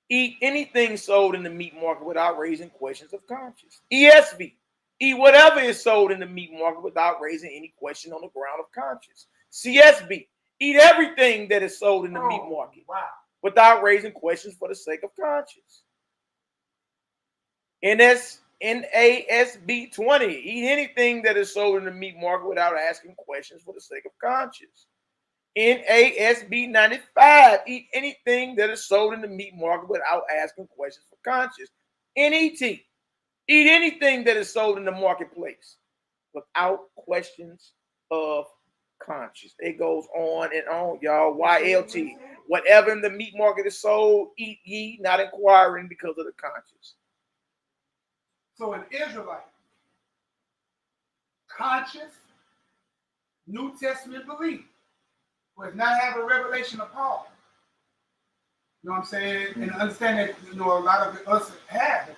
Eat anything sold in the meat market without raising questions of conscience. ESV. Eat whatever is sold in the meat market without raising any question on the ground of conscience. CSB. Eat everything that is sold in the meat market without raising questions for the sake of conscience. NASB 20. Eat anything that is sold in the meat market without asking questions for the sake of conscience. NASB 95. Eat anything that is sold in the meat market without asking questions for conscience. NET. Eat anything that is sold in the marketplace without questions of conscience. It goes on and on, y'all. YLT. Whatever in the meat market is sold, eat ye, not inquiring because of the conscience. So an Israelite, conscious, New Testament belief, does not have a revelation of Paul. You know what I'm saying? And understand that, you know, a lot of us have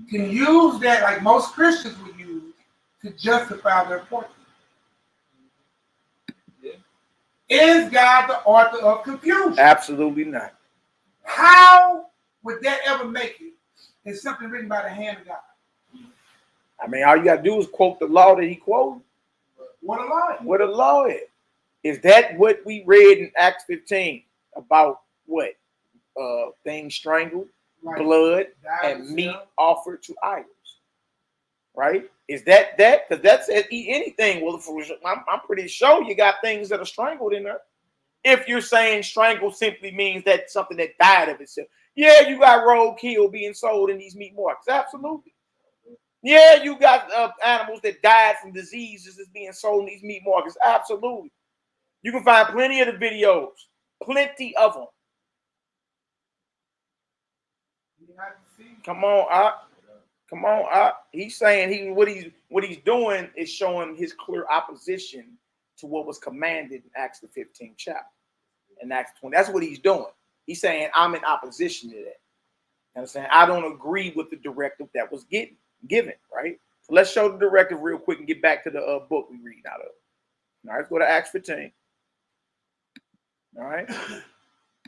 can use that like most Christians would use to justify their point. Is God the author of confusion? Absolutely not. How would that ever make it? It's something written by the hand of God. I mean, all you got to do is quote the law that he quoted. What a law is. What a law is. Is that what we read in Acts 15 about what? Things strangled, right. Blood, and meat offered to idols. Right? Is that? Because that says eat anything. Well, I'm pretty sure you got things that are strangled in there. If you're saying strangled simply means that something that died of itself. Yeah, you got roadkill being sold in these meat markets. Absolutely. Yeah, you got animals that died from diseases that's being sold in these meat markets. Absolutely. You can find plenty of the videos. Plenty of them. Come on, come on, he's saying what he's doing is showing his clear opposition to what was commanded in Acts the 15th chapter. In Acts 20. That's what he's doing. He's saying I'm in opposition to that. And I'm saying I don't agree with the directive that was given, right? So let's show the directive real quick and get back to the book we read out of. All right, let's go to Acts 15. All right.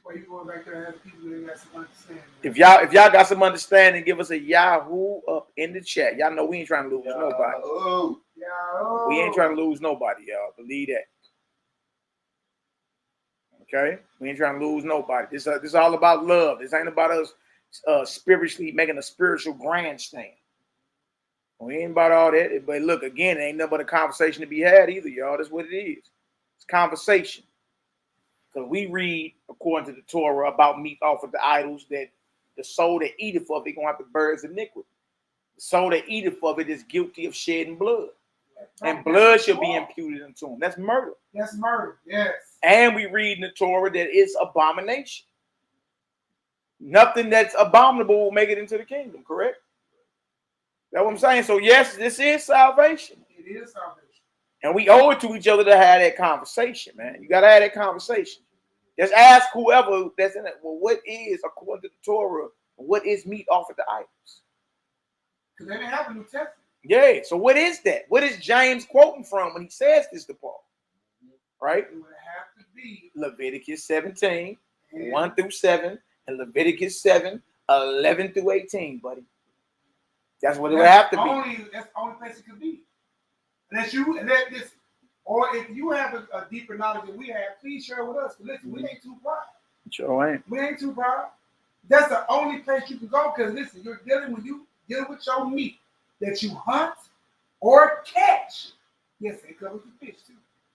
Well, you going back there and have people that got some understanding. If y'all got some understanding, give us a Yahoo up in the chat. Y'all know we ain't trying to lose nobody. We ain't trying to lose nobody, y'all. Believe that. Okay? We ain't trying to lose nobody. This is all about love. This ain't about us spiritually making a spiritual grandstand. We ain't about all that. But look, again, it ain't nothing but a conversation to be had either, y'all. That's what it is. It's conversation. Because we read, according to the Torah, about meat offered to idols, that the soul that eateth of it going to have to bear his iniquity. The soul that eateth of it is guilty of shedding blood. And blood shall be imputed unto him. That's murder. That's murder, yes. And we read in the Torah that it's abomination. Nothing that's abominable will make it into the kingdom, correct? That's what I'm saying. So yes, this is salvation. It is salvation. And we owe it to each other to have that conversation, man. You got to have that conversation. Just ask whoever that's in it. Well, what is, according to the Torah, what is meat offered to idols? Because they didn't have a New Testament. Yeah. So what is that? What is James quoting from when he says this to Paul? Right? It would have to be Leviticus 17, 1 through 7, and Leviticus 7, 11 through 18, buddy. That's what it would have to be. That's the only place it could be. Or if you have a deeper knowledge than we have, please share with us. Listen, we ain't too proud. Sure ain't. We ain't too proud. That's the only place you can go because listen, you're dealing with your meat that you hunt or catch. Yes, it covers the fish too.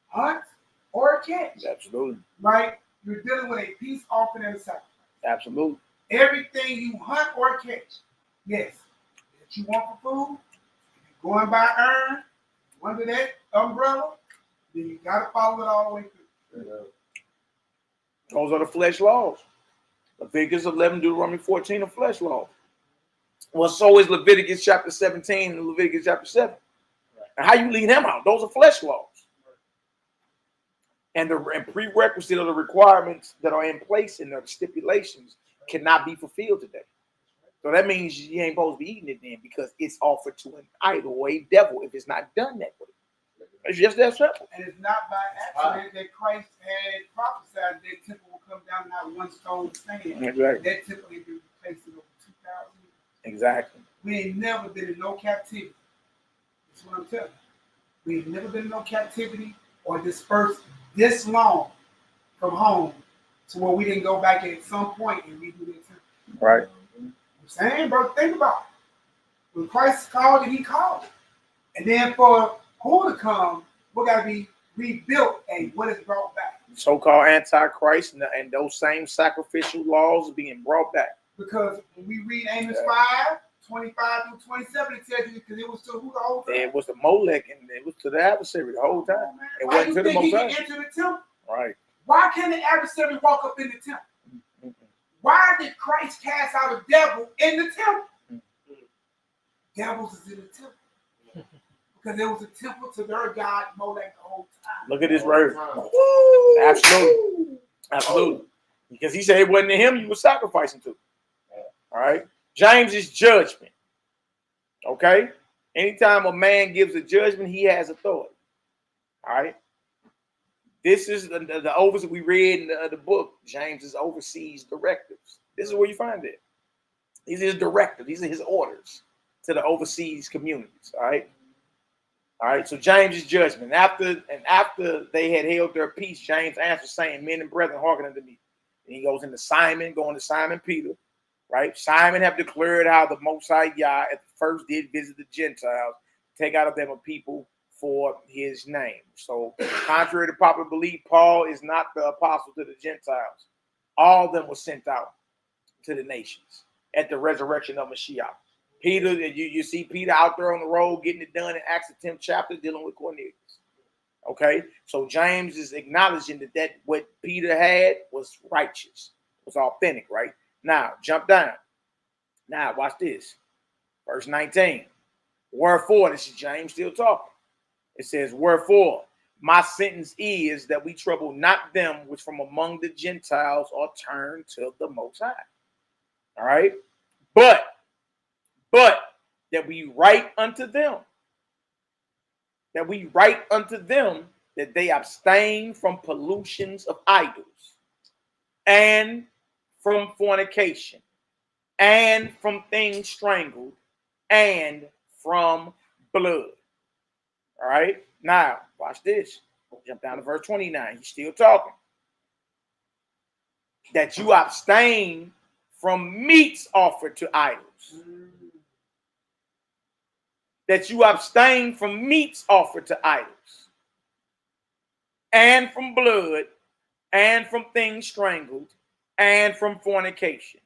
Hunt or catch. Absolutely. Right? You're dealing with a peace offering and a sacrifice. Absolutely. Everything you hunt or catch, yes, that you want for food, you're going by earn. Under that umbrella, then you got to follow it all the way through. Those are the flesh laws. Leviticus 11, Deuteronomy 14 are flesh laws. Well, so is Leviticus chapter 17 and Leviticus chapter 7. Right. And how you leave them out? Those are flesh laws. And the prerequisite of the requirements that are in place in the stipulations cannot be fulfilled today. So that means you ain't supposed to be eating it then because it's offered to an idol or a devil if it's not done that way. It's just that simple. And it's not by accident that Christ had prophesied that temple will come down and not one stone stand. Exactly. That temple had been replaced in over 2,000 years. Exactly. We ain't never been in no captivity. That's what I'm telling you. We ain't never been in no captivity or dispersed this long from home to where we didn't go back at some point and redo that temple. Right. I'm saying, bro, think about it. When Christ called it, he called it. And then for who to come, we got to be rebuilt and what is brought back. So-called Antichrist and those same sacrificial laws are being brought back. Because when we read Amos 25 through 27, it tells you because it was to who the whole time. It was the Molech, and it was to the adversary the whole time. It Why wasn't you to the think he Most can High. enter the temple? Right. Why can't the adversary walk up in the temple? Why did Christ cast out a devil in the temple? Devils is in the temple. Because there was a temple to their god Molech the whole time. Look at this right here. Absolutely. Absolutely. Because he said it wasn't to him you were sacrificing to. All right. James is judgment. Okay. Anytime a man gives a judgment, he has authority. All right. This is the overseas we read in the book. James is overseas directives. This is where you find it. These are his directives. These are his orders to the overseas communities. All right. All right. So James is judgment. After they had held their peace, James answered, saying, "Men and brethren, hearken unto me." And he goes into Simon, going to Simon Peter. Right. Simon have declared how the Most High Yah at the first did visit the Gentiles, take out of them a people for his name. So contrary to popular belief, Paul is not the apostle to the Gentiles. All of them were sent out to the nations at the resurrection of Mashiach. Peter, you see Peter out there on the road getting it done in Acts the 10th chapter dealing with Cornelius. Okay, so James is acknowledging that what Peter had was righteous, was authentic, right? Now, jump down. Now, watch this. Verse 19. Wherefore, this is James still talking. It says, wherefore, my sentence is that we trouble not them which from among the Gentiles are turned to the Most High. All right? But that we write unto them, that they abstain from pollutions of idols, and from fornication, and from things strangled, and from blood. All right. Now, watch this. Jump down to verse 29. He's still talking. That you abstain from meats offered to idols. That you abstain from meats offered to idols. And from blood. And from things strangled. And from fornication.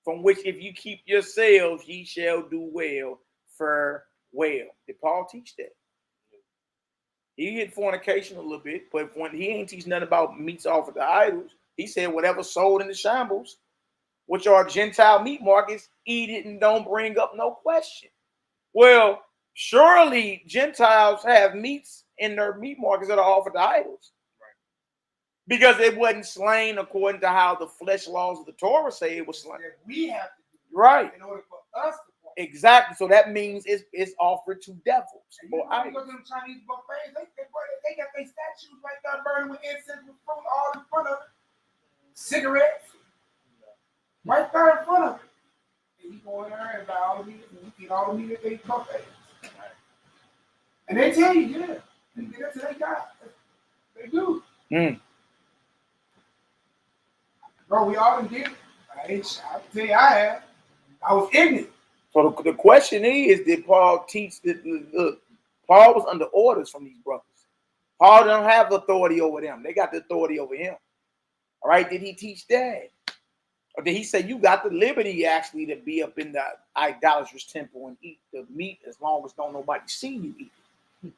From which if you keep yourselves, ye shall do well. Farewell. Did Paul teach that? He hit fornication a little bit, but when he ain't teach nothing about meats offered to idols, he said whatever sold in the shambles, which are Gentile meat markets, eat it and don't bring up no question. Well, surely Gentiles have meats in their meat markets that are offered to idols. Right. Because it wasn't slain according to how the flesh laws of the Torah say it was slain. We have to do right in order for us to. Exactly. So that means it's offered to devils. You know, you go to them Chinese buffets, they got their statues right there burning with incense with fruit all in front of it. Cigarettes. Right there in front of it. And you go in there and buy all the meat and you eat all the meat at their buffets. And they tell you, yeah, they get it to their God. They do. Bro, we all did it. I tell you, I have. I was ignorant. So the question is, did Paul teach that? Look, Paul was under orders from these brothers. Paul don't have authority over them. They got the authority over him. All right. Did he teach that? Or did he say you got the liberty actually to be up in the idolatrous temple and eat the meat as long as don't nobody see you eat it?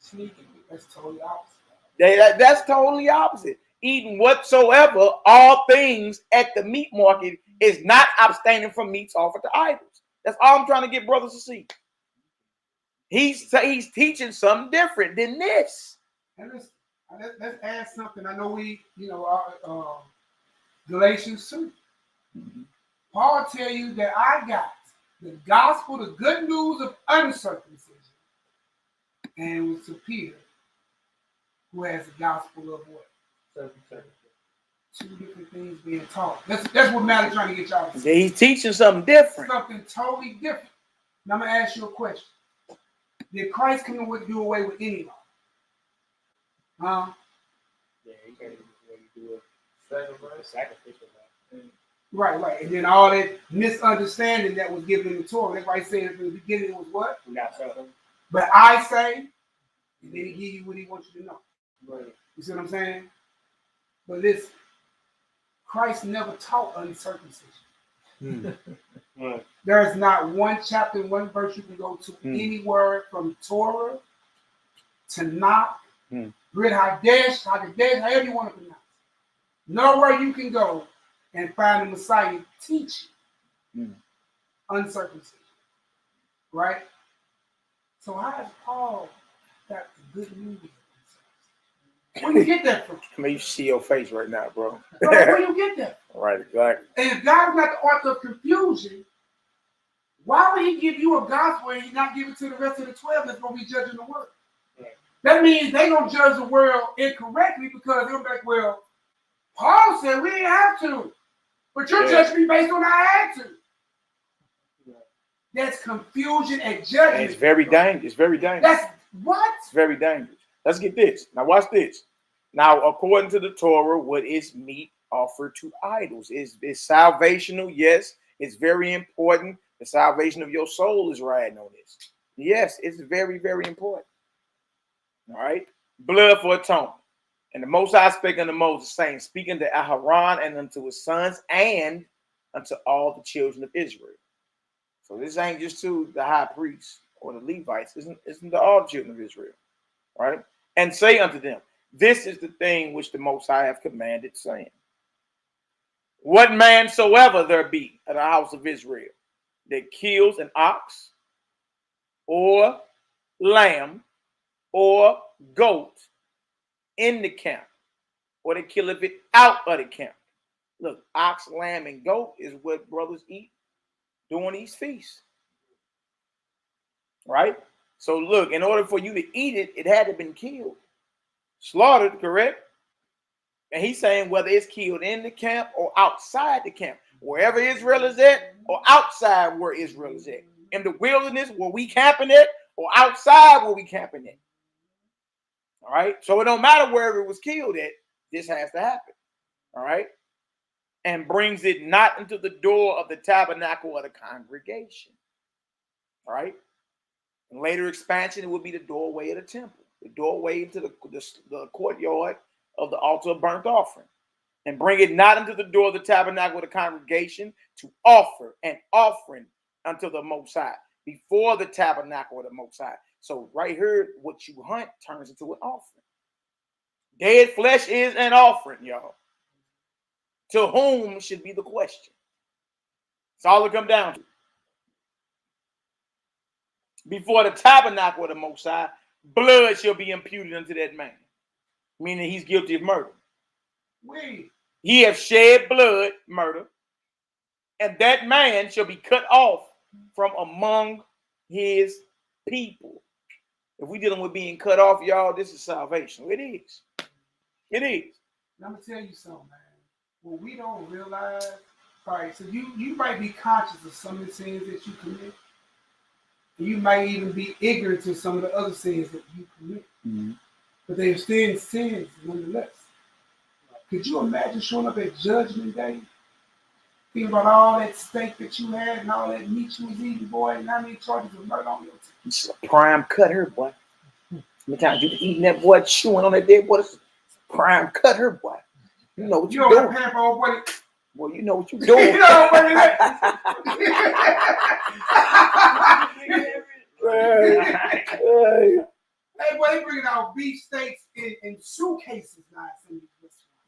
Sneaking. That's totally opposite. That's totally opposite. Eating whatsoever, all things at the meat market is not abstaining from meats offered to idols. That's all I'm trying to get brothers to see. He's teaching something different than this. And let's add something. I know Galatians 2. Paul tell you that I got the gospel, the good news of uncircumcision, and it was to Peter, who has the gospel of what? Circumcision. Two different things being taught. That's what Malak's trying to get y'all to see. He's teaching something different. Something totally different. Now I'm gonna ask you a question. Did Christ come and do away with any law? Huh? Yeah, he can't even do a sacrificial law. Right. And then all that misunderstanding that was given in the Torah. That's why he said from the beginning it was what? Not so. But I say, and then he give you what he wants you to know. Right. You see what I'm saying? But listen, Christ never taught uncircumcision. Right. There's not one chapter, one verse you can go to anywhere from Torah to Tanakh, Brit Hadesh, however you want to pronounce it. Nowhere you can go and find the Messiah teaching uncircumcision. Right? So how does Paul got the good news? Where do you get that from? I mean, you see your face right now, bro. Bro, where do you get that from? Right, exactly. And if God's not the author of confusion, why would he give you a gospel and he not give it to the rest of the 12 that's going to be judging the world? Right. That means they're going to judge the world incorrectly because they're like, well, Paul said we didn't have to, but you're judging me based on I had to. That's confusion and judgment. And it's very dangerous. It's very dangerous. That's what? It's very dangerous. Let's get this. Now watch this. Now, according to the Torah, what is meat offered to idols? Is salvational? Yes. It's very important. The salvation of your soul is riding on this. Yes, it's very, very important. All right. Blood for atonement. And the Most High spake unto Moses, saying, speaking to Aharon and unto his sons and unto all the children of Israel. So this ain't just to the high priest or the Levites. Isn't to all the children of Israel. Right? And say unto them, this is the thing which the Most High have commanded, saying, what man soever there be at the house of Israel that kills an ox or lamb or goat in the camp, or they killeth it out of the camp. Look, ox, lamb, and goat is what brothers eat during these feasts. Right? So look, in order for you to eat it, it had to have been killed. Slaughtered, correct? And he's saying whether it's killed in the camp or outside the camp, wherever Israel is at, or outside where Israel is at. In the wilderness where we camping at, or outside where we camping at. All right? So it don't matter wherever it was killed at, this has to happen. All right? And brings it not into the door of the tabernacle of the congregation. All right? In later expansion, it would be the doorway of the temple, the doorway into the courtyard of the altar of burnt offering, and bring it not into the door of the tabernacle of the congregation to offer an offering unto the Most High before the tabernacle of the Most High. So right here, what you hunt turns into an offering. Dead flesh is an offering, y'all. To whom should be the question? It's all it come down to. Before the tabernacle of the Most High, blood shall be imputed unto that man, meaning he's guilty of murder. He have shed blood, murder, and that man shall be cut off from among his people. If we're dealing with being cut off, y'all, this is salvation. It is. It is. I'm going to tell you something, man. What we don't realize, all right, so you might be conscious of some of the sins that you commit. You might even be ignorant to some of the other sins that you commit. But they're still sins nonetheless. Could you imagine showing up at Judgment Day? Think about all that steak that you had and all that meat you was eating, boy, and how many charges of murder on your team. It's a prime cut her, boy. How many times you been eating that boy, chewing on that dead boy? It's prime cut her, boy. You know what you're doing. Pamper old boy. Well, you know what you're doing. You know what it is. Hey, boy, they bringing out beef steaks in suitcases now.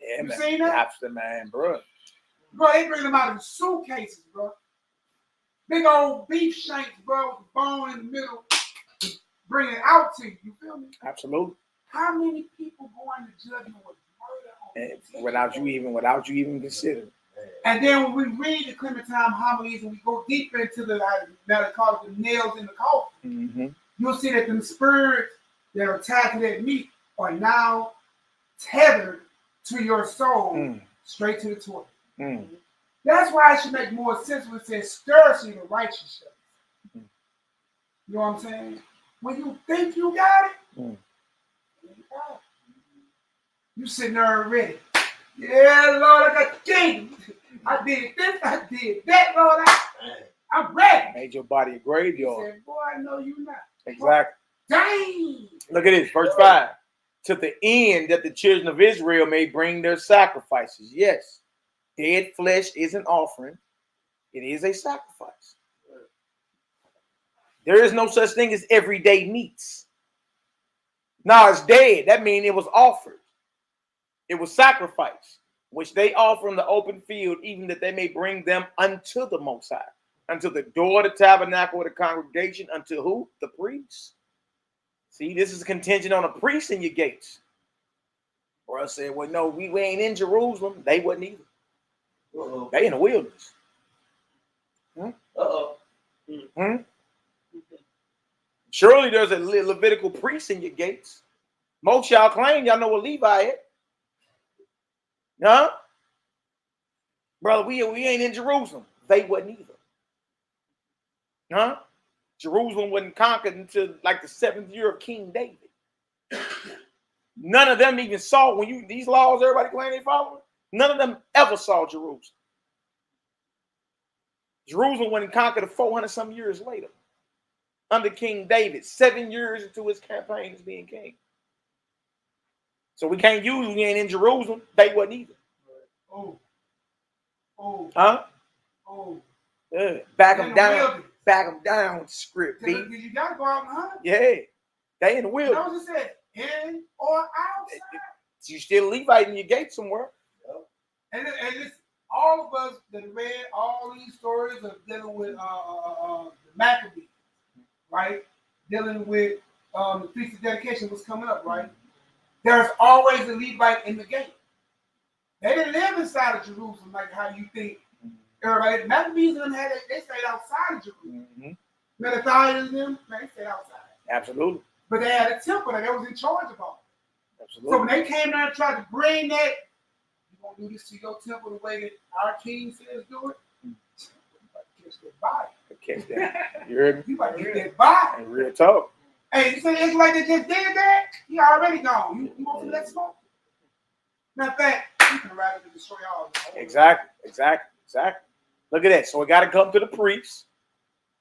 Yeah, you man. seen that? Lobster, man, bro. Bro, they bring them out in suitcases, bro. Big old beef shanks, bro, with the bone in the middle. Bring it out to you. You feel me? Absolutely. How many people going to judgment with murder on without you even considering? And then when we read the Clementine homilies and we go deeper into the now they call it the nails in the coffin, you'll see that the spirits that are tied to that meat are now tethered to your soul straight to the toilet. That's why it should make more sense when it says stir so the righteous shall. You know what I'm saying? When you think you got it, you sitting there ready. Yeah, Lord, I got the kingdom. I did this, I did that, Lord. I'm ready. Made your body a graveyard. He said, boy, I know you not. Exactly. Dang. Look at this, verse 5. To the end that the children of Israel may bring their sacrifices. Yes, dead flesh is an offering. It is a sacrifice. There is no such thing as everyday meats. Now it's dead. That means it was offered. It was sacrificed, which they offer in the open field, even that they may bring them unto the Most High, unto the door of the tabernacle of the congregation, unto who? The priests. See, this is contingent on a priest in your gates. Or I said, well, no, we ain't in Jerusalem. They wasn't either. Uh-oh. They in the wilderness. Uh-oh. Mm-hmm. Surely there's a Levitical priest in your gates. Most y'all claim y'all know what Levi is. Huh? Brother, we ain't in Jerusalem. They wasn't either. Huh? Jerusalem wasn't conquered until like the 7th year of King David. None of them even saw, when these laws everybody claim they following, none of them ever saw Jerusalem. Jerusalem wasn't conquered 400 some years later under King David, 7 years into his campaign as being king. So we can't use we ain't in Jerusalem. They wasn't either. Oh. Huh? Oh. Yeah. Back them down. Back them down with the script, B. You got to go out and hunt. Yeah. They in the wilderness. You know what it said? In or outside. You still Levite in your gate somewhere. And it's all of us that read all these stories of dealing with the Maccabees, right? Dealing with the Feast of Dedication was coming up, right? There's always a Levite in the gate. They didn't live inside of Jerusalem like how you think. Everybody, Maccabees and them they stayed outside of Jerusalem. Mm-hmm. Metathias and them, they stayed outside. Absolutely. But they had a temple that they was in charge of all. Absolutely. So when they came down and tried to bring that, you gonna do this to your temple the way that our king says do it? You about to catch that body. Catch that. You heard me? You about to get that body. Real talk. Hey, you say it's like they just did that? He already gone. You want to let smoke? Matter of fact, you can rather destroy all of them. Exactly. Look at that. So we got to come to the priests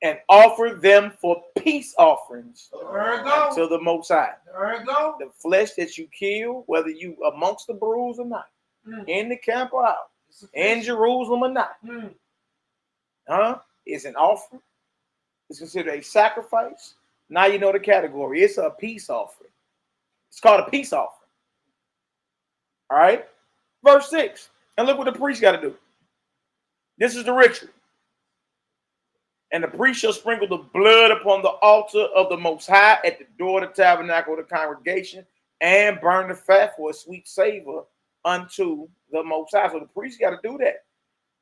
and offer them for peace offerings to the Most High. There you go. The flesh that you kill, whether you amongst the bruise or not, in the camp or out, in Jerusalem or not, is an offering. It's considered a sacrifice. Now you know the category. It's a peace offering. It's called a peace offering. All right. Verse 6. And look what the priest got to do. This is the ritual. And the priest shall sprinkle the blood upon the altar of the Most High at the door of the tabernacle of the congregation and burn the fat for a sweet savor unto the Most High. So the priest got to do that.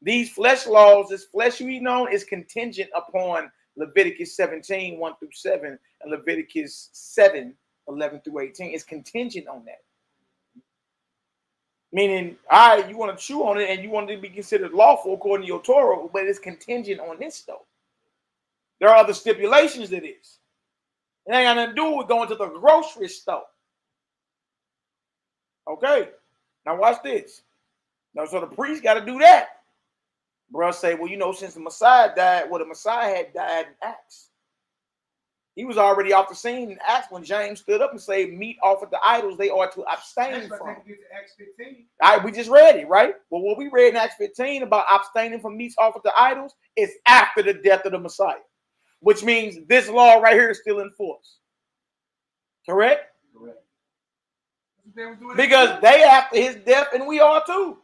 These flesh laws, this flesh you eat on, is contingent upon Leviticus 17, 1 through 7, and Leviticus 7, 11 through 18. It's contingent on that. Meaning, all right, you want to chew on it and you want it to be considered lawful according to your Torah, but it's contingent on this, though. There are other stipulations to this. It ain't got nothing to do with going to the grocery store. Okay, now watch this. Now, so the priest got to do that. Bro say, well, you know, since the Messiah died, the Messiah had died in Acts. He was already off the scene in Acts when James stood up and said, meat offered to idols, they ought to abstain from. Acts 15. All right, we just read it, right? Well, what we read in Acts 15 about abstaining from meats offered to idols is after the death of the Messiah, which means this law right here is still in force. Correct? Correct. Because they after his death and we are too.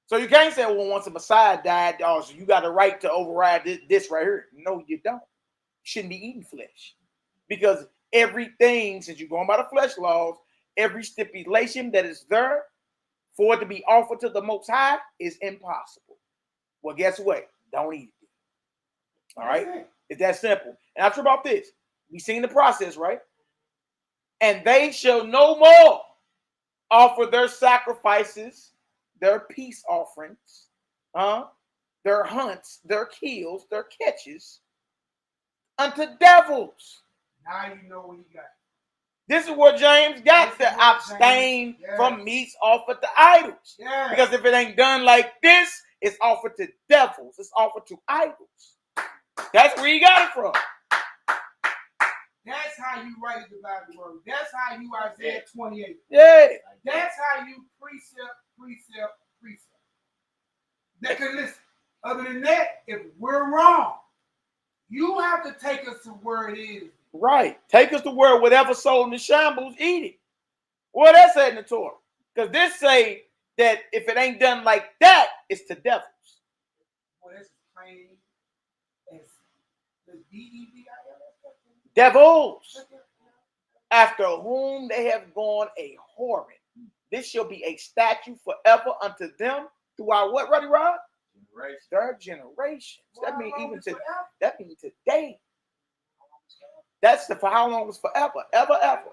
So you can't say, well, once the Messiah died, so you got a right to override this right here. No, you don't. You shouldn't be eating flesh. Because everything, since you're going by the flesh laws, every stipulation that is there for it to be offered to the Most High is impossible. Well, guess what? Don't eat it. All right? It's that simple. And I'm sure about this. We seen the process, right? And they shall no more offer their sacrifices, their peace offerings, their hunts, their kills, their catches unto devils. Now you know what you got. This is what James got to abstain from meats offered to idols. Yeah. Because if it ain't done like this, it's offered to devils. It's offered to idols. That's where you got it from. That's how you write the Bible word. That's how you Isaiah 28. Yeah. That's how you precept. Because listen, Other than that, if we're wrong, you have to take us to where it is. Right. Take us to where whatever soul in the shambles, eat it. Well, that's said in the Torah. Because this say that if it ain't done like that, it's to devils. Well, that's plain as the D-E-V-I-L. Devils, after whom they have gone a whoring. This shall be a statute forever unto them throughout what, Ruddy Rod? Third generation. That means even to that means today. That's the for how long is forever, ever, ever.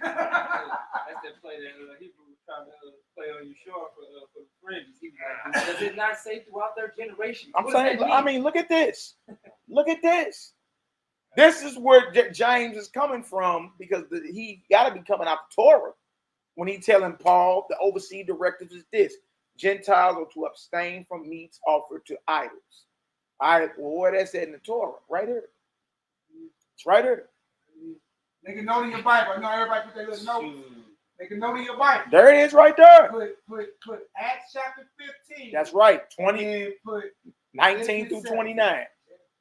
That's that play that Hebrew was trying to play on your shore for the fringes. He was like, does it not say throughout their generation? I'm saying, I mean, look at this. Look at this. This is where James is coming from, because he got to be coming out of Torah when he telling Paul the overseas directives is this: Gentiles are to abstain from meats offered to idols. All right, well, what that said in the Torah, right here. It's right here. Make a note in your Bible. I know everybody put their little notes. Make a note in your Bible. There it is, right there. Put Acts chapter 15. That's right. 19 through 29.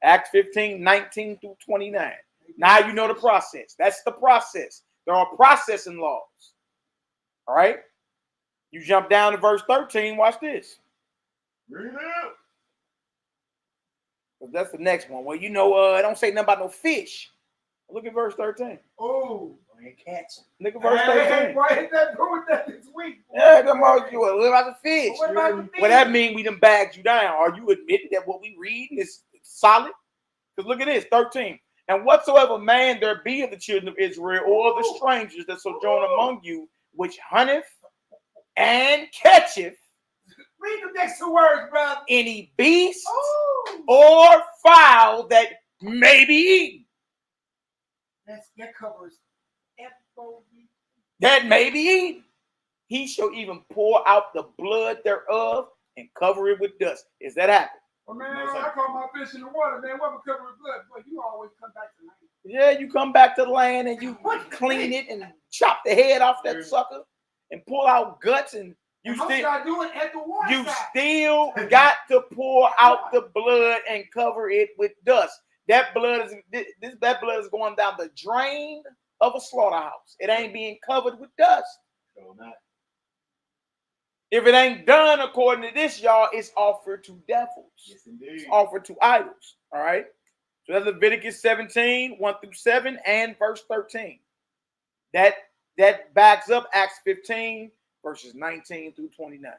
Acts 15, 19 through 29. Now you know the process. That's the process. There are processing laws. All right. You jump down to verse 13. Watch this. Read it out. That's the next one. Well, you know, it don't say nothing about no fish. Look at verse 13. Oh, look at verse 13. Why is that doing that this week? Yeah, come on. What about the fish? What about the fish? Well, that means we done bagged you down. Are you admitting that what we read is solid? Because look at this, 13. And whatsoever man there be of the children of Israel or of the strangers that sojourn among you, which hunteth and catcheth. Read the next two words, brother. Any beast or fowl that may be eaten. That covers FOB. That may be eaten. He shall even pour out the blood thereof and cover it with dust. Is that happening? Well, man, I caught my fish in the water, man. What would cover with blood? Boy, you always come back to land. Yeah, you come back to the land and you clean it and chop the head off that sucker and pull out guts, and you still got to pour out the blood and cover it with dust. That blood is going down the drain of a slaughterhouse. It ain't being covered with dust. If it ain't done according to this, y'all, it's offered to devils. Yes, indeed. It's offered to idols. All right. So that's Leviticus 17, 1 through 7, and verse 13. That backs up Acts 15, verses 19 through 29.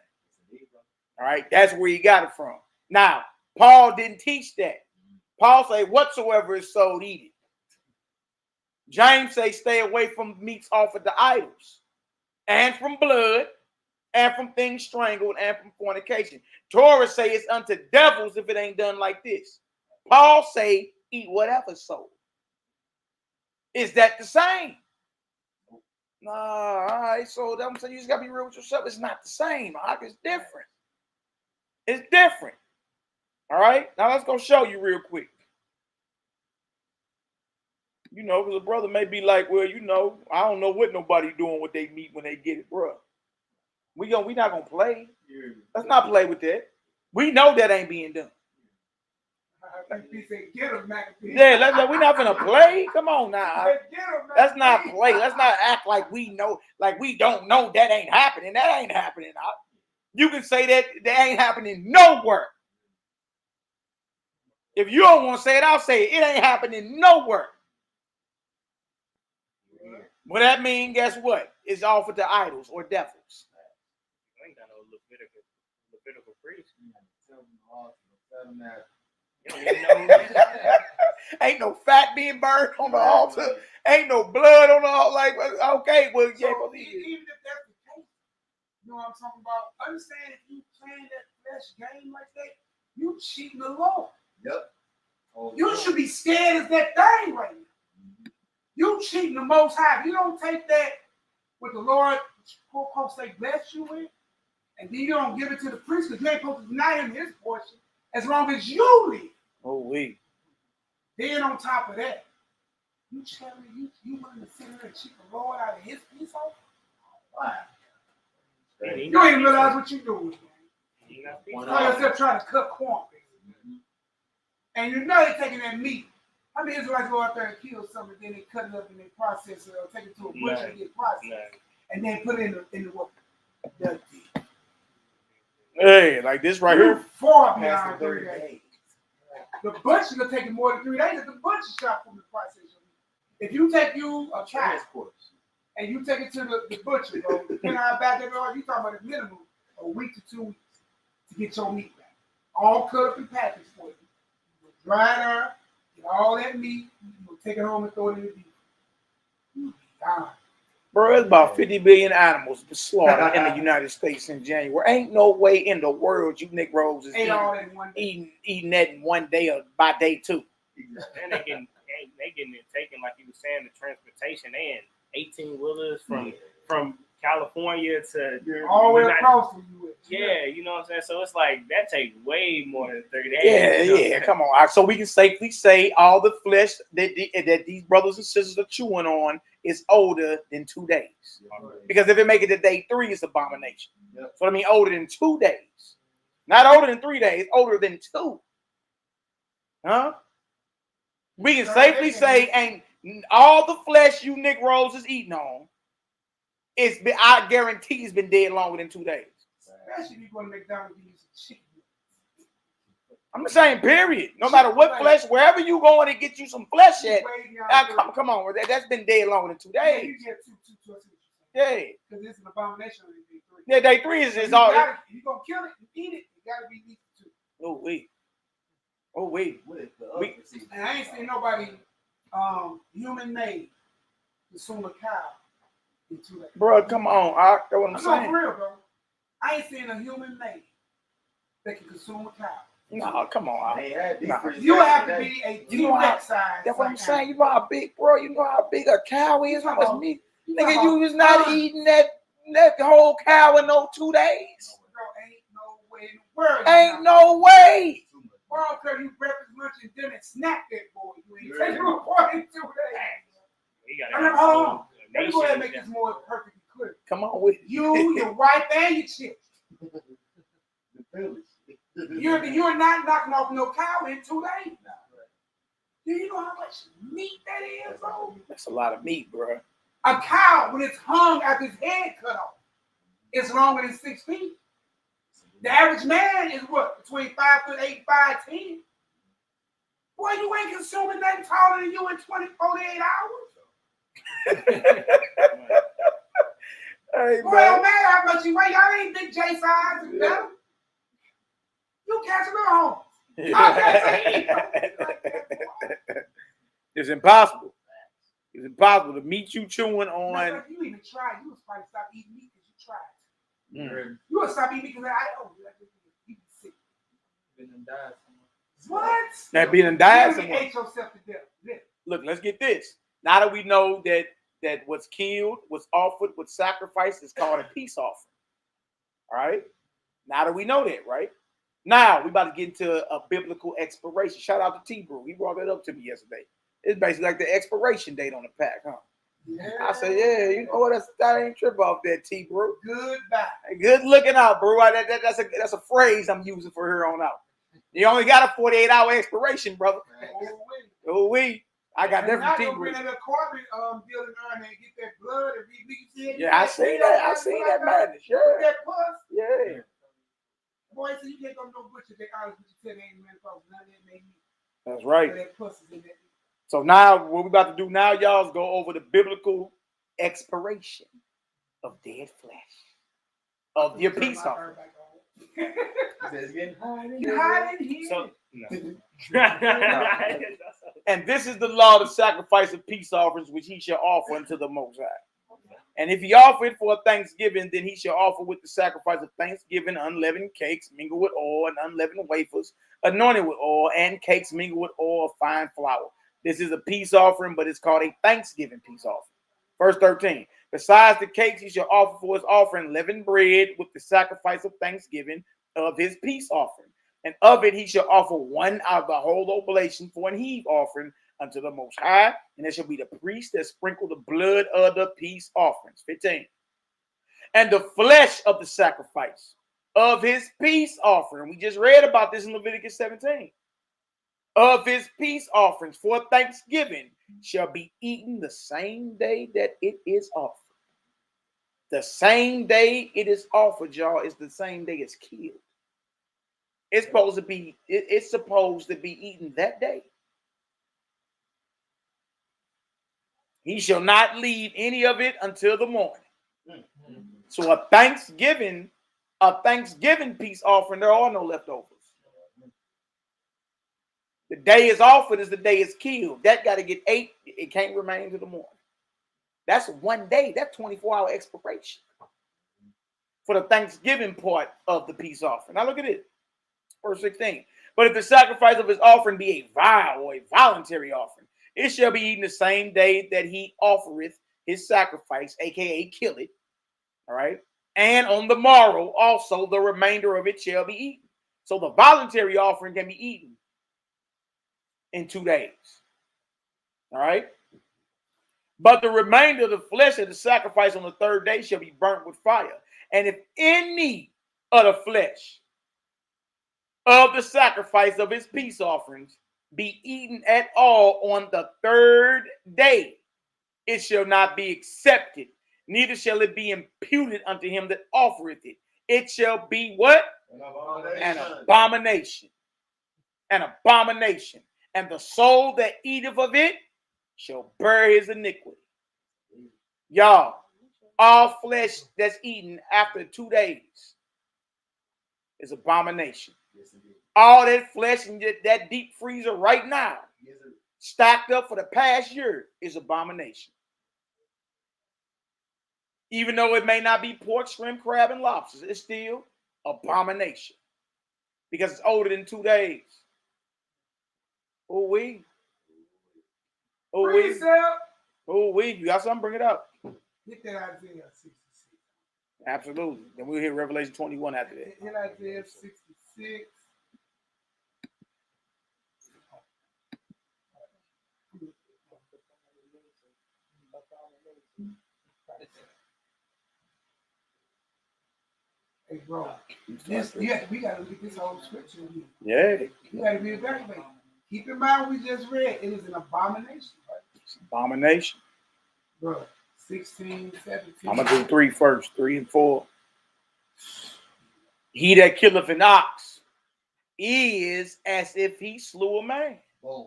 All right. That's where he got it from. Now, Paul didn't teach that. Paul say, whatsoever is sold, eat it. James say, stay away from meats offered to idols, and from blood, and from things strangled, and from fornication. Torah say it's unto devils if it ain't done like this. Paul say, eat whatever sold. Is that the same? Nah, all right. So I'm saying you just gotta be real with yourself. It's not the same. It's different. It's different. All right. Now let's go show you real quick. You know, because a brother may be like, well, you know, I don't know what nobody doing what they meet when they get it, bro. We not gonna play. Let's not play with that. We know that ain't being done. Yeah, we're not gonna play. Come on now. Let's not play. Let's not act like we know, like we don't know that ain't happening. That ain't happening. You can say that ain't happening nowhere. If you don't want to say it, I'll say it. It ain't happening nowhere. Well, that means, guess what? It's offered to idols or devils. I ain't got no Levitical priest. Ain't no fat being burned on the altar. Ain't no blood on the altar. Like, okay, well, yeah. So, even if that's the case, you know what I'm talking about? Understand, if you playing that flesh game like that, you cheating the Lord. Yep. You should be scared as that thing right now. You cheating the Most High. If you don't take that what the Lord supposed to say bless you with, and then you don't give it to the priest because you ain't supposed to deny him his portion as long as you leave. Oh, wait. Then on top of that, you telling me you willing to sit there and cheat the Lord out of his piece off? Wow. You ain't realize what you're doing, man. Call yourself trying to cut corn. And you know they're taking that meat. How many Israelites go out there and kill something, then they cut it up and they process it or take it to a butcher and get processed. And then put it in the what? Hey, like this right here. Far beyond 3 days. The butcher will take it more than 3 days at the butcher shop from the process. If you take a transport and you take it to the butcher, bro, depending on how bad they are, you talking about a minimum of a week to 2 weeks to get your meat back. All cut up and packaged for you. Dry it up, get all that meat, take it home and throw it in the beef. Bro, it's about 50 billion animals slaughtered in the United States in January. Ain't no way in the world you Negroes is eating that in one day or by day 2. And they getting it taken, like you were saying, the transportation and 18-wheelers from California to all the way across the U.S. Yeah, you know what I'm saying? So it's like that takes way more than 30 days. Yeah, you know yeah, come on. So we can safely say all the flesh that these brothers and sisters are chewing on is older than 2 days. Because if it make it to day 3, it's abomination. So I mean older than 2 days. Not older than 3 days, older than 2. Huh? We can safely say ain't all the flesh you Negroes is eating on, I guarantee it's been dead longer than 2 days. Especially if you go to McDonald's and use some chicken. I'm the same, period. No matter what flesh, wherever you going to get you some flesh at, come on, that's been dead longer than 2 days. You get two. Yeah. Because it's an abomination on day 3. Yeah, day 3 is all. If you're going to kill it and eat it, it got to be meat too. Oh, wait. Oh, wait. And I ain't seen nobody human made consume a cow in 2 days. Bro, come on. That's what I'm saying. For real, bro. I ain't seen a human made that can consume a cow. No, come on. You have to be a T-Rex size. That's what I'm saying. You know how big, bro. You know how big a cow is. How much meat? Nigga, you was not eating that whole cow in no 2 days. Bro, ain't no way in the world. Ain't no way. Bro, because you breakfast, lunch, and dinner and snack that boy. You ain't taking a part in 2 days. Hold on. Let me go ahead and make this more perfectly clear. Come on with it. You, your wife, and your chicks. You're not knocking off no cow in 2 days. Do you know how much meat that is, bro? That's a lot of meat, bro. A cow, when it's hung after its head cut off, it's longer than 6 feet. The average man is what? Between 5'8" and 5'10". Boy, you ain't consuming nothing taller than you in 48 hours. Hey, boy, don't matter how much you weigh. Y'all ain't big J size and better. You catch a little home. It's impossible. It's impossible. The meat you chewing on. No, if you even try, you would probably stop eating meat because you tried. You would stop eating meat because you be sick. What? That being died somewhere. You ate yourself to death. Yeah. Look, let's get this. Now that we know that what's killed, what's offered, what's sacrificed is called a peace offering. All right? Now that we know that, right? Now we about to get into a biblical expiration. Shout out to T-Brew. He brought that up to me yesterday. It's basically like the expiration date on the pack, huh? Yeah. I said, yeah, you know what? That ain't trip off that, T-Brew. Goodbye. Good looking out, bro. That's a phrase I'm using for here on out. You only got a 48-hour expiration, brother. Oh, we. I got different T-Brew. Bring that carbon building on and get that blood and read. Yeah, I see that. I see that madness. Yeah. That pus. Yeah. Boy, so you can't go no butcher. They honest with you. They ain't menopause. None of that made me. That's right. That pus is in that. So now, what we're about to do now, y'all, is go over the biblical expiration of dead flesh of your peace offering. You hiding here. So, no. And this is the law to sacrifice of peace offerings, which he shall offer unto the Most High. And if he offer it for a thanksgiving, then he shall offer with the sacrifice of thanksgiving unleavened cakes mingled with oil and unleavened wafers, anointed with oil, and cakes mingled with oil of fine flour. This is a peace offering, but it's called a thanksgiving peace offering. Verse 13. Besides the cakes, he shall offer for his offering leavened bread with the sacrifice of thanksgiving of his peace offering. And of it he shall offer one out of the whole oblation for an heave offering unto the Most High. And it shall be the priest that sprinkle the blood of the peace offerings. 15. And the flesh of the sacrifice of his peace offering. We just read about this in Leviticus 17. Of his peace offerings for thanksgiving shall be eaten the same day that it is offered. The same day it is offered, y'all, is the same day it's killed. It's supposed to be, it's supposed to be eaten that day. He shall not leave any of it until the morning. So a Thanksgiving peace offering, there are no leftovers. The day is offered is the day it's killed. That got to get ate. It can't remain until the morning. That's one day. That's 24-hour expiration for the Thanksgiving part of the peace offering. Now look at it. Verse 16. But if the sacrifice of his offering be a vow or a voluntary offering, it shall be eaten the same day that he offereth his sacrifice, aka kill it. All right. And on the morrow also the remainder of it shall be eaten. So the voluntary offering can be eaten in 2 days. All right. But the remainder of the flesh of the sacrifice on the third day shall be burnt with fire. And if any of the flesh of the sacrifice of his peace offerings be eaten at all on the third day, it shall not be accepted, neither shall it be imputed unto him that offereth it. It shall be what? An abomination. An abomination. And the soul that eateth of it shall bear his iniquity. Y'all, all flesh that's eaten after 2 days is abomination. All that flesh in that deep freezer right now, stacked up for the past year, is abomination. Even though it may not be pork, shrimp, crab, and lobsters, it's still abomination because it's older than 2 days. Oh, we. Oh, we. Oh, we. You got something? Bring it up. Hit that Isaiah 66. Absolutely. Then we'll hit Revelation 21 after that. Hit Isaiah 66. Hey, bro, we got to read this whole scripture. Yeah. You got to read it that way. Keep in mind, we just read it is an abomination, right? It's abomination. Bro, 16, 17. I'm going to do 3 first, 3 and 4. He that killeth an ox is as if he slew a man. Boom.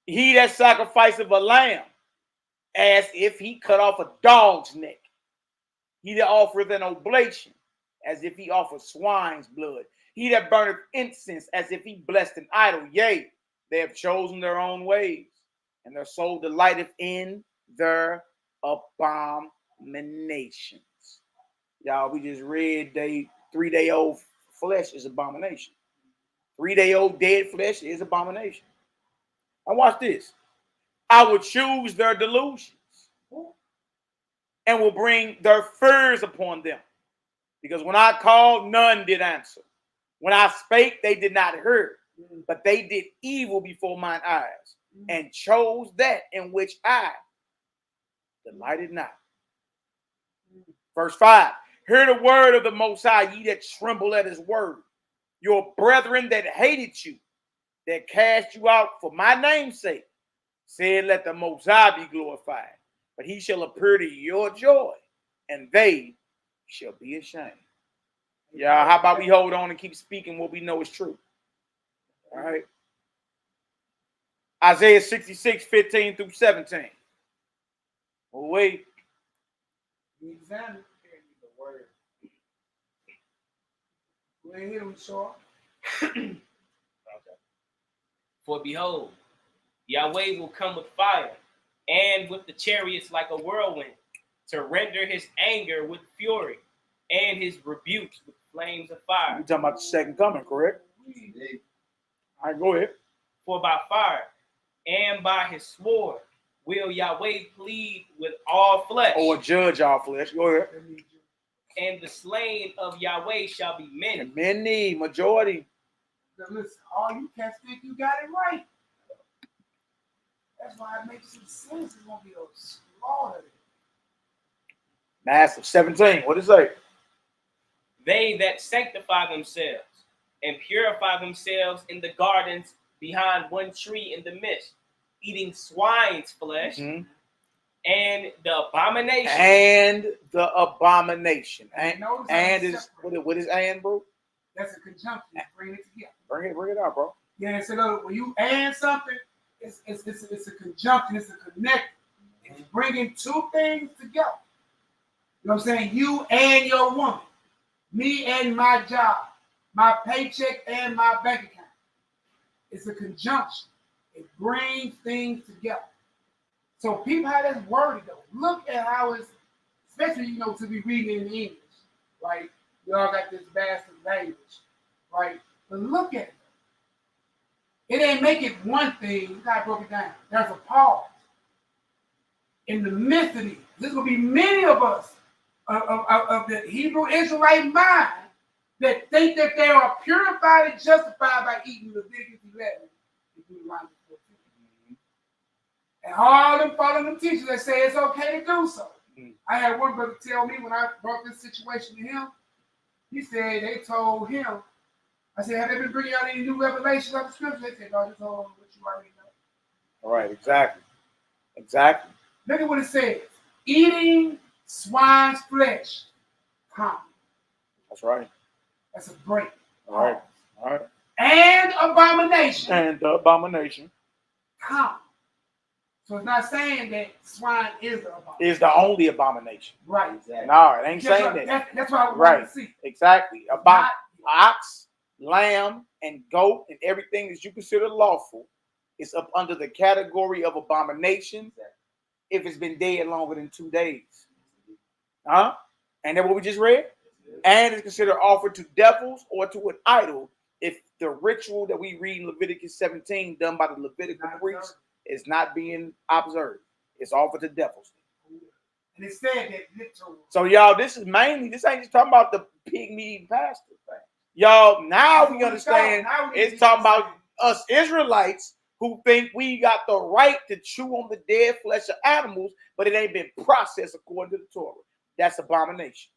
He that sacrificeth a lamb as if he cut off a dog's neck. He that offereth an oblation as if he offered swine's blood. He that burneth incense as if he blessed an idol. Yea, they have chosen their own ways, and their soul delighteth in their abominations. Y'all, we just read 3-day-old flesh is abomination. 3-day-old dead flesh is abomination. Now watch this. I will choose their delusions and will bring their fears upon them. Because when I called, none did answer. When I spake, they did not hear. But they did evil before mine eyes and chose that in which I delighted not. Verse 5. Hear the word of the Most High, ye that tremble at his word. Your brethren that hated you, that cast you out for my name's sake, said, let the Most High be glorified. But he shall appear to your joy, and they shall be ashamed. Yeah, how about we hold on and keep speaking what we know is true? All right. Isaiah 66, 15 through 17. Oh, wait. Examine the word. Go ahead, hit him, Shaw. Okay. For behold, Yahweh will come with fire, and with the chariots like a whirlwind, to render his anger with fury, and his rebukes with flames of fire. You're talking about the second coming, correct? All right, go ahead. For by fire and by his sword will Yahweh plead with all flesh. Or judge all flesh. Go ahead. And the slain of Yahweh shall be many. Many, majority. Now listen, all you cats think you got it right. That's why it makes some sense. It's going to be a slaughter. Massive. 17. What does it say? they that sanctify themselves and purify themselves in the gardens behind one tree in the midst, eating swine's flesh, and the abomination. And the abomination. Notice And how is what is and, bro? That's a conjunction. Bring it together. Bring it out, bro. Yeah, so look, when you and something, it's a conjunction, it's a connect. It's bringing two things together. You know what I'm saying? You and your woman, me and my job, my paycheck and my bank account. It's a conjunction. It brings things together. So people how that's worded though. Look at how it's, especially to be reading in English, right? We all got this bastard language, right? But look at it. It ain't make it one thing. You gotta break it down. There's a pause. In the midst of these, there's gonna be many of us of the Hebrew Israelite mind that think that they are purified and justified by eating Leviticus 11 and Deuteronomy 14. And all them following them teachers that say it's okay to do so. I had one brother tell me when I brought this situation to him, he said they told him, I said, have they been bringing out any new revelations of the scripture? They said, no, just hold on what you already know. All right, exactly. Exactly. Look at what it says. Eating swine's flesh. Common. That's right. That's a break. All right. All right. And abomination. And the abomination. Common. So it's not saying that swine is the abomination. Is the only abomination. Right. Exactly. No, it ain't saying that. That's why I right. want to see. Exactly. About ox, lamb, and goat, and everything that you consider lawful is up under the category of abomination if it's been dead longer than 2 days. Huh? And that what we just read? And it's considered offered to devils or to an idol if the ritual that we read in Leviticus 17 done by the Levitical priest is not being observed. It's offered to devils. And it said that literally. So y'all, this ain't just talking about the pig meat eating pastor thing. Y'all, now we understand it's talking about us Israelites who think we got the right to chew on the dead flesh of animals, but it ain't been processed according to the Torah. That's abomination.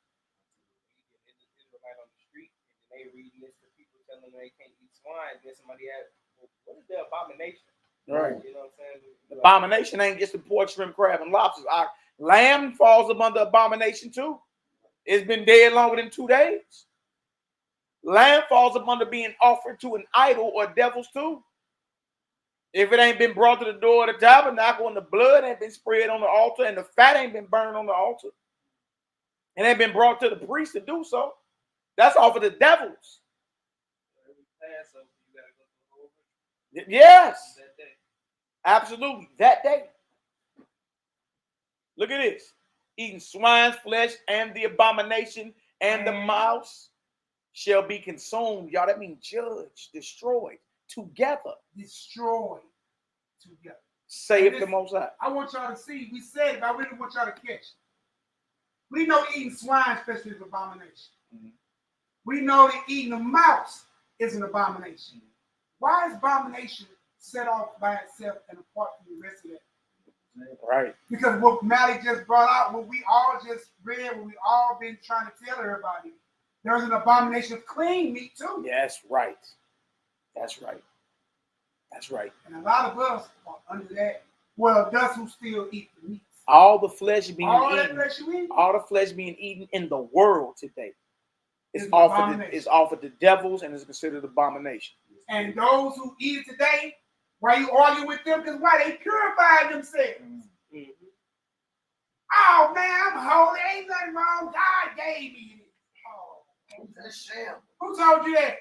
On the street, and they reading this to people telling them they can't eat swine. Then somebody asks, well, what is the abomination? Right. You know what I'm saying? The abomination ain't just the pork, shrimp, crab, and lobsters. Our lamb falls up under abomination too. It's been dead longer than 2 days. Lamb falls up under being offered to an idol or devils too. If it ain't been brought to the door of the tabernacle and the blood ain't been spread on the altar and the fat ain't been burned on the altar, and ain't been brought to the priest to do so, that's offered to devils. Yes. Absolutely. That day. Look at this. Eating swine's flesh and the abomination and the mouse shall be consumed. Y'all, that means judged, destroyed, together. Destroyed together. Save the Most High. I want y'all to see. We said it, but I really want y'all to catch it. We know eating swine especially is an abomination. We know that eating a mouse is an abomination. Why is abomination set off by itself and apart from the rest of that? Right. Because what Malik just brought out, what we all just read, what we all been trying to tell everybody, there's an abomination of clean meat too. Yes, right. That's right. That's right. And a lot of us are under that. Well, those who still eat the meat. All the flesh being all eaten. That flesh you eat? All the flesh being eaten in the world today is offered to devils and is considered abomination. And those who eat it today, why you argue with them? Because why? They purify themselves. Oh man, I'm holy. Ain't nothing wrong. God gave me it. Oh, that's sham. Who told you that?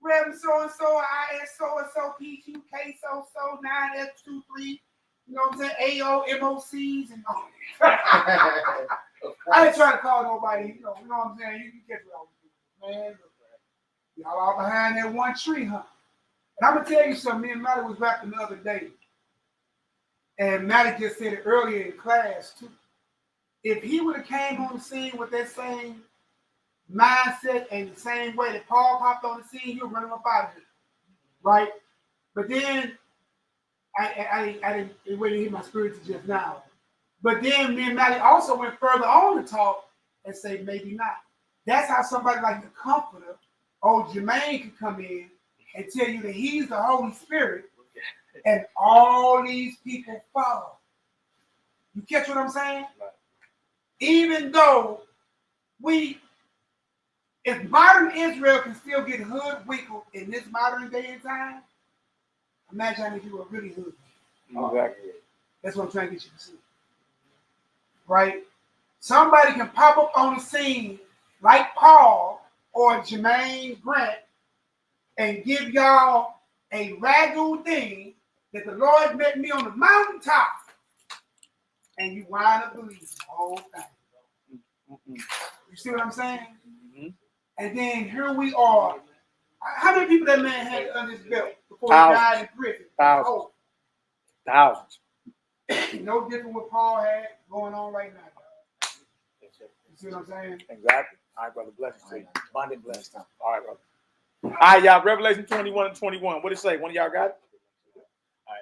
Reverend so and so, IS so and so, PQK so 9F23. You know what I'm saying? AOMOCs and all that. I ain't trying to call nobody. You know what I'm saying? You catch what I was doing, man. Y'all all behind that one tree, huh? And I'm gonna tell you something. Me and Malik was rapping the other day, and Malik just said it earlier in class too. If he would have came on the scene with that same mindset and the same way that Paul popped on the scene, he would run him up out of here, right? But then I didn't really hit my spirit to just now. But then me and Malik also went further on to talk and say maybe not. That's how somebody like the Comforter, old Jermaine, could come in and tell you that he's the Holy Spirit, and all these people follow. You catch what I'm saying? Even though if modern Israel can still get hoodwinked in this modern day and time, imagine how many people are really hoodwinked. Exactly. That's what I'm trying to get you to see. Right? Somebody can pop up on the scene like Paul or Jermaine Grant and give y'all a ragu thing that the Lord met me on the mountaintop, and you wind up believing the whole thing. You see what I'm saying? And then here we are. How many people that man had under his belt before he died in prison? Thousands. Thousands. No different what Paul had going on right now. You see what I'm saying? Exactly. All right, brother. Blessings to you. Abundant blessings. All right, brother. All right, y'all. Revelation 21 and 21. What did it say? One of y'all got it? All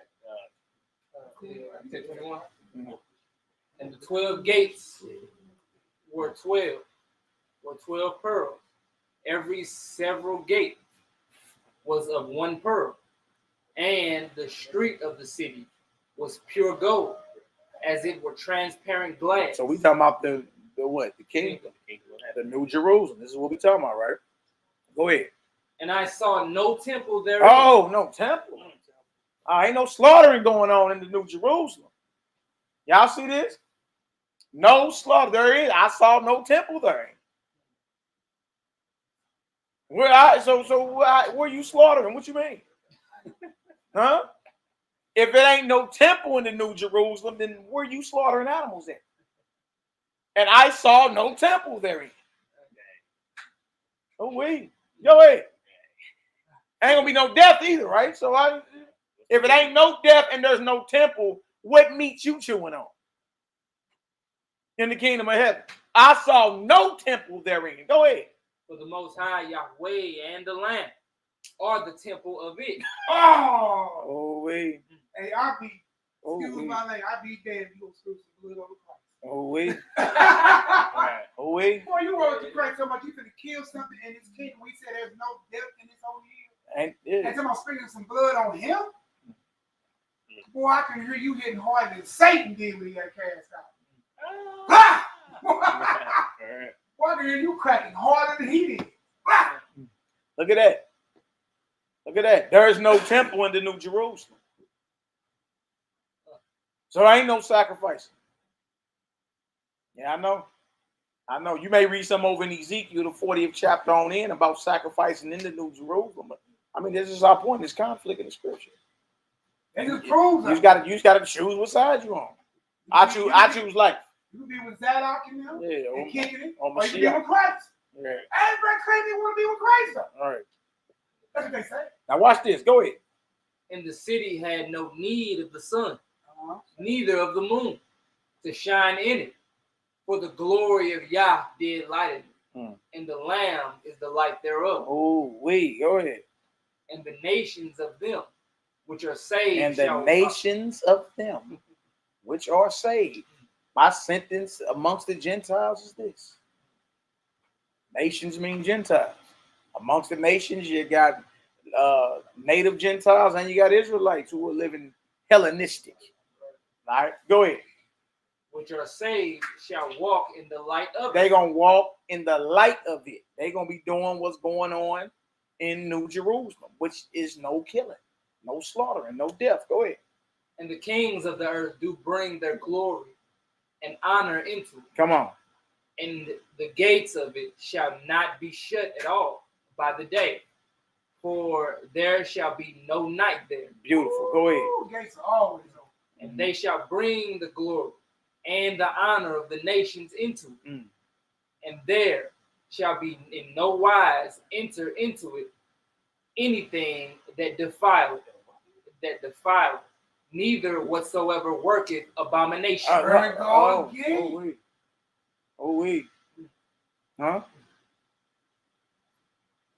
right. 21. And the 12 gates were 12 pearls. Every several gate was of one pearl, and the street of the city was pure gold, as it were transparent glass. So we talking about the what? The kingdom, the New Jerusalem. This is what we talking about, right? Go ahead. And I saw no temple there. Oh, no temple. Ain't no slaughtering going on in the New Jerusalem. Y'all see this? No slaughter. There is. I saw no temple there. Where you slaughtering? What you mean? Huh? If it ain't no temple in the New Jerusalem, then where you slaughtering animals at? And I saw no temple therein. Oh wait, go ahead. Ain't gonna be no death either, right? So if it ain't no death and there's no temple, what meat you chewing on in the kingdom of heaven? I saw no temple therein. Go ahead. For the Most High Yahweh and the Lamb are the temple of it. Oh wait. Hey, excuse my name, I be damned you gonna screw some blood on the cross. Oh wait. Oh wait. Boy, you wrote the Christ so much you finna kill something in his kingdom. We said there's no death in his holy hill. And somebody sprinkling some blood on him. Boy, I can hear you hitting harder than Satan did when he got cast out. Boy, I can hear you cracking harder than he did. Look at that. Look at that. There is no temple in the New Jerusalem. So there ain't no sacrifice. Yeah, I know. I know. You may read some over in Ezekiel, the 40th chapter on in, about sacrificing in the New Jerusalem. But, I mean, this is our point. There's conflict in the scripture. It just proves you just gotta choose what side you on. I choose life. You can be with Zadok and them, and kicking it, or you can be Mashiach. with Christ. Yeah. Everybody claim they want to be with Christ, though. All right. That's what they say. Now watch this. Go ahead. And the city had no need of the sun, neither of the moon, to shine in it. For the glory of Yah did lighten it, and the Lamb is the light thereof. Oh, wait, go ahead. And the nations of them which are saved And the nations of them which are saved. My sentence amongst the Gentiles is this. Nations mean Gentiles. Amongst the nations, you got native Gentiles and you got Israelites who are living Hellenistic. All right, go ahead. Which are saved shall walk in the light of it. They're going to walk in the light of it. They're going to be doing what's going on in New Jerusalem, which is no killing, no slaughtering, no death. Go ahead. And the kings of the earth do bring their glory and honor into it. Come on. And the gates of it shall not be shut at all by the day, for there shall be no night there. Beautiful. Go ahead. Ooh, gates are always open. And they shall bring the glory and the honor of the nations into it. And there shall be in no wise enter into it anything that defileth, neither whatsoever worketh abomination. Wait. Huh?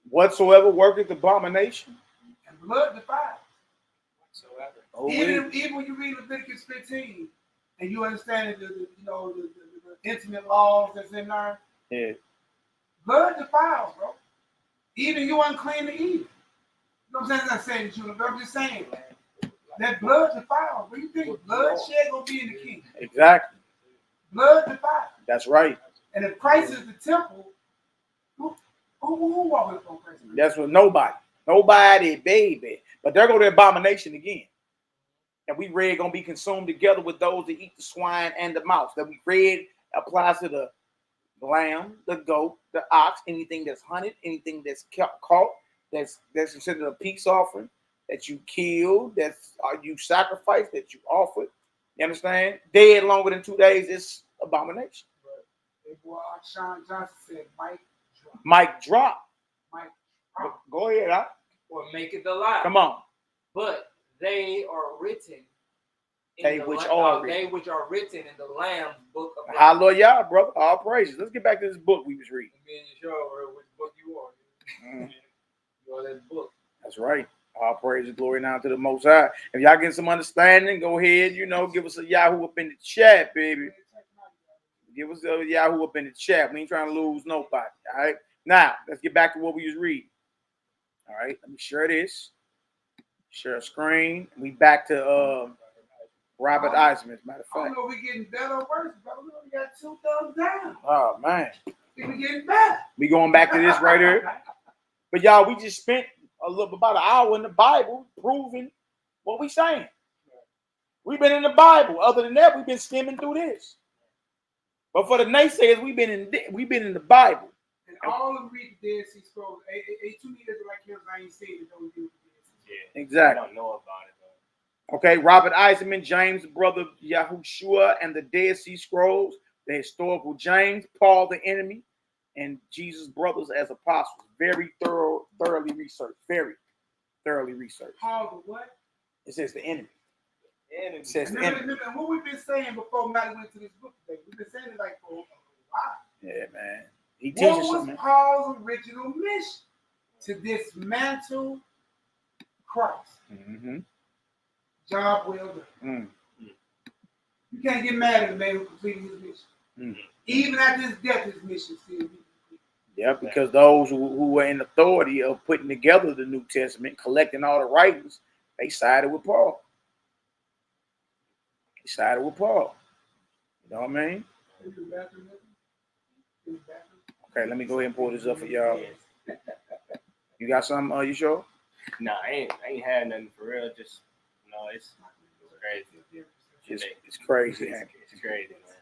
Whatsoever worketh abomination. And blood defiles. Whatsoever. Even when you read Leviticus 15 and you understand the intimate laws that's in there, yeah. Blood defiles, bro. Even you unclean to eat. You know what I'm saying? I'm not saying that you, but I'm just saying that blood defiles. What do you think? Bloodshed gonna be in the kingdom. Exactly. Blood defiles. That's right. And if Christ is the temple, who walking up on Christ? That's what nobody, baby. But there go the abomination again. And we read gonna be consumed together with those that eat the swine and the mouse. That we read applies to the lamb, the goat, the ox, anything that's hunted, anything that's caught, that's considered a peace offering, that you killed, that's you sacrificed, that you offered. You understand? Dead longer than 2 days is abomination. Right. Boy, Sean Johnson said, Mike drop. Mike drop. Go ahead, huh? Or make it the lie. Come on. But they are written. They which are written in the Lamb's book of life. Hallelujah, brother. All praises. Let's get back to this book we was reading. Being sure which book you are. You are that book. That's right. All praise, glory now to the Most High. If y'all get some understanding, go ahead. Give us a Yahoo up in the chat, baby. Give us a Yahoo up in the chat. We ain't trying to lose nobody. All right. Now let's get back to what we was reading. All right. Let me share this. Share a screen. We back to Robert Eisman, as a matter of I fact. don't know if we getting better or worse, but we only got 2 thumbs down. Oh man. We getting better. We going back to this right here. But y'all, we just spent about an hour in the Bible proving what we saying. We've been in the Bible. Other than that, we've been skimming through this. But for the naysayers, we've been in the Bible. And all of them read the Dead Sea Scrolls. Too many like him, I ain't saying it. Don't do it. Exactly. I don't know about it though. Okay, Robert Eisenman, James, the brother of Yahushua, and the Dead Sea Scrolls, the historical James, Paul the enemy, and Jesus' brothers as apostles. Very thoroughly researched. Very thoroughly researched. Paul the what? It says the enemy. It says the enemy. And what we've been saying before Matt went to this book today, we've been saying it like for a while. Yeah, man. He teaches what was something. Paul's original mission? To dismantle Christ. Mm-hmm. Job well done. You can't get mad at a man who completed his mission. Even after his death, his mission still be. Yeah, because those who were in authority of putting together the New Testament, collecting all the writings, they sided with Paul. You know what I mean? Okay, let me go ahead and pull this up for y'all. You got something? You sure? Nah, I ain't had nothing for real. Just it's crazy. It's crazy. It's crazy, man.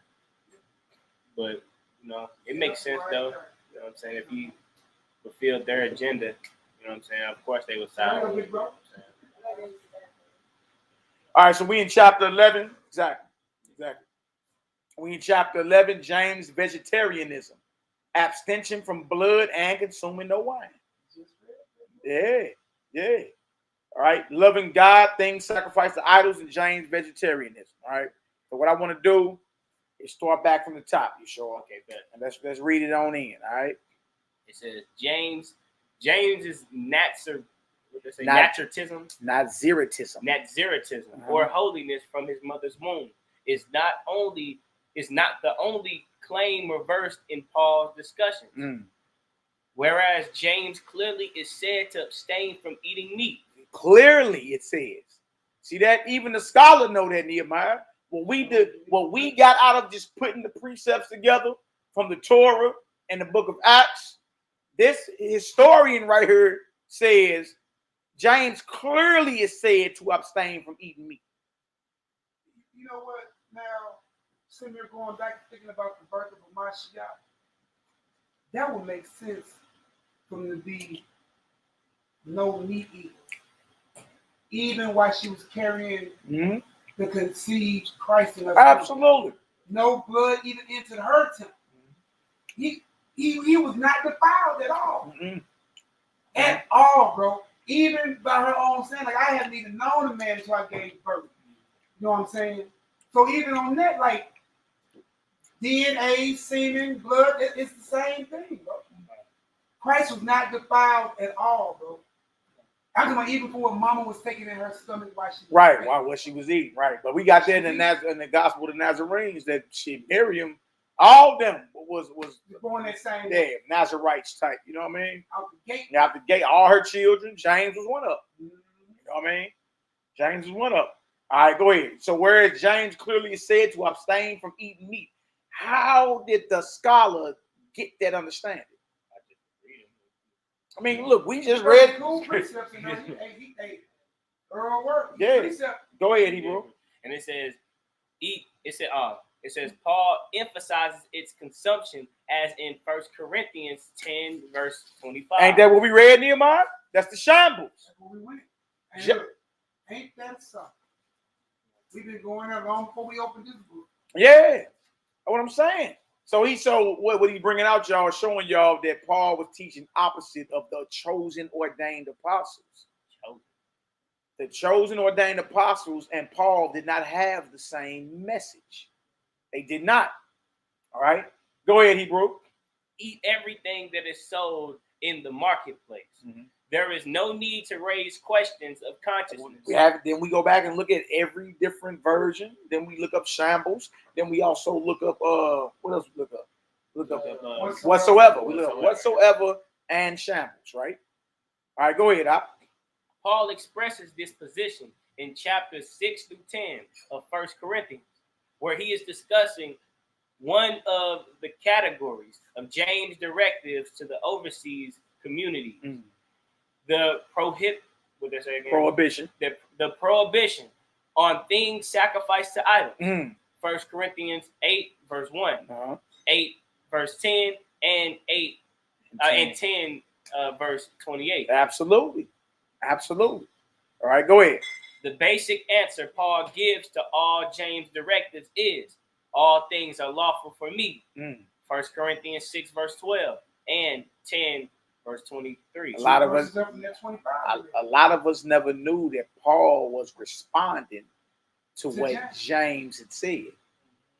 But it makes sense though. You know what I'm saying? If you fulfilled their agenda, you know what I'm saying? Of course they would side with you. All right, so we in chapter 11. Exactly. We in chapter 11, James, vegetarianism. Abstention from blood and consuming no wine. Yeah. All right, loving God, things sacrificed to idols, and James, vegetarianism. All right, so what I want to do is start back from the top. You sure? Okay, bet. And let's read it on in. All right. It says James is Nazaretism, or holiness from his mother's womb. Is not the only claim reversed in Paul's discussions. Whereas James clearly is said to abstain from eating meat. Clearly, it says. See that? Even the scholar know that, Nehemiah. What we got out of just putting the precepts together from the Torah and the book of Acts, this historian right here says James clearly is said to abstain from eating meat. You know what? Now, sitting here going back thinking about the birth of Mashiach, that would make sense for him to be no meat eater. Even while she was carrying the conceived Christ in her. Absolutely. No blood even entered her temple. He was not defiled at all. At all, bro. Even by her own saying, like I haven't even known a man until I gave birth. You know what I'm saying? So even on that, like DNA, semen, blood, it's the same thing, bro. Christ was not defiled at all, bro. I'm talking about even for what Mama was taking in her stomach while she was what she was eating, right? But we got that in the Gospel of the Nazarenes that Miriam All of them was born that same Nazarites type. You know what I mean? out the gate. Out the gate, all her children. James was one of them. You know what I mean? James was one of them. All right, go ahead. So whereas James clearly said to abstain from eating meat, how did the scholar get that understanding? I mean, look, we just read. Cool precepts, you know, he Earl work. Yeah. Precept. Go ahead, Hebrew. And it says, eat. It says Paul emphasizes its consumption as in 1 Corinthians 10, verse 25. Ain't that what we read, Nehemiah? That's the shambles. That's where we went. And look, ain't that something? We've been going there long before we opened this book. Yeah, that's what I'm saying. So what he bringing out, y'all, showing y'all that Paul was teaching opposite of the chosen ordained apostles. The chosen ordained apostles and Paul did not have the same message. They did not. All right. Go ahead, Hebrew. Eat everything that is sold in the marketplace. Mm-hmm. There is no need to raise questions of consciousness. Then we go back and look at every different version. Then we look up shambles. Then we also look up what else we look up? Look up whatsoever. We look up whatsoever and shambles, right? All right, go ahead, Op. Paul expresses this position in chapters 6 through 10 of 1 Corinthians, where he is discussing one of the categories of James' directives to the overseas community. Mm. The prohibition. The prohibition on things sacrificed to idols. 1 Corinthians 8, verse 1, 8, verse 10, and 8 and 10, verse 28. Absolutely. All right, go ahead. The basic answer Paul gives to all James' directives is, all things are lawful for me. 1 Corinthians 6, verse 12, and 10, verse 23. A lot of us never knew that Paul was responding to what James had said,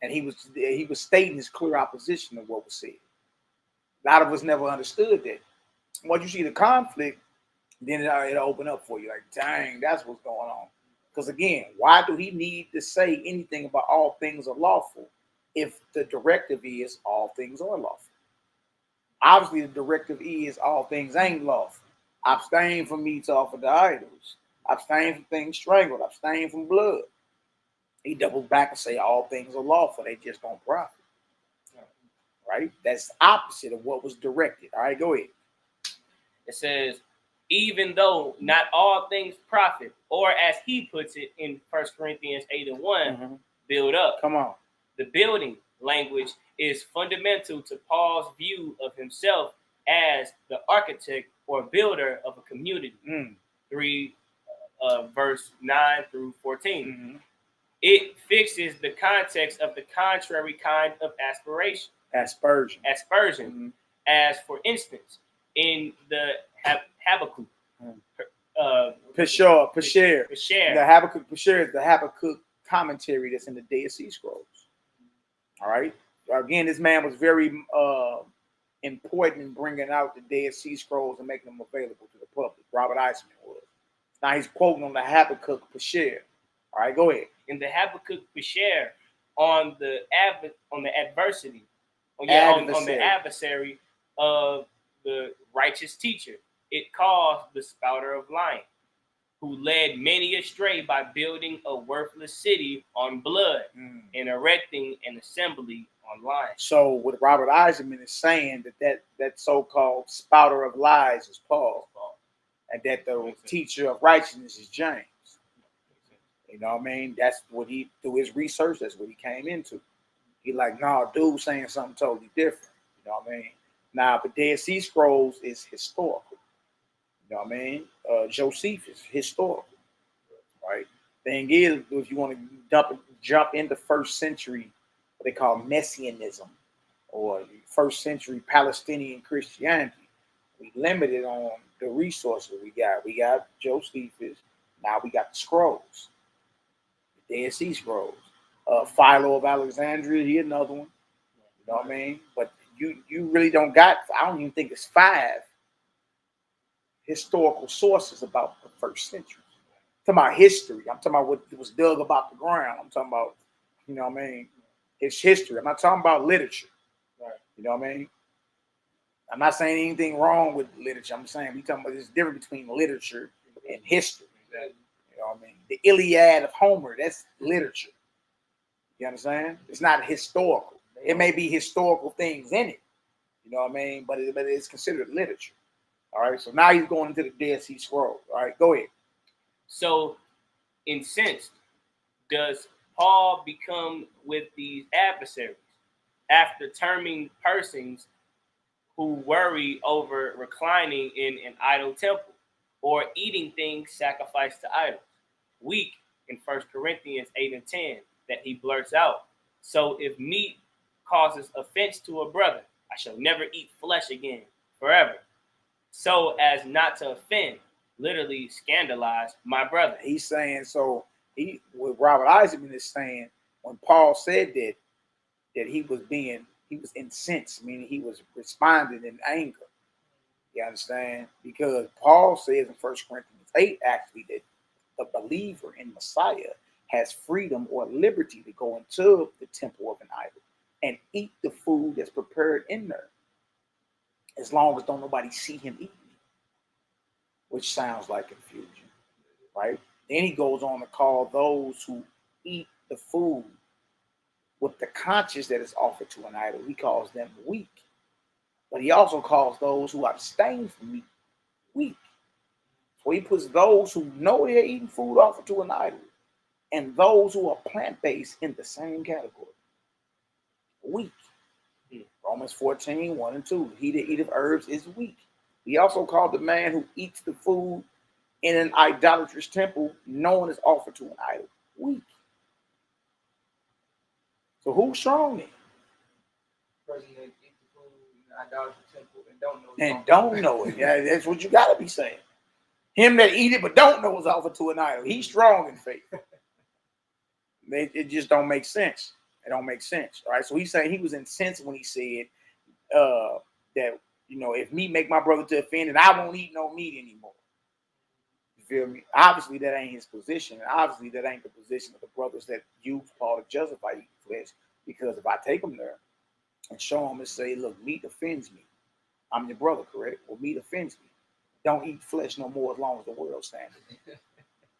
and he was stating his clear opposition of what was said. A lot of us never understood that. Once you see the conflict, then it'll open up for you. Like, dang, that's what's going on. Because again, why do he need to say anything about all things are lawful if the directive is all things are lawful? Obviously, the directive is all things ain't lawful. Abstain from meats offered to idols. Abstain from things strangled. Abstain from blood. He doubles back and say all things are lawful. They just don't profit. Right? That's opposite of what was directed. All right, go ahead. It says, even though not all things profit, or as he puts it in 1 Corinthians 8 and 1, build up. Come on. The building language is fundamental to Paul's view of himself as the architect or builder of a community. 3 verse 9 through 14. It fixes the context of the contrary kind of aspersion. As for instance, in the Habakkuk. Pesher. The Habakkuk Pesher is the Habakkuk commentary that's in the Dead Sea Scrolls. All right. Again, this man was very important in bringing out the Dead Sea Scrolls and making them available to the public. Robert Eisman was. Now he's quoting on the Habakkuk Pesher. All right, go ahead. In the Habakkuk Pesher, on the adversary of the righteous teacher, it calls the spouter of lion, who led many astray by building a worthless city on blood and erecting an assembly on lies. So what Robert Eisman is saying that so-called spouter of lies is Paul, and that the teacher of righteousness is James. You know what I mean? That's what he, through his research, that's what he came into. He like, no, dude saying something totally different. You know what I mean? Now, the Dead Sea Scrolls is historical. You know what I mean? Josephus, historical. Right? Thing is, if you want to jump into first century, what they call Messianism, or first century Palestinian Christianity, we limited on the resources we got. We got Josephus. Now we got the scrolls, the Dead Sea Scrolls. Philo of Alexandria, he another one. You know what I mean? But you really don't got, I don't even think it's 5 historical sources about the first century. I'm talking about history. I'm talking about what was dug about the ground. I'm talking about, you know what I mean? It's history. I'm not talking about literature. Right. You know what I mean? I'm not saying anything wrong with literature. I'm saying we talking about this difference between literature and history. Exactly. You know what I mean? The Iliad of Homer, that's literature. You understand? It's not historical. It may be historical things in it. You know what I mean? But it's considered literature. All right. So now he's going into the Dead Sea Scrolls. All right. Go ahead. So, incensed, does Paul become with these adversaries after terming persons who worry over reclining in an idol temple or eating things sacrificed to idols? Weak in 1 Corinthians 8 and 10 that he blurts out. So if meat causes offense to a brother, I shall never eat flesh again forever, so as not to offend, literally scandalize my brother. He's saying, so what Robert Eisenman is saying, when Paul said that he was incensed, meaning he was responding in anger. You understand? Because Paul says in 1 Corinthians 8 actually that the believer in Messiah has freedom or liberty to go into the temple of an idol and eat the food that's prepared in there, as long as don't nobody see him eating it, which sounds like confusion, right? Then he goes on to call those who eat the food with the conscience that is offered to an idol, he calls them weak. But he also calls those who abstain from meat weak. So he puts those who know they're eating food offered to an idol and those who are plant-based in the same category. Weak. Romans 14, 1 and 2. He that eateth herbs is weak. He also called the man who eats the food in an idolatrous temple, known as offered to an idol, weak. So who's strong then? Person that eats the food in the idolatrous temple and don't know. And don't know it. Yeah, that's what you gotta be saying. Him that eat it but don't know it's offered to an idol. He's strong in faith. It just don't make sense. It don't make sense. All right. So he's saying he was incensed when he said that, you know, if meat make my brother to offend, and I won't eat no meat anymore. You feel me? Obviously, that ain't his position. And obviously, that ain't the position of the brothers that use Paul to justify eating flesh. Because if I take them there and show them and say, look, meat offends me. I'm your brother, correct? Well, meat offends me. Don't eat flesh no more as long as the world stands.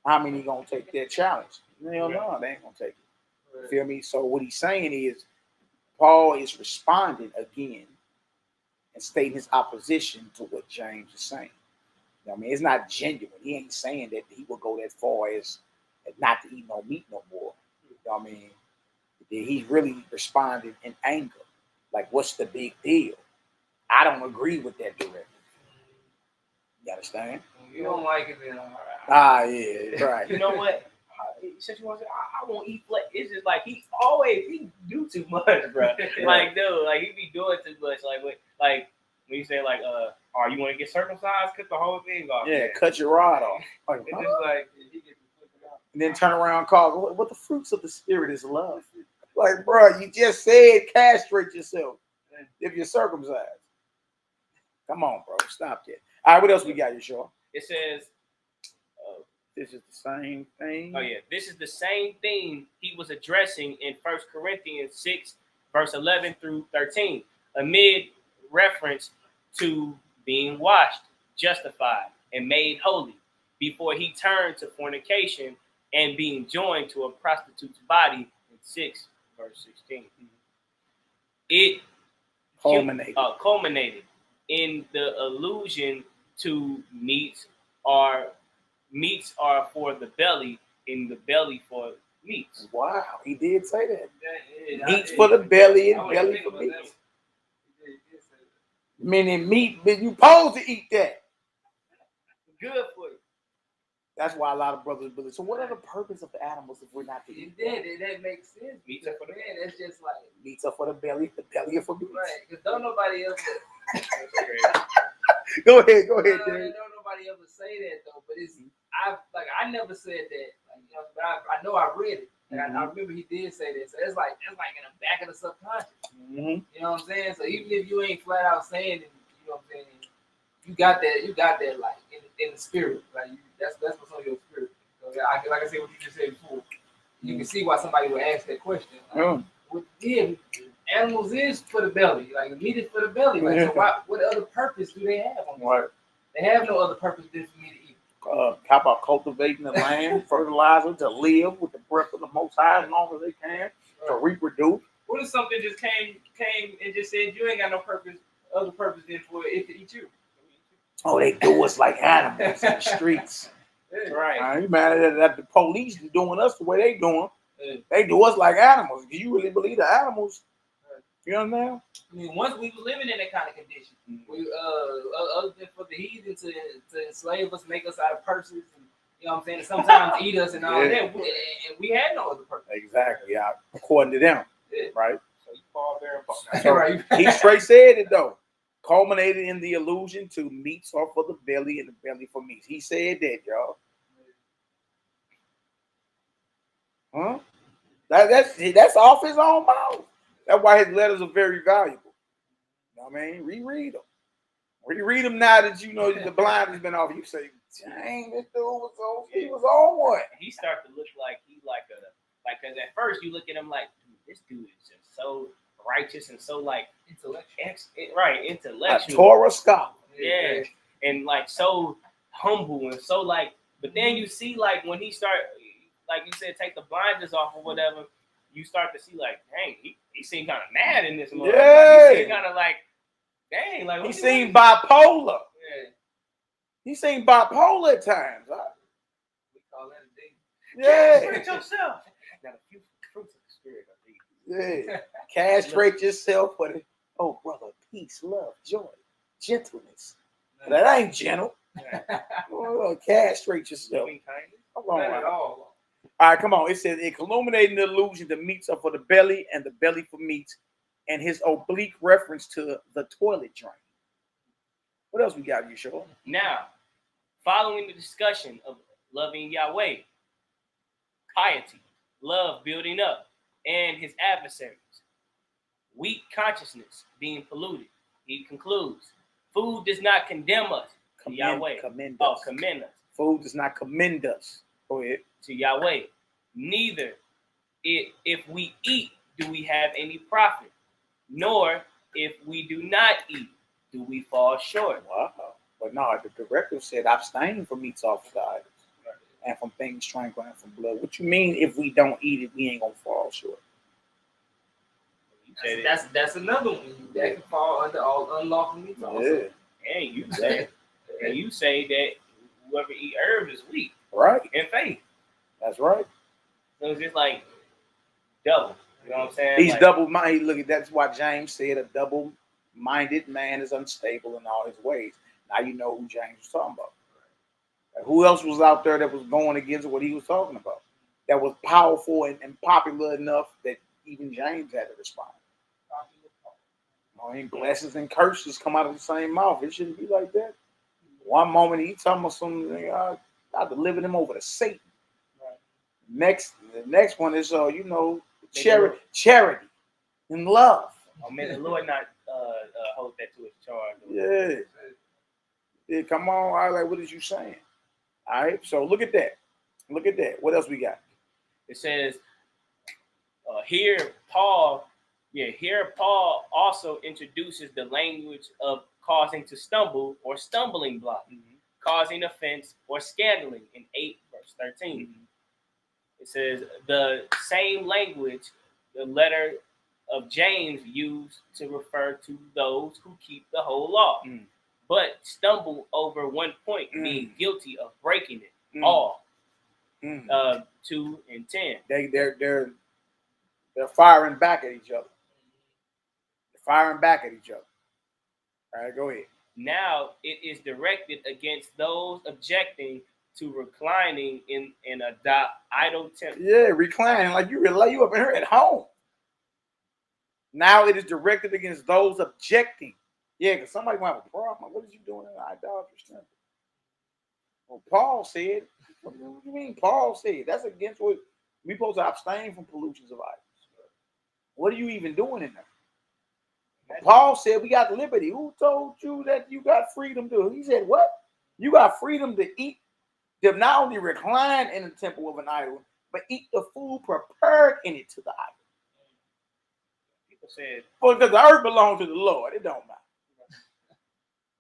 How many gonna take that challenge? Hell no, they ain't gonna take it. You feel me? So what he's saying is, Paul is responding again and stating his opposition to what James is saying. You know what I mean? It's not genuine. He ain't saying that he will go that far as not to eat no meat no more. You know what I mean? He's really responding in anger. Like, what's the big deal? I don't agree with that directive. You understand? You don't like it, then all right. Ah, yeah, right. You know what? Since you want to say, I won't eat flesh. It's just like he do too much, bro. Like, dude, like he be doing too much. Like when you say like, you want to get circumcised? Cut the whole thing off. Yeah, cut your rod off. Like, it's just like he gets and then turn around and call, what the fruits of the spirit is love. Like, bro, you just said castrate yourself if you're circumcised. Come on, bro, stop that. All right, what else we got, Yeshua? It says, this is the same thing. Oh, yeah. This is the same thing he was addressing in 1 Corinthians 6, verse 11 through 13, amid reference to being washed, justified, and made holy before he turned to fornication and being joined to a prostitute's body in 6, verse 16. It culminated in the allusion to meats are for the belly, in the belly for meats. Wow, he did say that. Meats for the belly and belly for meats. Meaning meat, but you supposed to eat that. Good for you. That's why a lot of brothers believe. So what are the purpose of the animals if we're not to eat that? That makes sense. Meats are for the belly. That's just like meats are for the belly are for meats. Right, because don't nobody else. Go ahead, dude. Don't nobody ever say that though. But it's I never said that. Like, you know, but I know I read it. And I remember he did say that. So it's like in the back of the subconscious. You know what I'm saying? So even if you ain't flat out saying it, you know what I'm saying, you got that like in the spirit. Like that's what's on your spirit. So like I said, what you just said before, you can see why somebody would ask that question. Like, yeah, animals is for the belly. Like the meat is for the belly. Like, so what other purpose do they have on this? Right. They have no other purpose than for me to eat. How about cultivating the land, fertilizer to live with the breath of the Most High as long as they can, to reproduce? What if something just came and just said you ain't got no purpose, other purpose than for it to eat you? Oh, they do us like animals in the streets. Yeah. Right. You mad that the police is doing us the way they doing? They do us like animals. Do you really believe the animals? You know what I mean? I mean, once we were living in that kind of condition, we other than for the heathen to enslave us, make us out of purses, and, you know what I'm saying, and sometimes eat us and all that, we had no other purpose. Exactly. Yeah, according to them, right? So you fall there and So right. he straight said it though. Culminated in the allusion to meats are for the belly and the belly for meats. He said that, y'all. Huh? That's off his own mouth. That's why his letters are very valuable. You know what I mean? Reread them. Reread them now that you know the blind has been off. You say, dang, this dude was on one. He started to look like because at first you look at him like, dude, this dude is just so righteous and so like intellectual. A Torah scholar. Yeah. And like so humble and so like, but then you see like when he start, like you said, take the blinders off or whatever, you start to see like, dang, he seemed kind of mad in this moment. Yeah. Like, he seemed kind of like, dang, like he seemed bipolar. Yeah. He seemed bipolar at times. Huh? We call that a day. Yeah. Castrate yourself. Got a few fruits of the spirit. Yeah. Castrate yourself for the brother, peace, love, joy, gentleness. That ain't gentle. Castrate yourself. Come on, Not at all. All right, come on. It says, it illuminating the illusion the meats are for the belly and the belly for meats, and his oblique reference to the toilet drain. What else we got, you sure? Now, following the discussion of loving Yahweh, piety, love building up, and his adversaries, weak consciousness being polluted, he concludes, food does not condemn us to Yahweh. Commend us. Food does not commend us. Go ahead. To Yahweh. Neither if we eat do we have any profit, nor if we do not eat do we fall short. Wow. But no, the directive said abstain from meats offered to idols and from things strangled and from blood. What you mean if we don't eat it, we ain't gonna fall short? That's another one that can fall under all unlawful meats also. Yeah. And you say that whoever eat herbs is weak. Right. In faith. That's right. So it's just like double. You know what I'm saying? He's like, double-minded. Look, that's why James said a double-minded man is unstable in all his ways. Now you know who James was talking about. Like, who else was out there that was going against what he was talking about? That was powerful and popular enough that even James had to respond. I mean, blessings and curses come out of the same mouth. It shouldn't be like that. One moment he talking about something, I delivered him over to Satan. The next one is charity and love. Oh, may the Lord not hold that to his charge. Yeah, come on. All right, what is you saying? All right, so look at that. What else we got? It says here Paul also introduces the language of causing to stumble or stumbling block, causing offense or scandaling in 8 verse 13. It says the same language the letter of James used to refer to those who keep the whole law, but stumble over one point, being guilty of breaking it all. 2 and 10. They're firing back at each other. All right, go ahead. Now it is directed against those objecting to reclining in a idol temple. Yeah, reclining like you up in here at home. Now it is directed against those objecting. Yeah, because somebody might have a problem. What is you doing in an idolatrous temple? Well, Paul said. What do you mean? Paul said that's against what we supposed to abstain from pollutions of idols. What are you even doing in there? Paul said we got liberty. Who told you that you got freedom to? He said what? You got freedom to eat, to not only recline in the temple of an idol, but eat the food prepared in it to the idol. People said, well, because the earth belongs to the Lord. It don't matter.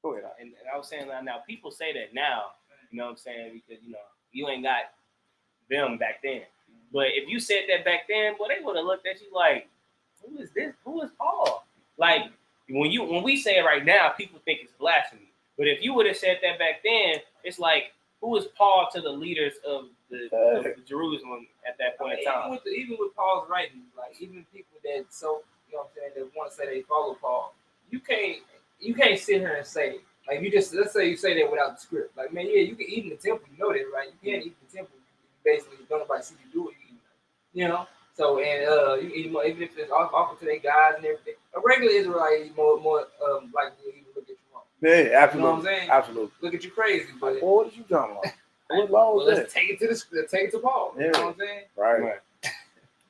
Go ahead. and I was saying that now people say that now, you know what I'm saying, because you ain't got them back then. But if you said that back then, well, they would have looked at you like, who is this? Who is Paul? Like when we say it right now, people think it's blasphemy. But if you would have said that back then, it's like, who is Paul to the leaders of the Jerusalem at that point in time? Even with Paul's writings, like even people that that want to say they follow Paul, you can't sit here and say, like, let's say you say that without the script. Like, man, yeah, you can eat in the temple, you know that, right? You can't eat in the temple. Basically, don't nobody see you do it, you know. So and you eat more, even if it's offered to their gods and everything. A regular Israelite more likely to even look at you wrong. Yeah, absolutely. You know what I'm saying? Absolutely. Look at you crazy, but what is you talking about? What law is let's take it to Paul. Yeah. You know what I'm saying?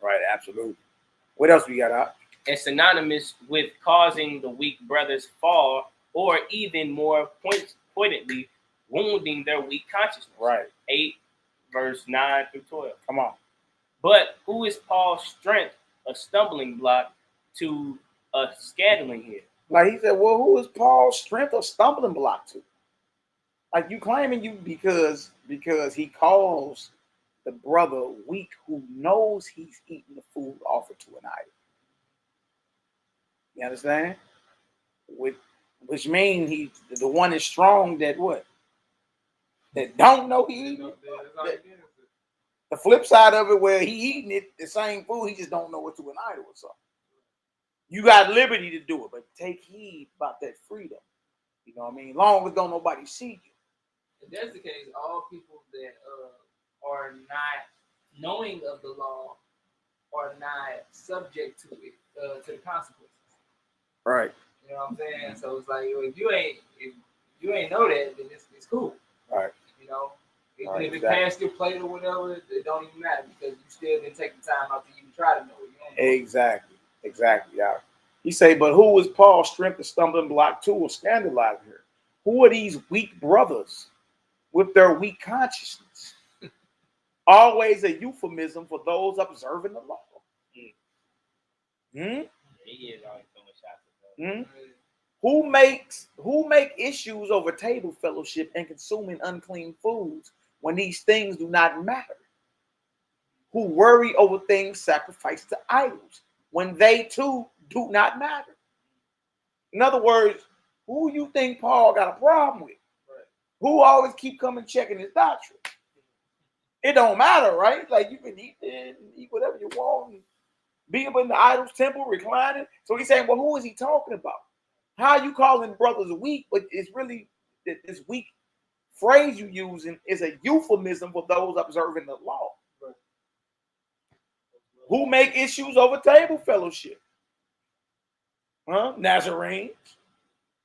Right, absolutely. What else we got out? It's synonymous with causing the weak brothers fall, or even more pointedly, wounding their weak consciousness. Right. 8 verse 9 through 12. Come on. But who is Paul's strength, a stumbling block to a scandling here? Like he said, well, who is Paul's strength or stumbling block to? Like you claiming you because he calls the brother weak who knows he's eating the food offered to an idol. You understand? Which means he the one is strong that what? That don't know he eating it. The flip side of it, where he eating it, the same food, he just don't know what to an idol or something. You got liberty to do it, but take heed about that freedom. You know what I mean? Long as don't nobody see you. If that's the case, all people that are not knowing of the law are not subject to it, to the consequences. Right. You know what I'm saying? So it's like if you ain't know that, then it's cool. Right. You know, even Right, if it exactly. passed your plate or whatever, it don't even matter because you still didn't take the time out to even try to know it. You know? Exactly. Yeah. He say, but who is Paul's strength, a stumbling block to, or scandalizing her? Who are these weak brothers with their weak consciousness? Always a euphemism for those observing the law. Who make issues over table fellowship and consuming unclean foods when these things do not matter? Who worry over things sacrificed to idols when they too do not matter? In other words, who you think Paul got a problem with? Right. Who always keep coming checking his doctrine? It don't matter, right? Like you can eat it and eat whatever you want and be up in the idol's temple reclining. So he's saying, well, who is he talking about? How you calling brothers weak, but it's really this weak phrase you using is a euphemism for those observing the law. Right. Who make issues over table fellowship? Nazarenes.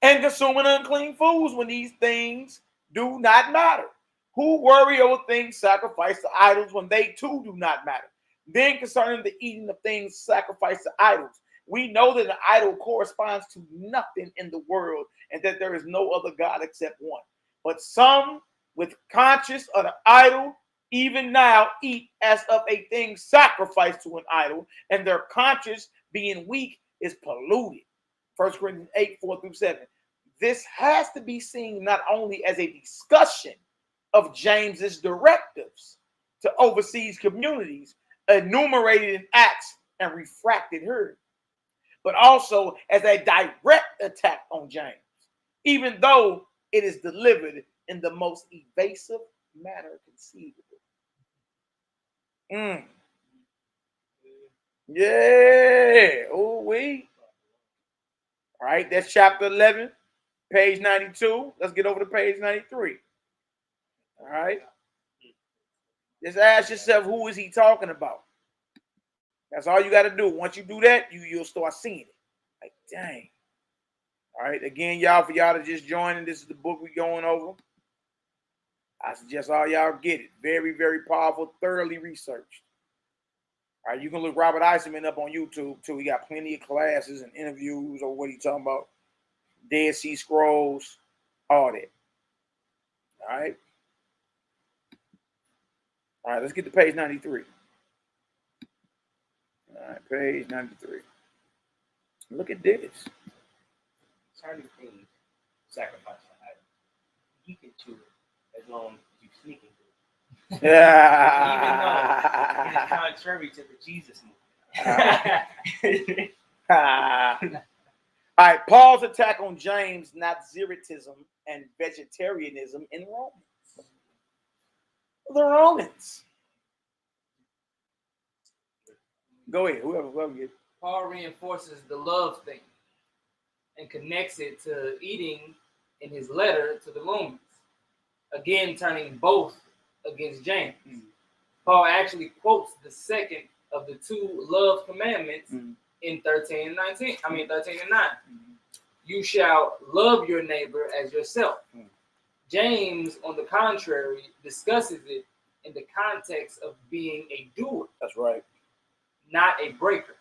And consuming unclean foods when these things do not matter. Who worry over things sacrificed to idols when they too do not matter. Then concerning the eating of things sacrificed to idols, we know that an idol corresponds to nothing in the world and that there is no other God except one. But some with conscience of the idol even now eat as of a thing sacrificed to an idol, and their conscience being weak is polluted. 1 Corinthians 8, 4 through 7. This has to be seen not only as a discussion of James's directives to overseas communities enumerated in Acts and refracted here, but also as a direct attack on James, even though it is delivered in the most evasive manner conceivable. Yeah. Oh, we. All right, that's chapter 11, page 92. Let's get over to page 93. All right. Just ask yourself, who is he talking about? That's all you got to do. Once you do that, you'll start seeing it. Like, dang. All right. Again, y'all, for y'all to just join, this is the book we're going over. I suggest all y'all get it. Very, very powerful, thoroughly researched. All right. You can look Robert Eisenman up on YouTube, too. He got plenty of classes and interviews on what he's talking about. Dead Sea Scrolls, all that. All right. All right, let's get to page 93. All right, page 93. Look at this. Certain things, sacrifice for idols. You can chew it as long as you sneaking through it. Even though it is contrary to the Jesus movement. All right, Paul's attack on James, Nazarenism and vegetarianism in Romans. The Romans. Go ahead, whoever gets. Paul reinforces the love thing and connects it to eating in his letter to the Romans, again turning both against James. Paul actually quotes the second of the two love commandments in 13 and 9. You shall love your neighbor as yourself. James, on the contrary, discusses it in the context of being a doer. That's right. Not a breaker.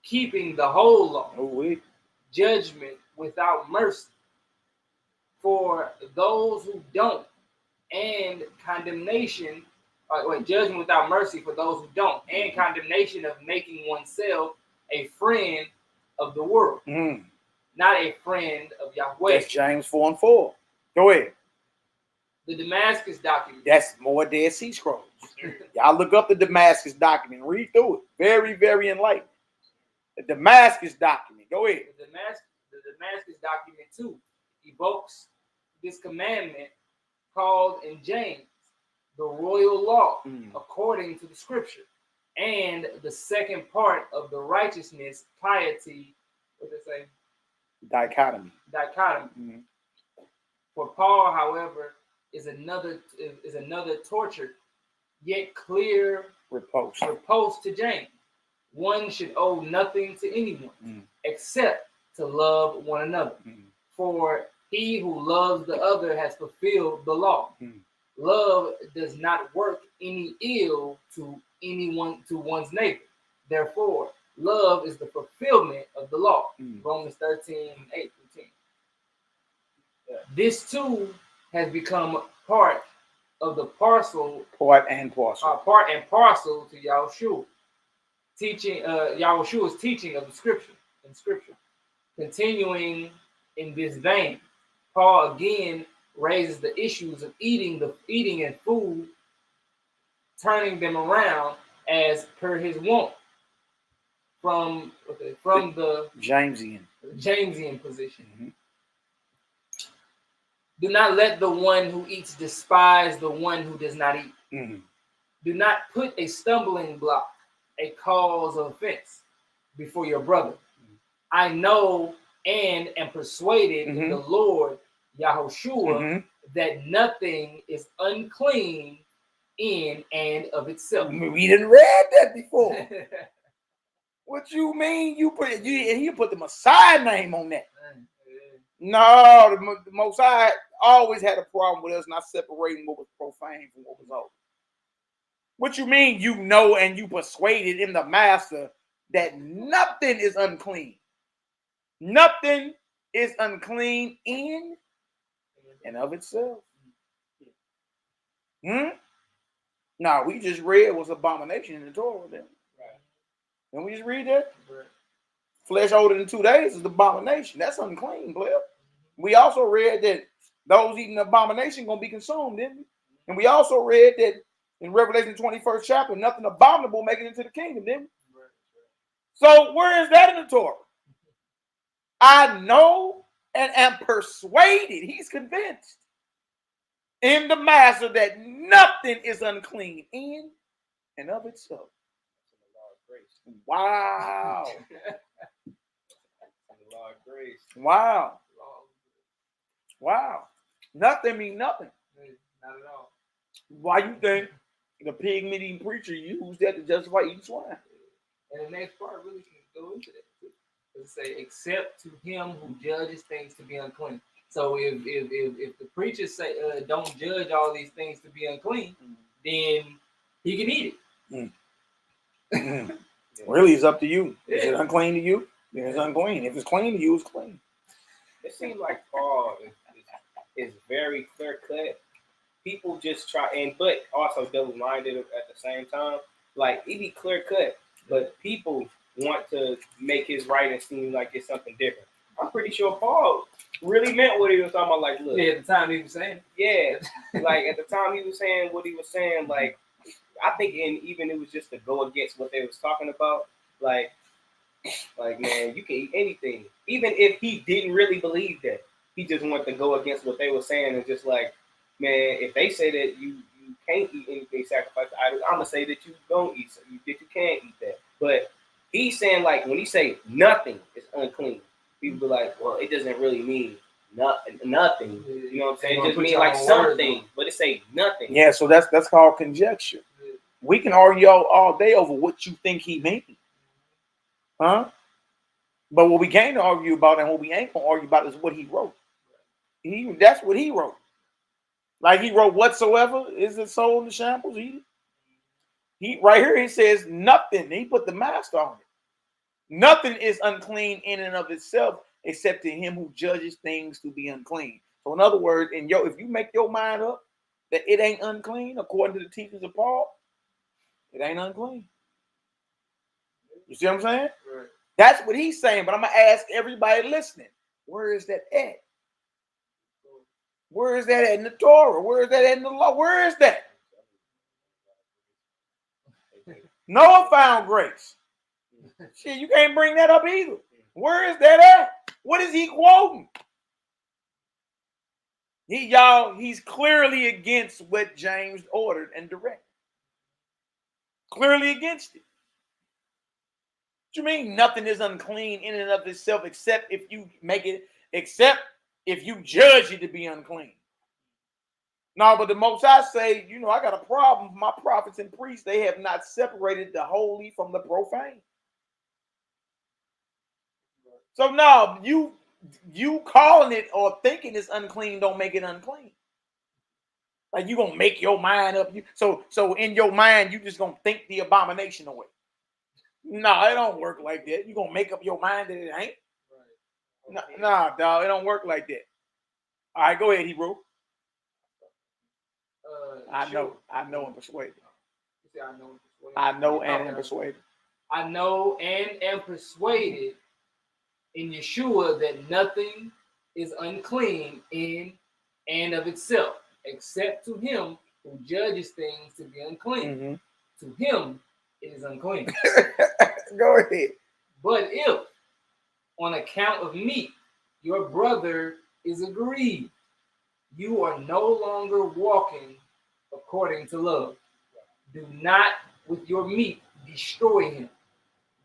Keeping the whole law. Judgment without mercy for those who don't, and condemnation. Judgment without mercy for those who don't, and condemnation of making oneself a friend of the world, not a friend of Yahweh. That's James 4:4. Go ahead. The Damascus document. That's more Dead Sea Scrolls. Y'all look up the Damascus document, read through it. Very, very enlightening. The Damascus document. Go ahead. The Damascus document too evokes this commandment called in James the royal law according to the scripture, and the second part of the righteousness, piety, what they say? Dichotomy. For Paul, however, is another torture, yet clear repulse to James. One should owe nothing to anyone except to love one another. For he who loves the other has fulfilled the law. Love does not work any ill to anyone, to one's neighbor. Therefore, love is the fulfillment of the law. Romans 13:8-10. This too has become part of the parcel. Part and parcel to Yahushua. Teaching Yahushua's teaching of the scripture in scripture. Continuing in this vein, Paul again raises the issues of eating and food, turning them around as per his want from the Jamesian position. Do not let the one who eats despise the one who does not eat. Do not put a stumbling block, a cause of offense before your brother. I know and am persuaded in the Lord Yahushua that nothing is unclean in and of itself. We didn't read that before. What you mean? You put the Messiah name on that? No, the Most High always had a problem with us not separating what was profane from what was holy. What you mean? You know, and you persuaded in the Master that nothing is unclean. Nothing is unclean in and of itself. Now we just read what's abomination in the Torah. Then, and we just read that flesh older than 2 days is abomination. That's unclean, player. We also read that those eating abomination gonna be consumed, didn't we? And we also read that in Revelation 21st chapter, nothing abominable making it into the kingdom, didn't we? So where is that in the Torah? I know and am persuaded, he's convinced in the Master that nothing is unclean in and of itself. Wow. Wow. Wow. Nothing mean nothing. Not at all. Why you think the pig meat eating preacher used that to justify eating swine? And the next part really can go into that too. It say, except to him who judges things to be unclean. So if the preachers say don't judge all these things to be unclean, then he can eat it. Really, it's up to you. Is it unclean to you? Then it's unclean. If it's clean to you, it's clean. It seems like Paul is very clear cut. People just try, but also double minded at the same time. Like, it be clear cut, but people want to make his writing seem like it's something different. I'm pretty sure Paul really meant what he was talking about. Like, look, Yeah, at the time he was saying. yeah, like at the time he was saying what he was saying. Like, I think, and even it was just to go against what they was talking about. Like man, you can eat anything, even if he didn't really believe that. He just wanted to go against what they were saying and just like, man, if they say that you can't eat anything sacrificed to idols, I'm gonna say that you don't eat, that you can't eat that. But he's saying, like, when he say nothing is unclean, people be like, well, it doesn't really mean nothing. You know what I'm saying? It just means like something, but it say nothing. Yeah, so that's called conjecture. We can argue all day over what you think he means. Huh? But what we can't argue about and what we ain't gonna argue about is what he wrote. That's what he wrote. Like he wrote, whatsoever is the soul in the shambles. He right here he says nothing. He put the master on it. Nothing is unclean in and of itself, except to him who judges things to be unclean. So in other words, if you make your mind up that it ain't unclean according to the teachings of Paul, it ain't unclean. You see what I'm saying? Right. That's what he's saying. But I'm gonna ask everybody listening, where is that at? Where is that at in the Torah? Where is that at in the law? Where is that? Noah found grace. Shit, you can't bring that up either. Where is that at? What is he quoting? He's clearly against what James ordered and directed. Clearly against it. What you mean nothing is unclean in and of itself except if you judge it to be unclean? No, but the Most High say, I got a problem. My prophets and priests, they have not separated the holy from the profane. So no, you calling it or thinking it's unclean don't make it unclean. Like you gonna make your mind up. So in your mind, you just gonna think the abomination away. No, it don't work like that. You gonna make up your mind that it ain't? Right. Okay. Nah, dog, it don't work like that. All right, go ahead, Hebrew. I know and persuaded. I know and am persuaded. I know and am persuaded in Yeshua that nothing is unclean in and of itself, except to him who judges things to be unclean. Mm-hmm. To him it is unclean. Go ahead. But if, on account of meat, your brother is aggrieved, you are no longer walking according to love. Do not with your meat destroy him.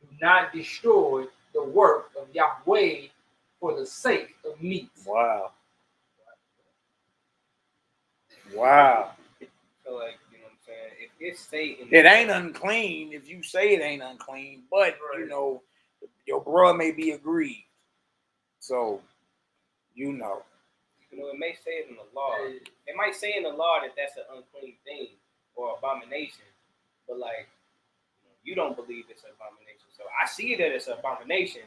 Do not destroy the work of Yahweh for the sake of meat. Wow. So like, you know what I'm saying? If it's Satan, it ain't unclean if you say it ain't unclean, but right. Your brother may be aggrieved. So it may say it in the law. It might say in the law that that's an unclean thing or abomination, but like you don't believe it's an abomination. So I see that it's an abomination,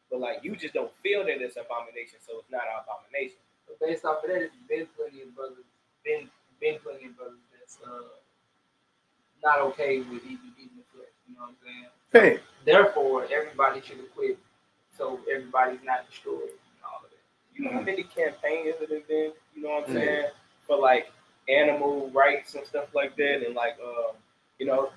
but like you just don't feel that it's an abomination, so it's not an abomination. But based off of that, it's been plenty of brothers that's not okay with eating the flesh. You know what I'm saying? Hey. Therefore, everybody should quit, so everybody's not destroyed and all of that. You know how many campaigns that have been, you know what I'm saying, for like animal rights and stuff like that, and like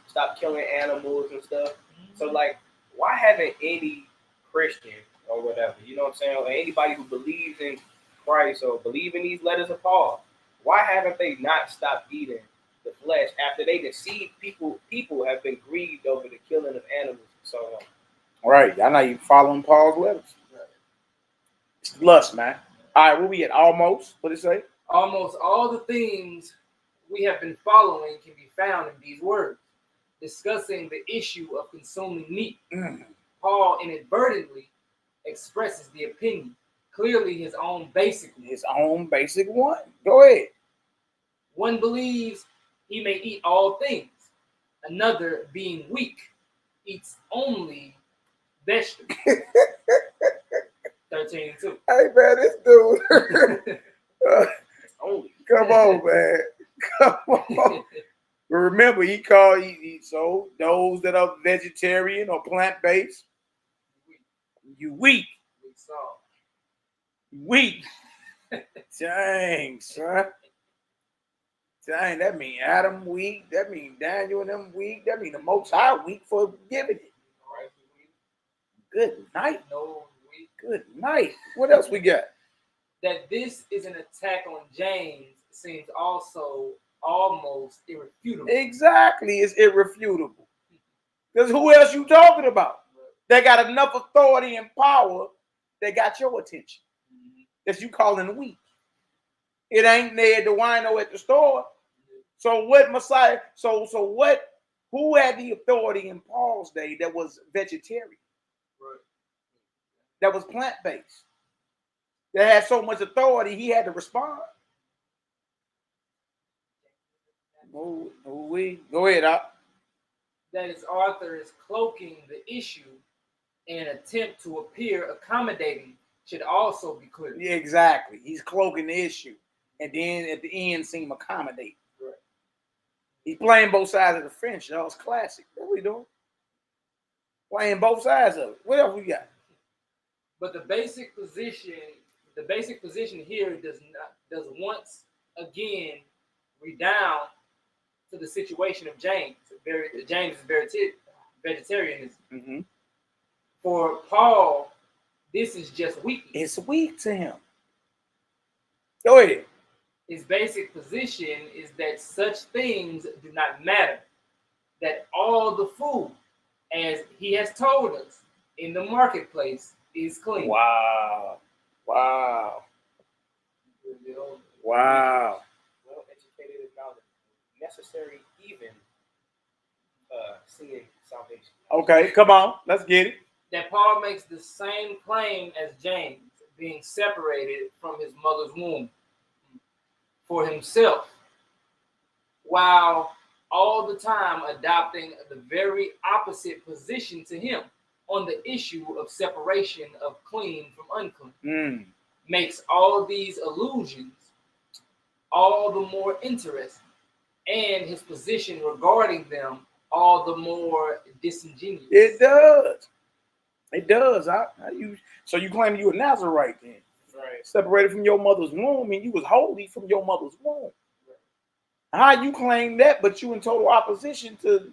stop killing animals and stuff. So like, why haven't any Christian or whatever, you know what I'm saying, or anybody who believes in Christ or believe in these letters of Paul, why haven't they not stopped eating the flesh after they deceived people? People have been grieved over the killing of animals and so on. Right, y'all not even following Paul's letters. Right. It's lust, man. All right, where we at? Almost. What did it say? Almost all the things we have been following can be found in these words, discussing the issue of consuming meat. Paul inadvertently expresses the opinion, clearly his own basic one. Go ahead. One believes he may eat all things. Another, being weak, eats only vegetables. 13:2. Hey man, this dude. Come on, man. Come on. Remember, he called so those that are vegetarian or plant-based, You weak. We saw. Weak. Dang, son. Dang, that mean Adam weak. That mean Daniel and them weak. That mean the Most High weak for giving it. Good night. No, we Good night. What else we got? that this is an attack on James seems also almost irrefutable. Exactly, it's irrefutable. Because who else you talking about? They got enough authority and power that got your attention. That you calling weak. It ain't Ned the wino at the store. So what Messiah? So what? Who had the authority in Paul's day that was vegetarian? Right. That was plant-based. That had so much authority, he had to respond. Go ahead, Op. That his author is cloaking the issue in an attempt to appear accommodating should also be clear. Yeah, exactly. He's cloaking the issue. And then at the end seem accommodating. Right. He's playing both sides of the fence, y'all. It's classic. What we doing? Playing both sides of it. What else we got? But the basic position here does once again redound to the situation of James. James is vegetarianism. Mm-hmm. For Paul, this is just weakness. It's weak to him. Go ahead. His basic position is that such things do not matter. That all the food, as he has told us, in the marketplace is clean. Wow. Wow. Well educated is not necessary, even seeing salvation. Okay, come on. Let's get it. That Paul makes the same claim as James, being separated from his mother's womb for himself, while all the time adopting the very opposite position to him on the issue of separation of clean from unclean. Makes all these allusions all the more interesting, and his position regarding them all the more disingenuous. It does. It does. So you claim you a Nazarite then? Right. Separated from your mother's womb, and you was holy from your mother's womb. Right. How you claim that, but you in total opposition to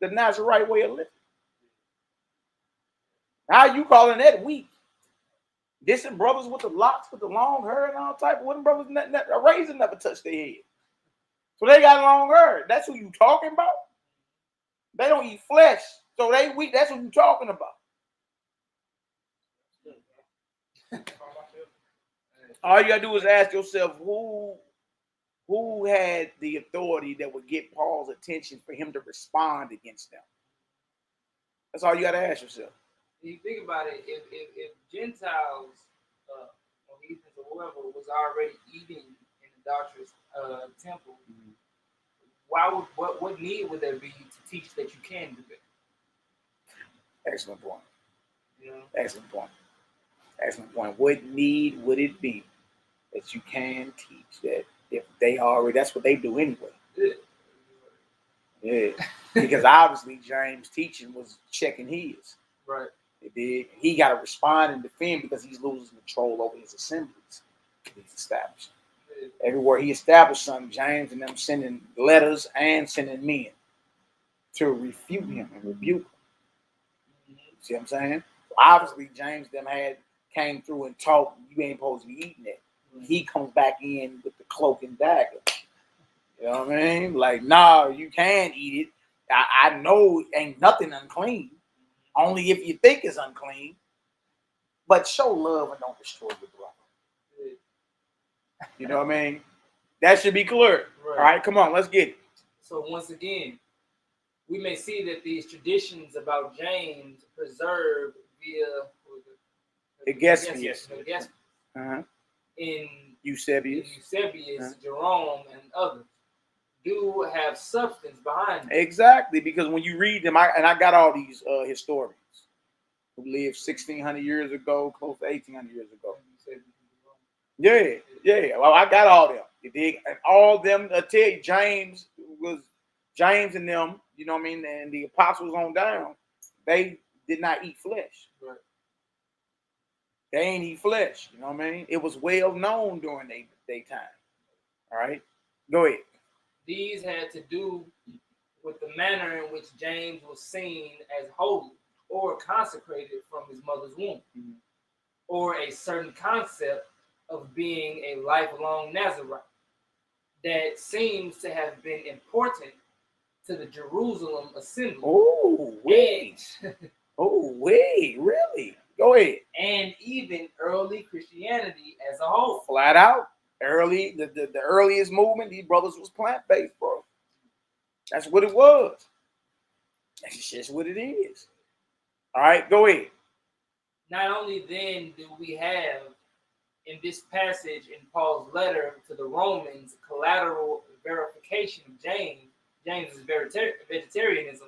the Nazarite way of living? How you calling that weak? Dissing brothers with the locks, with the long hair and all type of women brothers, a razor never touched their head. So they got long hair. That's who you talking about? They don't eat flesh, so they weak. That's what you talking about. All you gotta do is ask yourself who had the authority that would get Paul's attention for him to respond against them. That's all you gotta ask yourself. You think about it, if Gentiles or heathens or whoever was already eating in the doctor's temple, what need would there be to teach that you can do that? Excellent point. You know? Excellent point. Excellent point. What need would it be that you can teach that if they already, that's what they do anyway? Yeah. Because obviously James' teaching was checking his. Right. It did. He got to respond and defend because he's losing control over his assemblies he's established. Everywhere he established something, James and them sending letters and sending men to refute him and rebuke him. See what I'm saying? So obviously, James them came through and taught you ain't supposed to be eating it. He comes back in with the cloak and dagger. You know what I mean? Like, nah, you can eat it. I know ain't nothing unclean. Only if you think it's unclean. But show love and don't destroy your brother. You know what I mean? That should be clear. Right. All right, come on, let's get it. So once again, we may see that these traditions about James preserved via Eusebius. In Eusebius, Jerome, and others do have substance behind them. Exactly, because when you read them, I got all these historians who lived 1,600 years ago, close to 1,800 years ago. Yeah. Well, I got all them. You dig? And all them, I tell you, James and them, you know what I mean, and the apostles on down, they did not eat flesh. Right. They ain't eat flesh. You know what I mean? It was well known during their time. All right, go ahead. These had to do with the manner in which James was seen as holy or consecrated from his mother's womb, or a certain concept of being a lifelong Nazarene that seems to have been important to the Jerusalem assembly. Oh, wait. Oh, wait, really? Go ahead. And even early Christianity as a whole. Flat out. Early, the earliest movement, these brothers was plant-based, bro. That's what it was. That's just what it is. All right, go ahead. Not only then do we have in this passage in Paul's letter to the Romans collateral verification of James's vegetarianism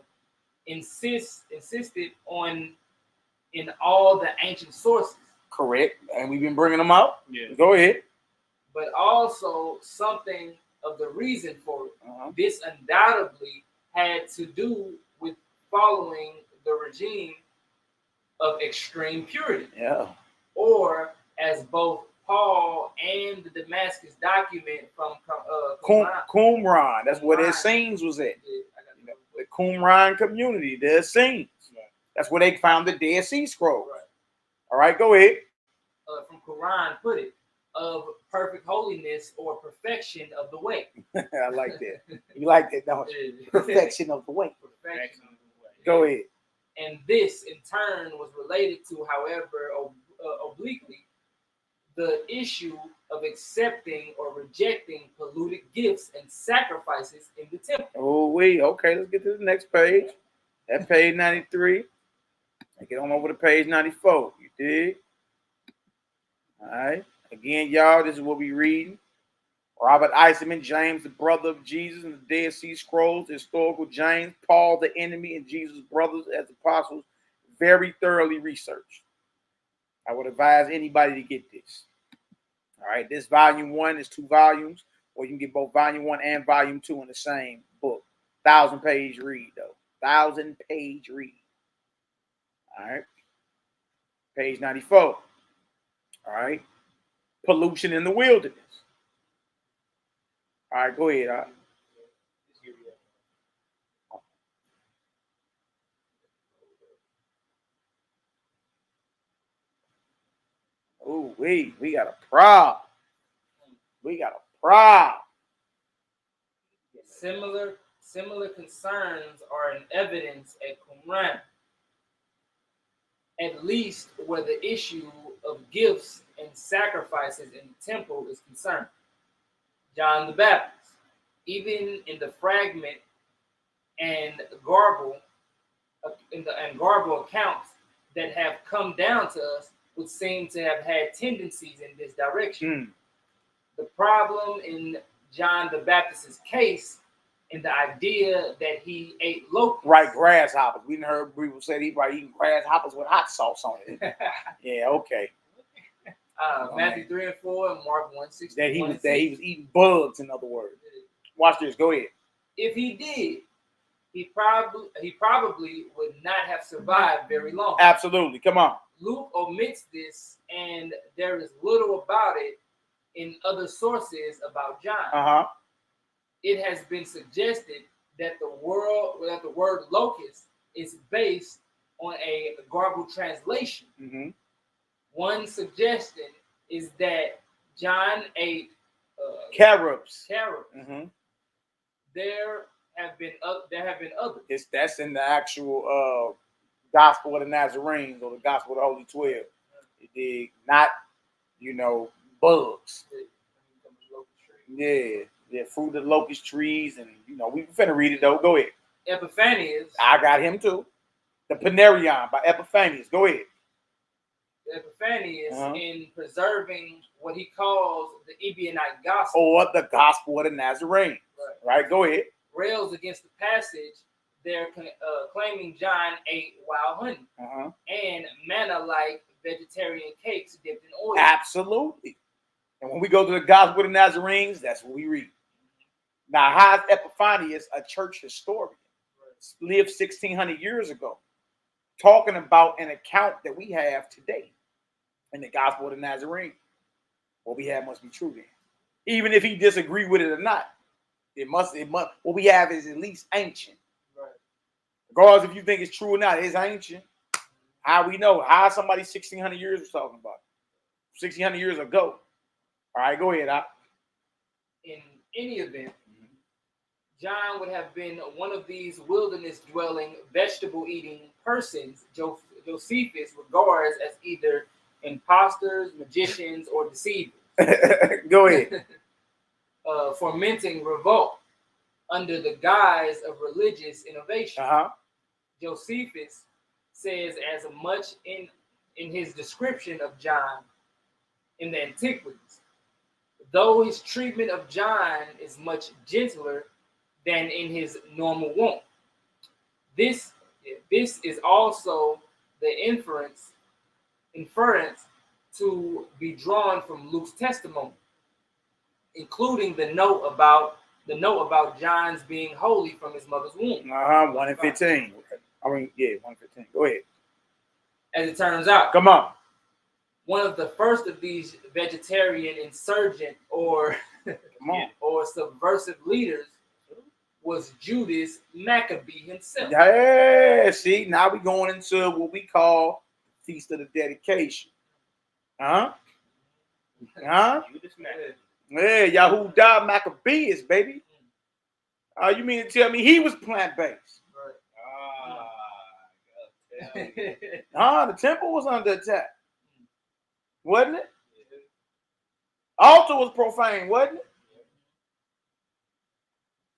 insisted on in all the ancient sources. Correct. And we've been bringing them up. Yeah. Go ahead. But also something of the reason for it. This undoubtedly had to do with following the regime of extreme purity. Yeah. Or as both Paul and the Damascus document from Qumran. That's where their scenes was at. The Qumran community, their scenes. That's where they found the Dead Sea Scrolls. Right. All right, go ahead. From Quran put it, of perfect holiness or perfection of the way. I like that. You like that, don't you? Perfection of the way. Perfection of the way. Go ahead. And this, in turn, was related to, however, obliquely, the issue of accepting or rejecting polluted gifts and sacrifices in the temple. Oh, wait. Okay, let's get to the next page. That page 93. Get on over to page 94. You dig? All right. Again, y'all, this is what we reading. Robert Eisenman, James, the brother of Jesus, and the Dead Sea Scrolls, historical James, Paul, the enemy, and Jesus' brothers as apostles, very thoroughly researched. I would advise anybody to get this. All right, this volume 1 is 2 volumes, or you can get both volume 1 and volume 2 in the same book. 1,000-page read, though. 1,000-page read. All right. Page 94. All right. Pollution in the wilderness. All right, go ahead. All right. Oh, we got a problem. We got a problem. Similar concerns are in evidence at Qumran, at least where the issue of gifts and sacrifices in the temple is concerned. John the Baptist, even in the fragment and garble accounts that have come down to us, would seem to have had tendencies in this direction. The problem in John the Baptist's case, in the idea that he ate locusts. Right, grasshoppers. We didn't heard people say he probably eating grasshoppers with hot sauce on it. Yeah, okay. Matthew 3 and 4 and Mark 1:16. That he was eating bugs, in other words. Watch this. Go ahead. If he did, he probably would not have survived very long. Absolutely. Come on. Luke omits this, and there is little about it in other sources about John. It has been suggested that the word locust is based on a garbled translation. One suggestion is that John ate carobs. There have been others. That's in the actual Gospel of the Nazarenes or the Gospel of the Holy 12. It did not, bugs. Yeah, fruit of the locust trees, and we finna read it though. Go ahead. Epiphanius. I got him too. The Panarion by Epiphanius. Go ahead. Epiphanius in preserving what he calls the Ebionite gospel, or the Gospel of the Nazarene. Right. Go ahead. Rails against the passage. They're claiming John ate wild honey and manna-like vegetarian cakes dipped in oil. Absolutely. And when we go to the Gospel of the Nazarenes, that's what we read. Now, how is Epiphanius a church historian? Lived 1,600 years ago, talking about an account that we have today. and the gospel of the Nazarene. What we have must be true then. Even if he disagreed with it or not, it must. What we have is at least ancient. Right. Regardless if you think it's true or not, it's ancient. How we know? How somebody 1,600 years was talking about? 1,600 years ago. All right, go ahead. In any event, John would have been one of these wilderness-dwelling, vegetable-eating persons Josephus regards as either imposters, magicians, or deceivers. Go ahead. Fomenting revolt under the guise of religious innovation. Josephus says as much in his description of John in the Antiquities, though his treatment of John is much gentler than in his normal wont. This is also the inference to be drawn from Luke's testimony, including the note about John's being holy from his mother's womb. 1 and 15. I mean, yeah, 1 and 15. Go ahead. As it turns out, come on. One of the first of these vegetarian insurgent or subversive leaders was Judas Maccabee himself. Yeah, see, now we're going into what we call Feast of the Dedication. Judas Maccabee. Yeah, Yahudah Maccabeus, baby. You mean to tell me he was plant-based? Right. The temple was under attack. Wasn't it? Altar was profane, wasn't it?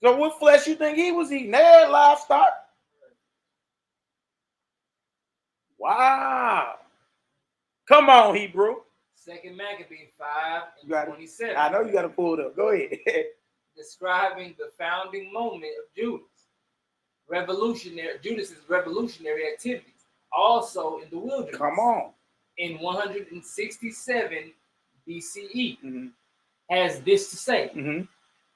So what flesh you think he was eating? They had livestock. Wow. Come on, Hebrew. 2 Maccabee 5 and 27. I know you got to pull it up. Go ahead. Describing the founding moment of Judas's revolutionary activities, also in the wilderness. Come on. In 167 BCE, has this to say.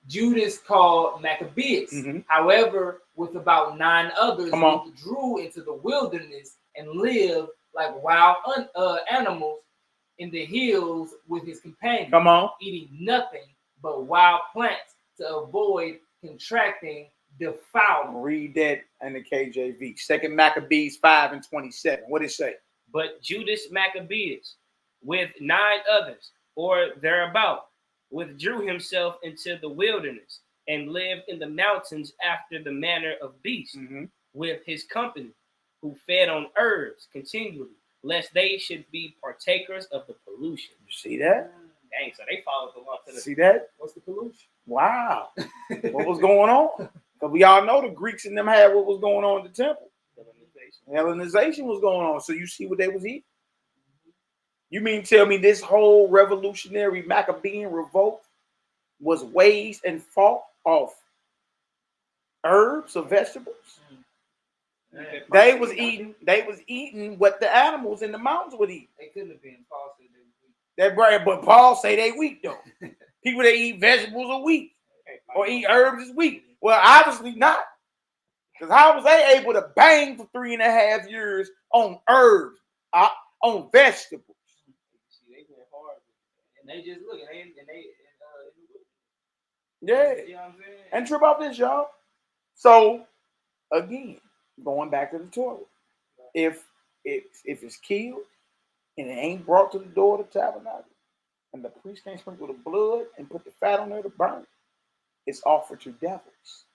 Judas called Maccabeus. However, with about 9 others, withdrew into the wilderness and lived like wild animals in the hills with his companions. Eating nothing but wild plants to avoid contracting defilement. Read that in the KJV. 2 Maccabees 5 and 27. What did it say? But Judas Maccabeus, with 9 others, or thereabout, withdrew himself into the wilderness and lived in the mountains after the manner of beasts with his company, who fed on herbs continually, lest they should be partakers of the pollution. You see that? Dang, so they followed the law to the... See that? What's the pollution? Wow. What was going on? Because we all know the Greeks and them had what was going on in the temple. Hellenization was going on. So you see what they was eating? You mean tell me this whole revolutionary Maccabean revolt was waged and fought off herbs or vegetables? They was eating what the animals in the mountains would eat. They couldn't have been. Paul said they weak. That right, but Paul say they weak though. People that eat vegetables are weak, or eat herbs is weak. Well, obviously not. Because how was they able to bang for 3.5 years on herbs, on vegetables? See, they went hard, and they just look, yeah, you know what I'm saying? And trip off this, y'all. So again, going back to the Torah, if it's killed and it ain't brought to the door of the tabernacle, and the priest can't sprinkle the blood and put the fat on there to burn it, it's offered to devils.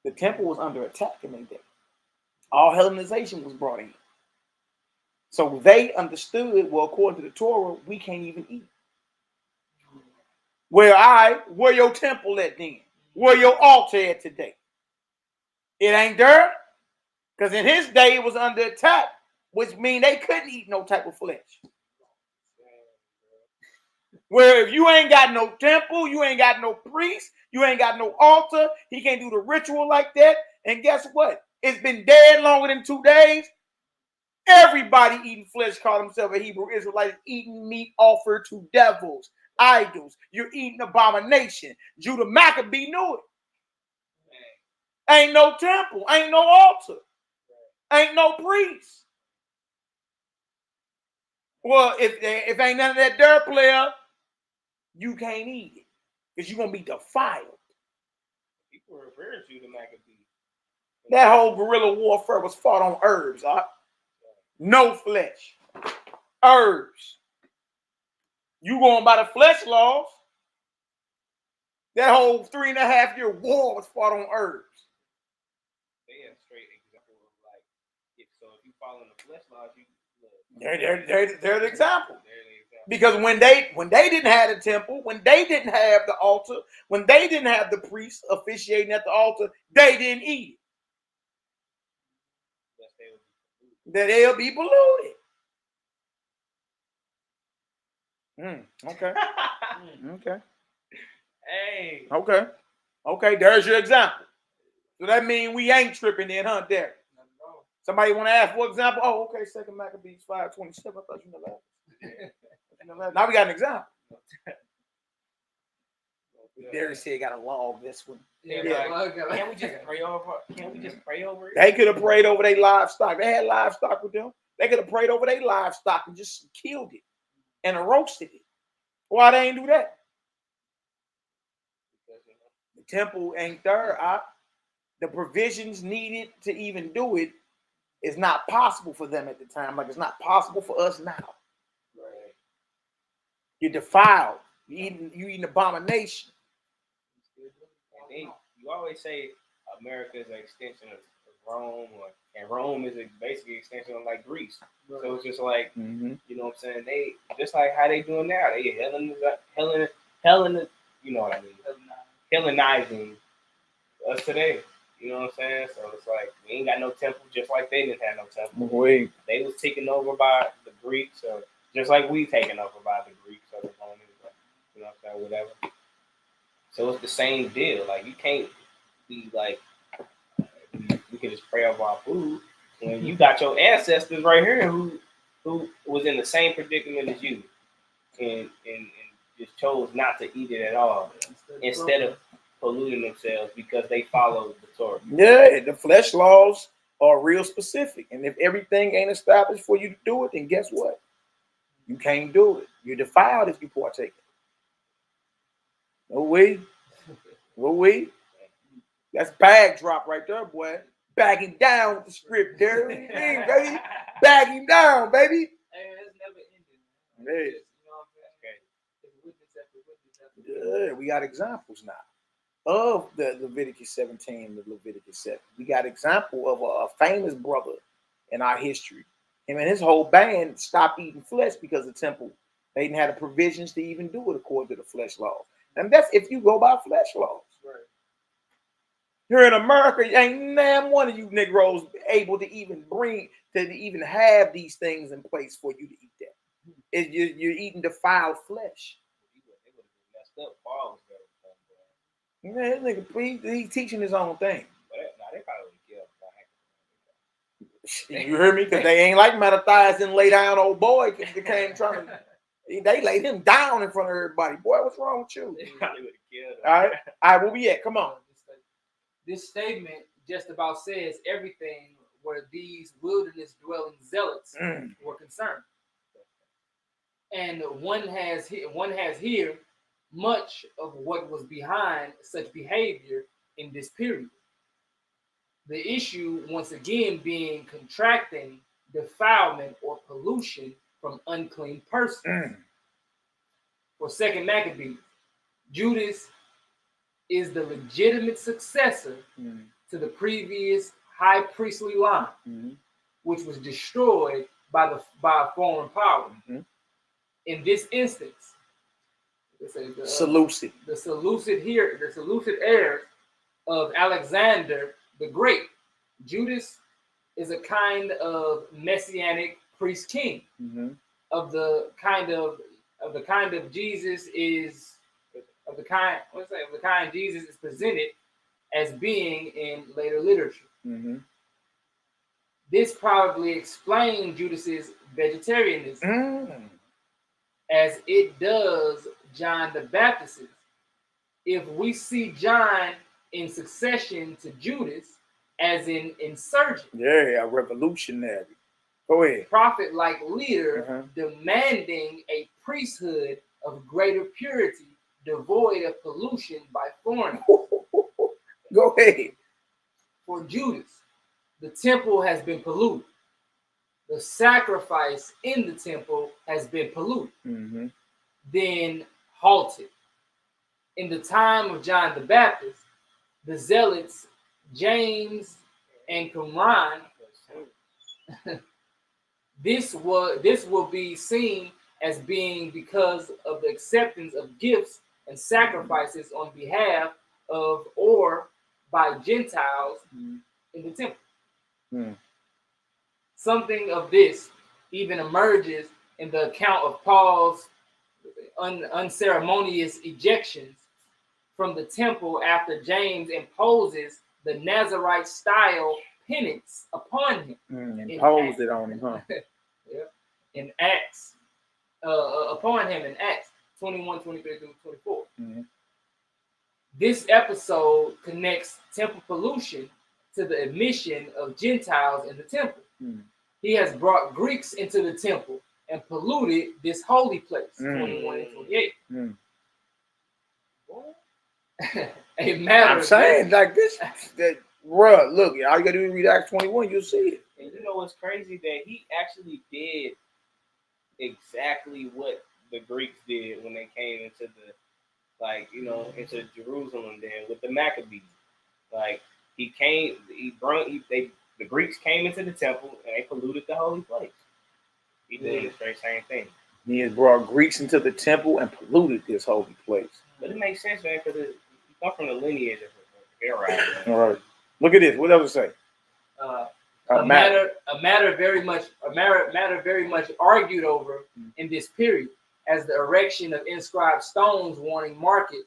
The temple was under attack in that day. All Hellenization was brought in. So they understood, well, according to the Torah, we can't even eat. Where your temple at then? Where your altar at today? It ain't there? Because in his day, it was under attack, which means they couldn't eat no type of flesh. Where if you ain't got no temple, you ain't got no priest, you ain't got no altar, he can't do the ritual like that. And guess what? It's been dead longer than 2 days. Everybody eating flesh called himself a Hebrew Israelite, eating meat offered to devils, idols. You're eating abomination. Judah Maccabee knew it. Ain't no temple, ain't no altar, ain't no priest. Well, if ain't none of that dirt, player, you can't eat it because you're gonna be defiled. People refer to the Maccabees. That whole guerrilla warfare was fought on herbs. No flesh, herbs. You going by the flesh laws? That whole 3.5-year war was fought on herbs. They have straight example of like, if you follow the flesh laws, you. They're the example. Because when they didn't have the temple, when they didn't have the altar, when they didn't have the priest officiating at the altar, they didn't eat it. That they'll be polluted. Okay. Okay. Hey. Okay. There's your example. So that means we ain't tripping in, huh, Derek? Somebody want to ask for example? Oh, okay. 2 Maccabees 5:27. I thought you know that. Now we got an example. Derek said he got to log this one. Yeah. Can't we just pray over it? They could have prayed over their livestock. They had livestock with them. They could have prayed over their livestock and just killed it and roasted it. Why they ain't do that? The temple ain't there. The provisions needed to even do it is not possible for them at the time. Like it's not possible for us now. Right. You're defiled. You eating abomination. And you always say America is an extension of Rome, and Rome is basically an extension of like Greece. Right. So it's just like, you know what I'm saying? They just like how they doing now. They you know what I mean? Hellenizing us today. You know what I'm saying? So it's like we ain't got no temple, just like they didn't have no temple. Wait. They was taken over by the Greeks, or just like we taken over by the Greeks or the Romans, you know what I'm saying? Whatever. So it's the same deal. Like you can't be like we can just pray over our food when you got your ancestors right here who was in the same predicament as you, and just chose not to eat it at all instead of polluting themselves because they followed the Torah. Yeah, the flesh laws are real specific. And if everything ain't established for you to do it, then guess what? You can't do it. You're defiled if you partake. No way. No way. That's bag drop right there, boy. Bagging down with the script there. What do you mean, baby? Bagging down, baby. Hey, it's never ending. Hey. Yeah, we got examples now of the Leviticus 17 and the Leviticus 7. We got example of a famous brother in our history. Him and his whole band stopped eating flesh because the temple, they didn't have the provisions to even do it according to the flesh laws. And that's if you go by flesh laws. Right. Here in America, ain't damn one of you Negroes able to even even have these things in place for you to eat that. You're eating defiled flesh. Man, this nigga, he's teaching his own thing. They probably killed. You heard me? Because they ain't like Mattathias and lay down old boy. They came trying to, they laid him down in front of everybody. Boy, what's wrong with you? All right, where we at? Come on. This statement just about says everything where these wilderness dwelling zealots were concerned. And one has here much of what was behind such behavior in this period. The issue, once again, being contracting defilement or pollution from unclean persons. For 2 Maccabees, Judas is the legitimate successor to the previous high priestly line, which was destroyed by a foreign power. In this instance, the Seleucid heirs of Alexander the Great. Judas is a kind of messianic priest king of the kind Jesus is presented as being in later literature. This probably explains Judas's vegetarianism, as it does John the Baptist's. If we see John in succession to Judas as an insurgent, a revolutionary, Go ahead. Prophet-like leader demanding a priesthood of greater purity, devoid of pollution by foreigners. Go ahead. For Judas, the temple has been polluted. The sacrifice in the temple has been polluted, then halted. In the time of John the Baptist, the zealots James and Qumran, this will be seen as being because of the acceptance of gifts and sacrifices on behalf of or by Gentiles in the temple. Something of this even emerges in the account of Paul's unceremonious ejections from the temple after James imposes the Nazarite style penance upon him. Imposed it on him, huh? In Acts, upon him in Acts 21, 23 through 24. This episode connects temple pollution to the admission of Gentiles in the temple. He has brought Greeks into the temple and polluted this holy place. 21 and 28. A matter. I'm saying like this. That, bruh, look, all you gotta do is read Acts 21, you'll see it. And you know what's crazy? That he actually did exactly what the Greeks did when they came into the, like, you know, into Jerusalem then with the Maccabees. Like, the Greeks came into the temple and they polluted the holy place. He did the very same thing. He has brought Greeks into the temple and polluted this holy place. But it makes sense, man, because you come from the lineage of Pharaoh. All right. Look at this. What else it say? A matter very much argued over in this period, as the erection of inscribed stones warning markers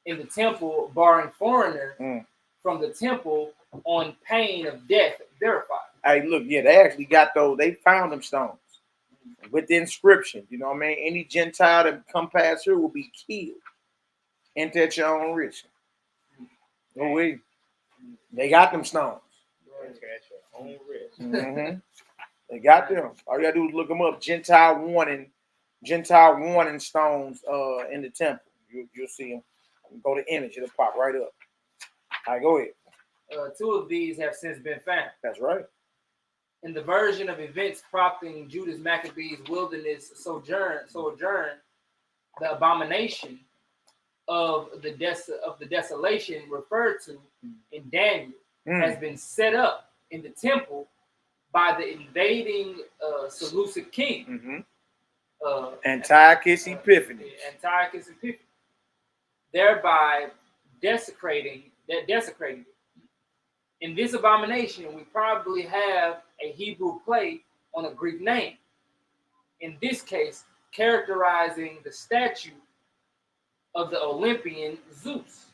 in the temple, barring foreigners from the temple on pain of death verified. Hey, look, yeah, they actually got those. They found them stones with the inscription. You know what I mean? Any Gentile that come past here will be killed. Ain't that your own risk? No way. They got them stones. They got them. All you gotta do is look them up. Gentile warning stones in the temple. You'll see them. Go to image, it'll pop right up. All right, go ahead. 2 of these have since been found. That's right. In the version of events prompting Judas Maccabee's wilderness sojourn, the abomination of the desolation referred to in Daniel has been set up in the temple by the invading Seleucid king, Antiochus Epiphanes. Thereby desecrating it. In this abomination, we probably have a Hebrew play on a Greek name. In this case, characterizing the statue of the Olympian Zeus.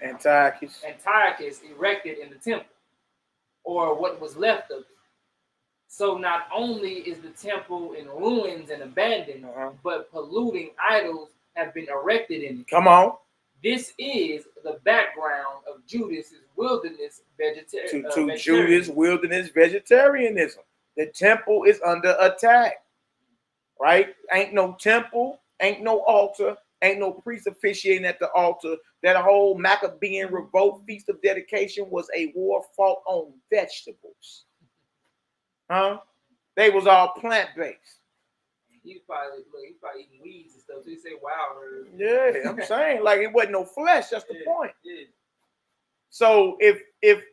Antiochus erected in the temple, or what was left of it. So not only is the temple in ruins and abandoned, but polluting idols have been erected in it. Come on. This is the background of Judas's wilderness vegetarianism. Judas' wilderness vegetarianism. The temple is under attack. Right? Ain't no temple, ain't no altar, ain't no priest officiating at the altar. That whole Maccabean revolt feast of dedication was a war fought on vegetables. They was all plant-based. He's probably eating weeds and stuff. So he say, "Wow." Yeah, I'm saying, like, it wasn't no flesh. That's the point. Yeah. So if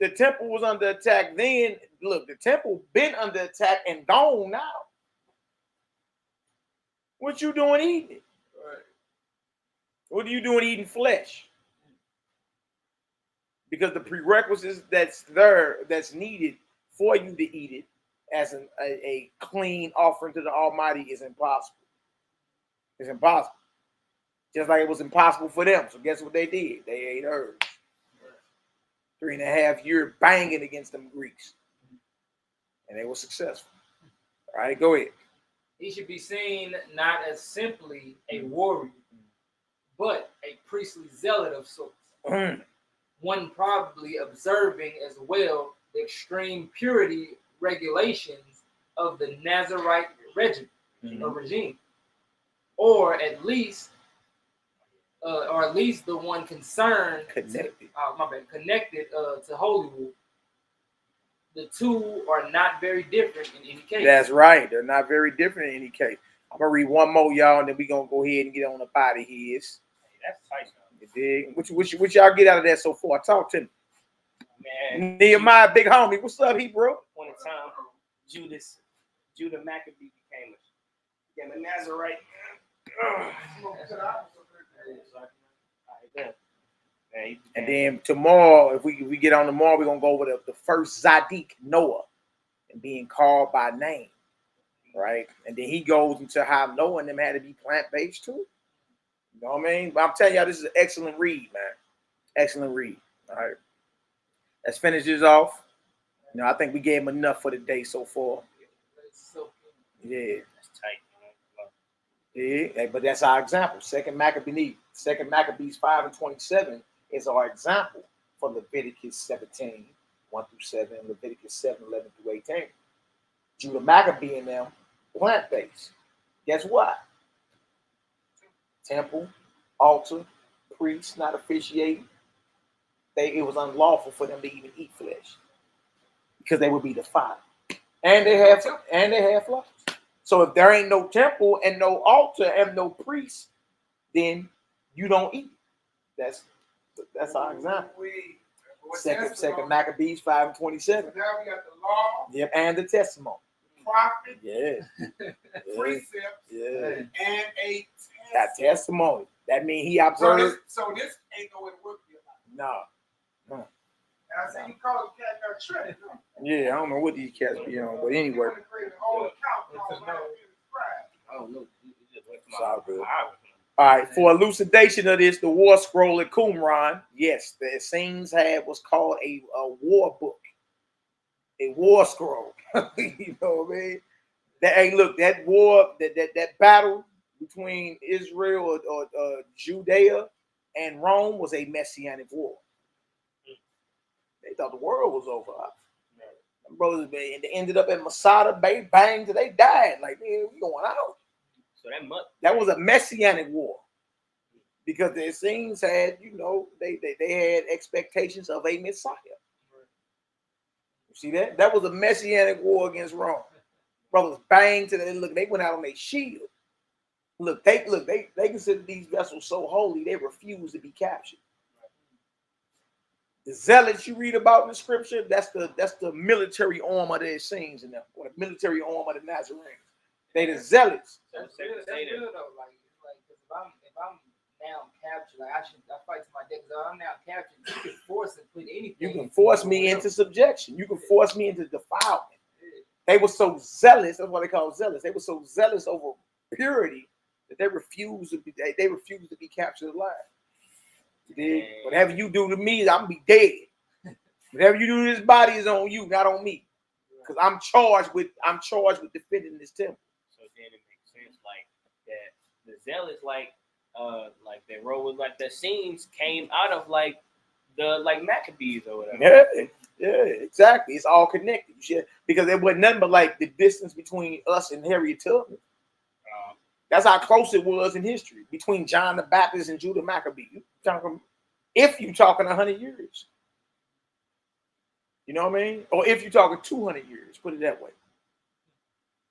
the temple was under attack, then look, the temple been under attack and gone now. What you doing eating it? Right. What are you doing eating flesh? Because the prerequisites that's needed for you to eat it as a clean offering to the Almighty is impossible. It's impossible. Just like it was impossible for them. So guess what they did? They ate herbs. 3.5 years banging against them Greeks. And they were successful. All right, go ahead. He should be seen not as simply a warrior, but a priestly zealot of sorts. one probably observing as well the extreme purity regulations of the Nazarite regime, or at least the one concerned connected to Hollywood. The two are not very different in any case. That's right. They're not very different in any case. I'm gonna read one more, y'all, and then we're gonna go ahead and get on up out of here. That's tight. You dig? What y'all get out of that so far? Talk to me. Man, Nehemiah, big homie. What's up, Hebrew? One time, Judah Maccabee became a Nazarite. And then tomorrow, if we get on tomorrow, we're gonna go over the first Zadik, Noah, and being called by name, right? And then he goes into how Noah and them had to be plant-based too. You know what I mean? But I'm telling y'all, this is an excellent read, man. Excellent read. All right. Let's finish this off. You know, I think we gave him enough for the day so far. Yeah. That's tight, man. Yeah, but that's our example. Second Maccabees 5:27 is our example for Leviticus 17, 1 through 7, Leviticus 7, 11 through 18. Judah Maccabee and them, plant-based. Guess what? Temple, altar, priests not officiating. It was unlawful for them to even eat flesh because they would be defiled. And they have flocks. So if there ain't no temple and no altar and no priest, then you don't eat. That's our example. Second Maccabees 5:27. Now we got the law. Yep, and the testimony. Prophet. Yeah. Precepts. Yeah. And a testimony. That means he observed. So this ain't no way to work your life. No. And I said you call the cat got tricked. Yeah, I don't know what these cats be on, but anyway. Oh, look. It's all good. All right, for elucidation of this, the war scroll at Qumran, yes, the Essenes had what's called a war book, a war scroll. You know what I mean? That war, that battle between Israel or Judea and Rome was a messianic war. They thought the world was over. Them brothers, they ended up at Masada, bang, till they died. Like, man, we going out. So that was a messianic war because the Essenes had, you know, they had expectations of a Messiah. You see that? That was a messianic war against Rome. Brothers bang to they went out on their shield. They consider these vessels so holy they refuse to be captured. The zealots you read about in the scripture, that's the military arm of the Essenes in them, or the military arm of the Nazarene. They the zealots. That's good though. Like if I'm now captured, like I fight to my death. Because I'm now captured, you can force and put anything. You can force me into subjection. You can force me into defilement. They were so zealous. That's what they call zealous. They were so zealous over purity that they refused to be captured alive. Whatever you do to me, I'm gonna be dead. Whatever you do to this body is on you, not on me. Because I'm charged with defending this temple. So then it makes sense like that the zealots like they roll with like the scenes came out of like the Maccabees or whatever. Yeah, exactly. It's all connected. Because there wasn't nothing but like the distance between us and Harriet Tubman. That's how close it was in history between John the Baptist and Judah Maccabee. If you're talking 100 years. You know what I mean? Or if you're talking 200 years, put it that way.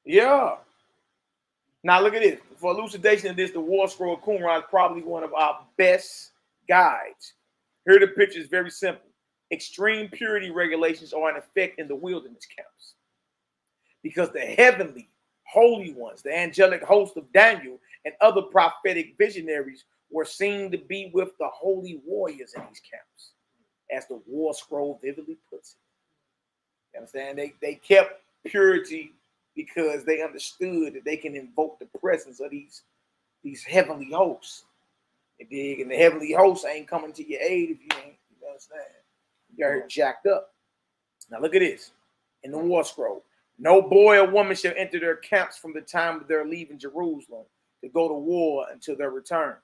Yeah. Now look at this. For elucidation of this, the War Scroll of Qumran is probably one of our best guides. Here are the pictures, very simple. Extreme purity regulations are in effect in the wilderness camps. Because the heavenly, holy ones, the angelic host of Daniel, and other prophetic visionaries were seen to be with the holy warriors in these camps, as the War Scroll vividly puts it. You understand? They kept purity because they understood that they can invoke the presence of these heavenly hosts. And the heavenly hosts ain't coming to your aid if you ain't, you understand? You're jacked up. Now look at this. In the War Scroll, no boy or woman shall enter their camps from the time of their leaving Jerusalem to go to war until their return.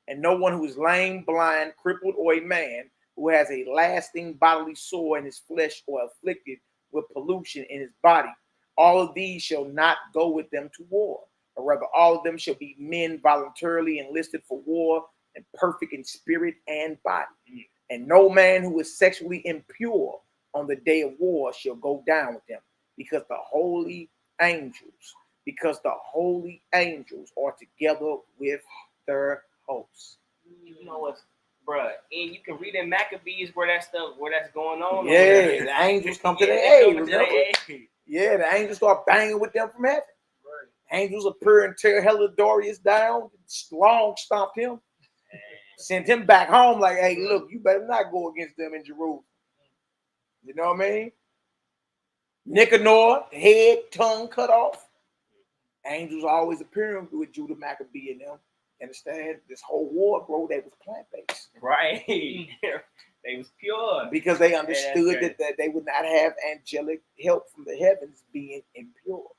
And no one who is lame, blind, crippled, or a man who has a lasting bodily sore in his flesh or afflicted with pollution in his body. All of these shall not go with them to war, but rather all of them shall be men voluntarily enlisted for war and perfect in spirit and body. And no man who is sexually impure on the day of war shall go down with them, because the holy angels are together with their hosts. You know what's, bruh, and you can read in Maccabees where that's going on. Yeah, the angels come to the aid, remember? Yeah, the angels start banging with them from heaven. Right. Angels appear and tear Helidorius down, long stomped him, sent him back home like, hey, look, you better not go against them in Jerusalem. You know what I mean? Nicanor, head, tongue cut off. Angels always appearing with Judah Maccabee and them. Understand? This whole war, bro, they was plant-based. Right. They was pure. Because they understood that they would not have angelic help from the heavens being impure.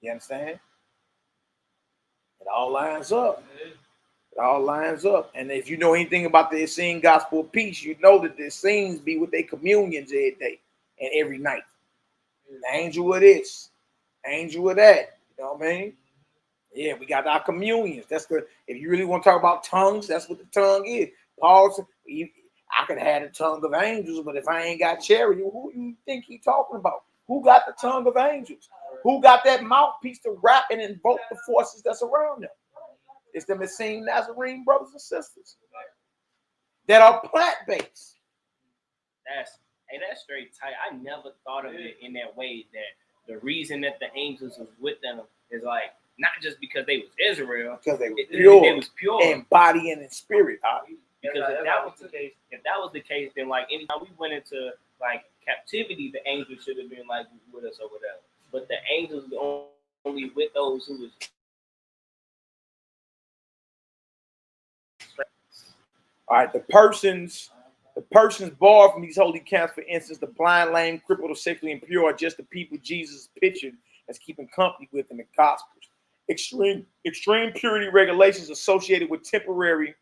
You understand? It all lines up. It all lines up. And if you know anything about the Essene Gospel of Peace, you know that the Essenes be with their communions every day and every night. The angel of this, angel of that. You know what I mean? Yeah, we got our communions. That's good. If you really want to talk about tongues, that's what the tongue is. Paul said, I could have the tongue of angels, but if I ain't got charity, who you think he talking about? Who got the tongue of angels? Who got that mouthpiece to rap and invoke the forces that's around them? It's them Essene Nazarene brothers and sisters that are plant-based. That's straight tight. I never thought of it in that way, that the reason that the angels was with them is like not just because they was Israel, because they was pure. They was pure in body and in spirit. Because if that was the case, then like anytime we went into like captivity, the angels should have been like with us or whatever. But the angels only with those who was. All right, the persons barred from these holy camps, for instance, the blind, lame, crippled, or sexually impure, are just the people Jesus pictured as keeping company with in the Gospels. Extreme purity regulations associated with temporary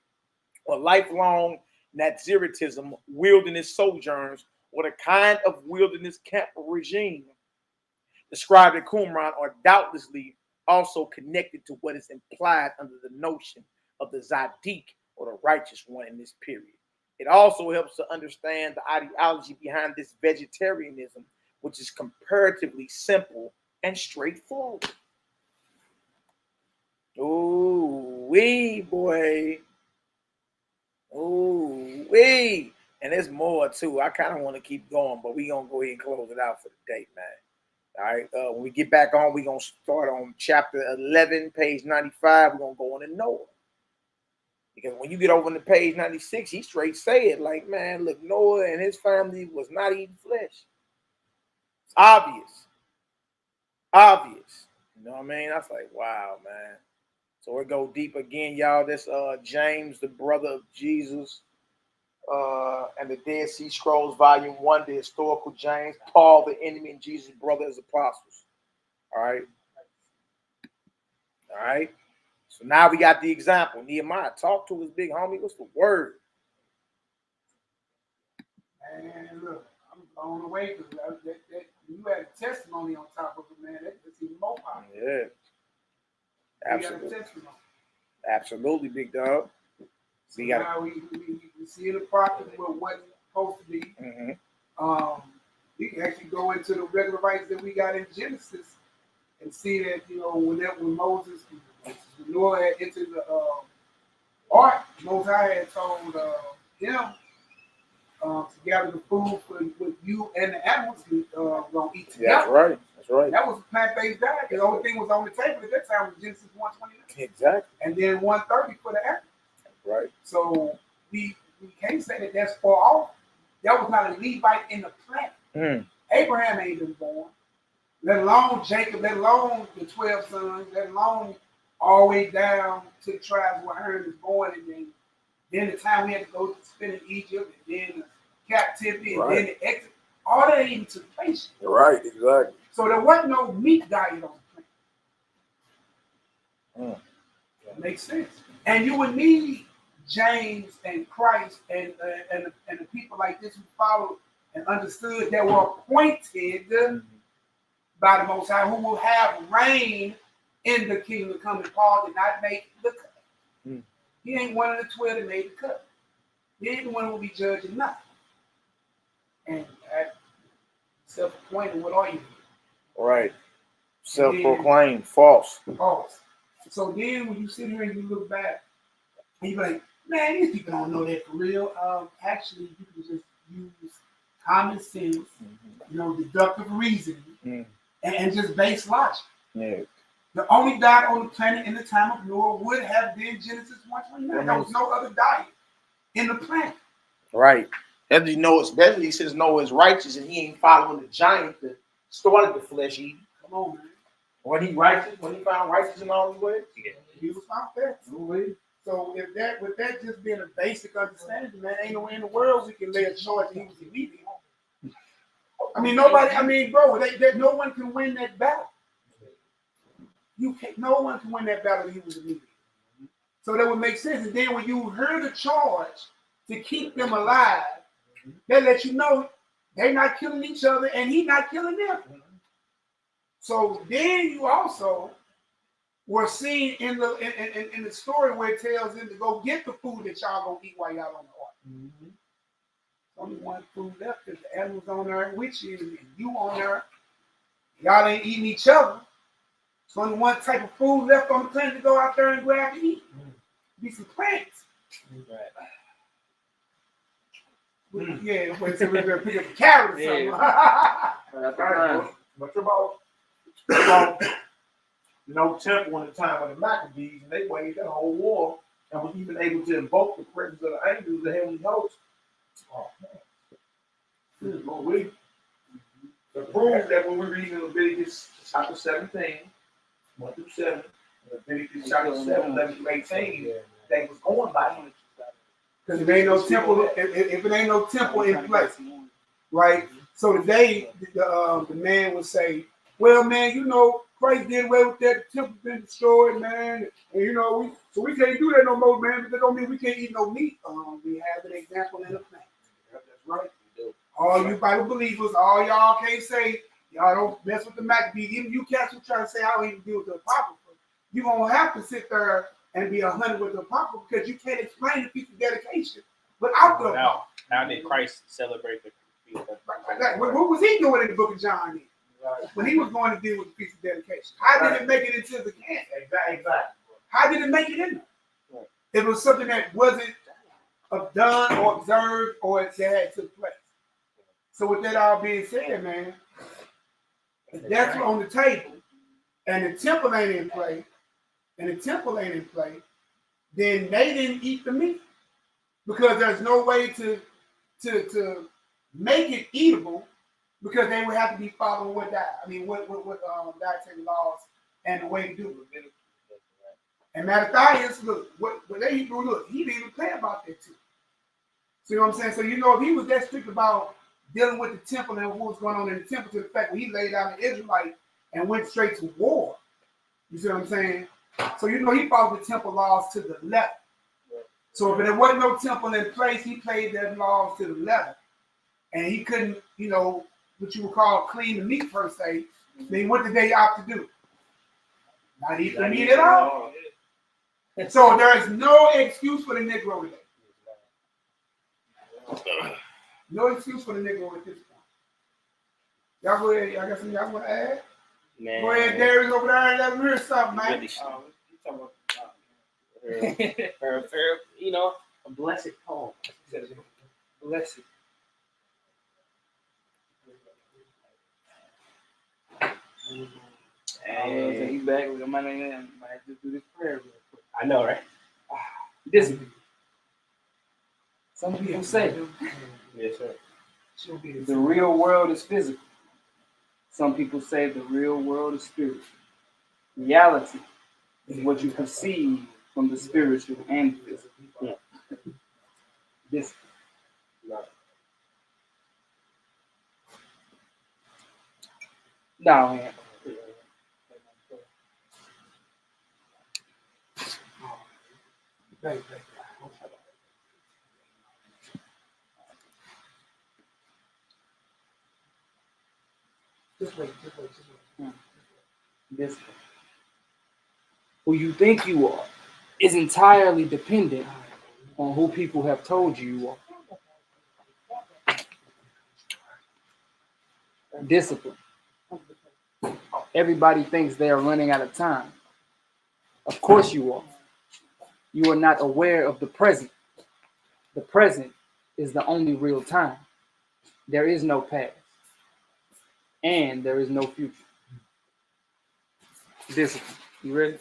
or lifelong Naziritism, wilderness sojourns, or the kind of wilderness camp regime described in Qumran are doubtlessly also connected to what is implied under the notion of the Zadik, or the righteous one, in this period. It also helps to understand the ideology behind this vegetarianism, which is comparatively simple and straightforward. Ooh, wee, boy. Ooh, wee. And there's more, too. I kind of want to keep going, but we're going to go ahead and close it out for the day, man. All right, when we get back on, we're going to start on chapter 11, page 95. We're going to go on to Noah. Because when you get over to page 96, he straight say it like, man, look, Noah and his family was not eating flesh. It's obvious. Obvious. You know what I mean? That's like, wow, man. So we go deep again, y'all. This James, the brother of Jesus, and the Dead Sea Scrolls, volume 1, the historical James, Paul, the enemy, and Jesus' brother as apostles. All right. All right. So now we got the example. Nehemiah, talk to his big homie. What's the word? Man, look, I'm blown away because you had a testimony on top of it, man. That's even more powerful. Yeah. Absolutely. Absolutely, big dog. So now we see the prophet with what's supposed to be. Mm-hmm. We can actually go into the regular rights that we got in Genesis and see that, you know, when Moses, when Noah had entered the ark, Moses had told him to gather the food for what you and the animals gonna eat together. That's right. That's right. That was a plant-based diet. The only thing was on the table at that time was Genesis 1:29. Exactly. And then 1:30 for the animals. Right. So we can't say that that's far off. That was not a Levite in the planet. Abraham ain't been born, let alone Jacob, let alone the 12 sons, let alone all the way down to the tribes where Aaron was born, and then the time we had to go to spend in Egypt, and then the captivity, and then the exit. All that even took place. Right, exactly. So there wasn't no meat diet on the planet. That makes sense. And you would need James and Christ and the people like this who followed and understood that were appointed by the Most High, who will have reign in the kingdom coming. Paul did not make the cut. He ain't one of the 12 that made the cut. He ain't the one who will be judging nothing. And self-appointed, what are you? Right. Self-proclaimed, false. False. So then when you sit here and you look back, and you're like, man, these people don't know that for real. Actually, you can just use common sense, deductive reasoning, and just base logic. Yeah. The only diet on the planet in the time of Noah would have been Genesis 1:29. There was no other diet in the planet. Right. And especially he says Noah is righteous and he ain't following the giant that started the flesh eating. Come on, man. When he righteous, when he found righteous in all his ways, he was found there. So with that just being a basic understanding, man, ain't no way in the world we can lay a charge that he was immediate. I mean, bro, no one can win that battle. No one can win that battle. He was immediate. So that would make sense. And then when you heard the charge to keep them alive, they let you know they're not killing each other and he's not killing them. So then you also were seen in the story where it tells them to go get the food that y'all gonna eat while y'all on the ark. Only one food left because the animals on there with you and you on there. Y'all ain't eating each other. There's only one type of food left on the planet to go out there and grab and eat. Be some plants. Yeah, so we're gonna pick up a carrot or something. But about no temple in the time of the Maccabees, and they waged that whole war and was even able to invoke the presence of the angels, the heavenly host. Oh man. To prove that when we read in Leviticus chapter 17, 1 through 7, Leviticus chapter 7, 11 through 18, they was going by him. Because if ain't no temple, if it ain't no temple in place, right? So today the man would say, well, man, Christ did away with that. The temple's been destroyed, man. And so we can't do that no more, man. But that don't mean we can't eat no meat. We have an example in the plant. That's right. All you Bible believers, all y'all can't say y'all don't mess with the Maccabees. Even you cats who try to say I don't even deal with the Apocrypha, you're gonna have to sit there and be 100 with the Apocrypha because you can't explain the piece of dedication without the Apocrypha. How did Christ celebrate the feast? What was he doing in the book of John? When he was going to deal with the piece of dedication, how did it make it into the camp? Exactly. How did it make it in there? It was something that wasn't done or observed or that had took place. So with that all being said, man, if that's on the table and the temple ain't in play, then they didn't eat the meat because there's no way to make it eatable because they would have to be following what dietary laws and the way to do it. And Mattathias, look, what they do, look, he didn't even play about that too. See what I'm saying? So if he was that strict about dealing with the temple and what was going on in the temple to the fact that he laid out an Israelite and went straight to war. You see what I'm saying? So he followed the temple laws to the letter. So if there wasn't no temple in place, he played their laws to the letter. And he couldn't, what you would call clean the meat per se. Then what did they opt to do? Not eat the meat at all. And so there is no excuse for the Negro today. No excuse for the Negro at this point. Y'all go ahead. Y'all got something y'all want to add? Man. Go ahead, Darius over there and let me hear something, man. Really a blessed poem. Blessed. Hey, he's back. We might just do this prayer real quick. I know, right? Discipline. Some people say, yes, sir. The real world is physical. Some people say the real world is spiritual. Reality is what you perceive from the spiritual and physical. Yeah. This. No, man. Just wait. Discipline. Who you think you are is entirely dependent on who people have told you are. Discipline. Everybody thinks they are running out of time. Of course you are. You are not aware of the present. The present is the only real time. There is no past. And there is no future. Discipline. You ready?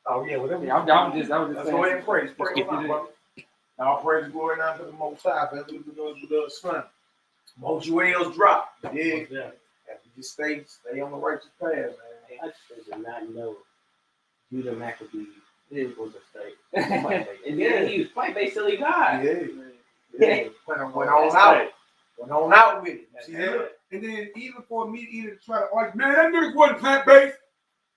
Oh yeah, whatever. Yeah, I was just Let's go ahead and praise. Praise God, brother. Now praise and glory now to the Most High, for the Son. HONORANDHUMILITYSTL drop. Yeah. Yeah. You just stay on the righteous path, man. I just did not know Judah Maccabee was a state. And then he was plant-based till he died. Yeah. Went on out. Went on out with it. See that? And then even for me to try to argue, man, that nigga wasn't plant-based.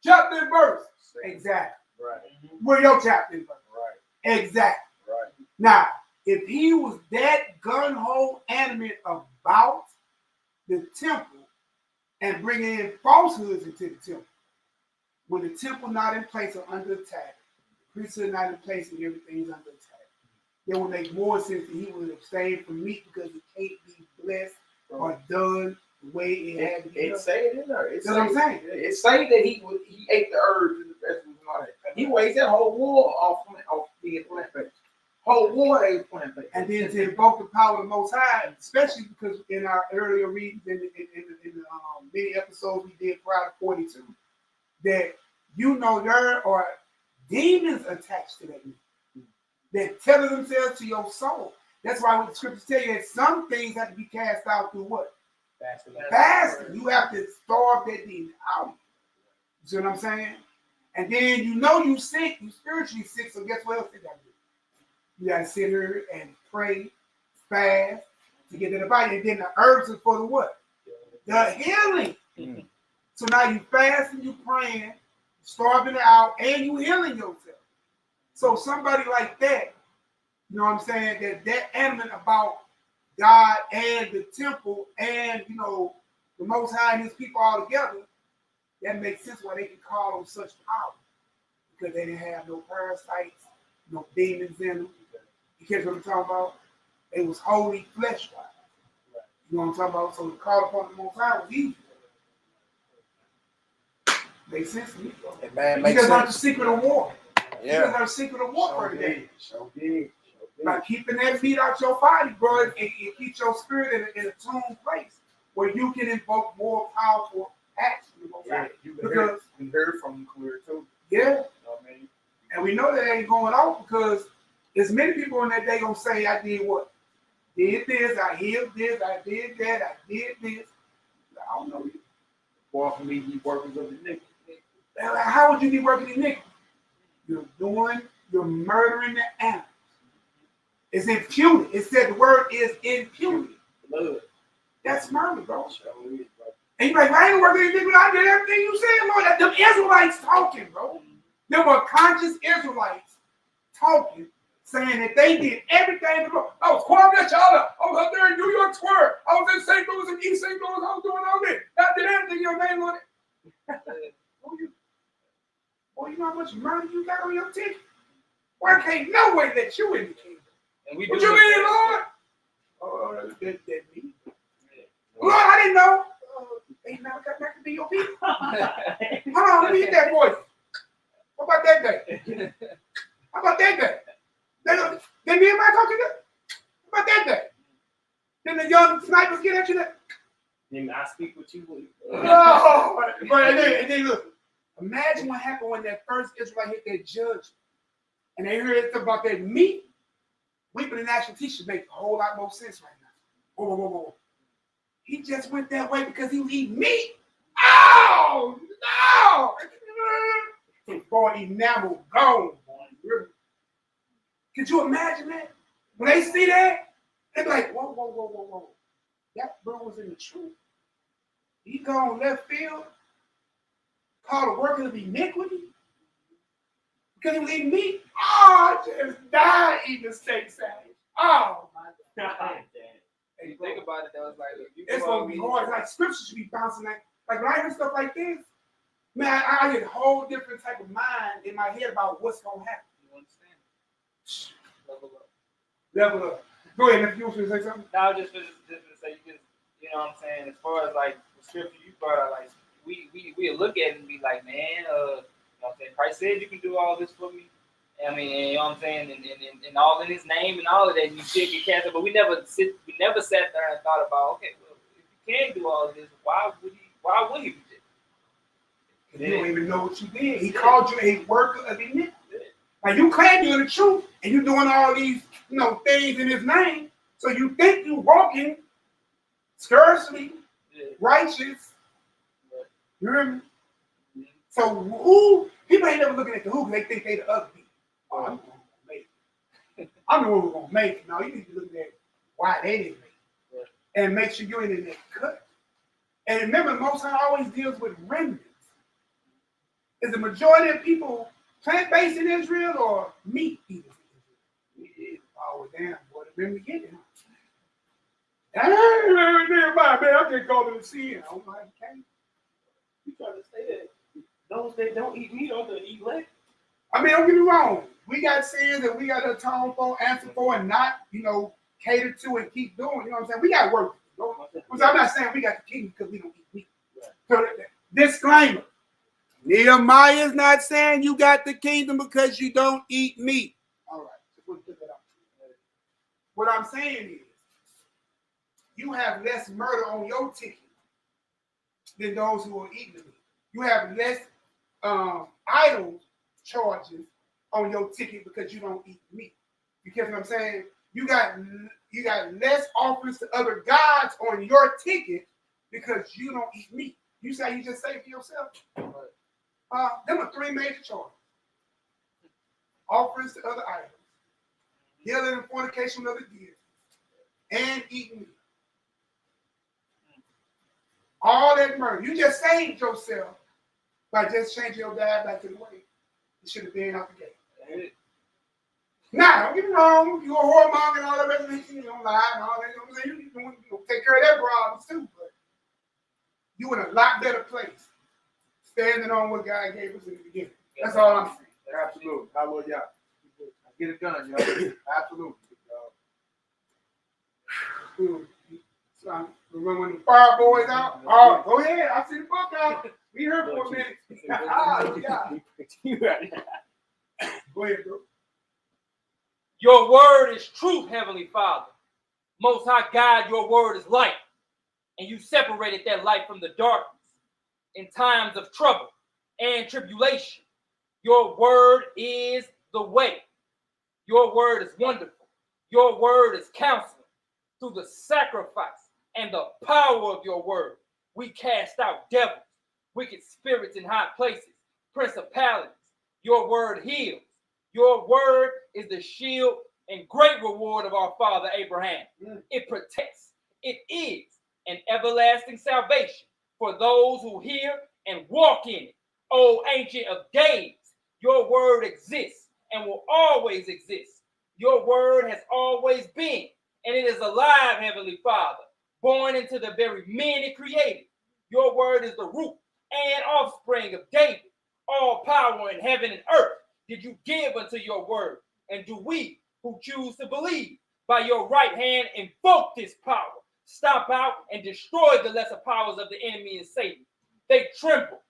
Chapter and verse. Exactly. Right. Where your chapter and verse? Right. Exactly. Right. Now, if he was that gun-ho animate about the temple and bringing in falsehoods into the temple, when the temple not in place or under attack, the priesthood not in place and everything's under attack, it would make more sense that he would abstain from meat because it can't be blessed or done the way it had to be. It say it in there. That's what I'm saying. It say that he ate the herbs and the vegetables and all that. He weighs that whole war off being plant-based. Whole war ain't plant-based. And then to invoke the power of the Most High, especially because in our earlier readings in the many episodes we did prior to 42, that there are demons attached to that meat that tether themselves to your soul. That's why what the scriptures tell you that some things have to be cast out through what? Fasting. You have to starve that demon out. You see what I'm saying? And then you sick, you spiritually sick, so guess what else you gotta do? You gotta sit here and pray, fast to get to the body. And then the herbs are for the what? The healing. Mm. So now you fasting, you praying, starving it out, and you healing yourself. So somebody like that, you know what I'm saying, that adamant about God and the temple and, the Most High and his people all together, that makes sense why they can call on such power. Because they didn't have no parasites, no demons in them. You catch what I'm talking about? It was holy flesh-wise. You know what I'm talking about? So to call upon the Most High was easy. Makes sense to me. Because that's the secret of war. Yeah. Because that's the secret of war for today. So big. By keeping that meat out your body, bro, it keeps your spirit in a tuned place where you can invoke more powerful acts. Because we heard from you clear too. Yeah. You know what I mean? And we know that ain't going off because there's many people in that day gonna say, I did what? Did this, I healed this, I did that, I did this. I don't know you. Far from me, be workers of iniquity. How would you be working iniquity? You're murdering the animals. It's impunity. It said the word is impunity. Blood. That's murder, bro. And you're like, I ain't working iniquity. I did everything you said, Lord. Them Israelites talking, bro. They were conscious Israelites talking, saying that they did everything. I was quiet at y'all up. I was up there in New York Square. I was in St. Louis and East St. Louis. I was doing all this. I did everything your name on it. Boy, you know how much murder you got on your ticket? Why can't no way let you in the kingdom? And What you mean, Lord? Oh, that me. Lord, I didn't know. They never got back to be your people. Hold on, let me hit that voice. What about that day? How about that day? They me and my talking that? How about that day? Then the young snipers get at you that? Then I speak with you. Oh, and then look. Imagine what happened when that first Israelite hit that judge and they heard about that meat. Weeping the national teacher make a whole lot more sense right now. Whoa. He just went that way because he was eating meat. Oh, no! Boy, enamel gone, boy. Could you imagine that? When they see that, they're like, whoa. That bro was in the truth. He gone left field. Called a worker of iniquity because he was eating meat. Oh, I just died eating a steak sandwich. Oh my God. If you think about it, though, it's like it's gonna be hard. Like scripture should be bouncing like when I hear stuff like this, man, I get a whole different type of mind in my head about what's gonna happen. You understand? Level up. Level up. Go ahead, if you want to say something. No, just to say, you know what I'm saying. As far as like the scripture you brought out, like we look at it and be like, man, you know what I'm saying. Christ said you can do all this for me. I mean, you know what I'm saying, and all in His name and all of that, and you still get cast out. But we never sat there and thought about, okay, well, if you can do all of this, why would He do this? You don't even know what you did. He called you a worker of iniquity. Like you claim you're the truth, and you're doing all these, things in His name. So you think you're walking scarcely righteous. You hear me? So who people ain't never looking at the who, they think they the other people. Oh, I'm the one who's gonna make it. I'm the one who's gonna make it. No, you need to look at why they didn't make it. And make sure you're in that cut. And remember, Most High always deals with remnants. Is the majority of people plant-based in Israel or meat eaters in Israel? Meat is always damn boy, the remnant get it. Nearby, man, I just go to the sea and I'm like, okay. You trying to say that those that don't eat meat are going to eat less? I mean, don't get me wrong. We got sins that we got to atone for, answer for, and not, cater to and keep doing. You know what I'm saying? We got work. I'm not saying we got the kingdom because we don't eat meat. So, disclaimer. Nehemiah is not saying you got the kingdom because you don't eat meat. All right. So we'll put that up. What I'm saying is, you have less murder on your ticket than those who are eating the meat. You have less idol charges on your ticket because you don't eat meat. You get what I'm saying? You got less offerings to other gods on your ticket because you don't eat meat. You say you just say for yourself. There were three major charges: offerings to other idols, dealing in fornication with other deities, and eating meat. All that murder. You just saved yourself by just changing your dad back to the way. You should have been out the gate. Now, don't get me wrong. You're a whoremonger and all that rest of it. You don't lie and all that. You know what I'm saying? You take care of that problems too. But you in a lot better place standing on what God gave us in the beginning. That's all I'm saying. Absolutely. Hallelujah. Get it done, Absolutely. So, when the fire boys out, oh, go ahead. I see the book out. We here for a minute. Go ahead, bro. Your word is truth, Heavenly Father. Most High God, your word is light. And you separated that light from the darkness in times of trouble and tribulation. Your word is the way. Your word is wonderful. Your word is counselor. Through the sacrifice and the power of your word, we cast out devils, wicked spirits in high places, principalities. Your word heals. Your word is the shield and great reward of our father Abraham. It protects. It is an everlasting salvation for those who hear and walk in it. O Ancient of Days, your word exists and will always exist. Your word has always been, and it is alive, Heavenly Father, born into the very men it created. Your word is the root and offspring of David. All power in heaven and earth did you give unto your word. And do we who choose to believe by your right hand invoke this power, stomp out and destroy the lesser powers of the enemy and Satan. They tremble.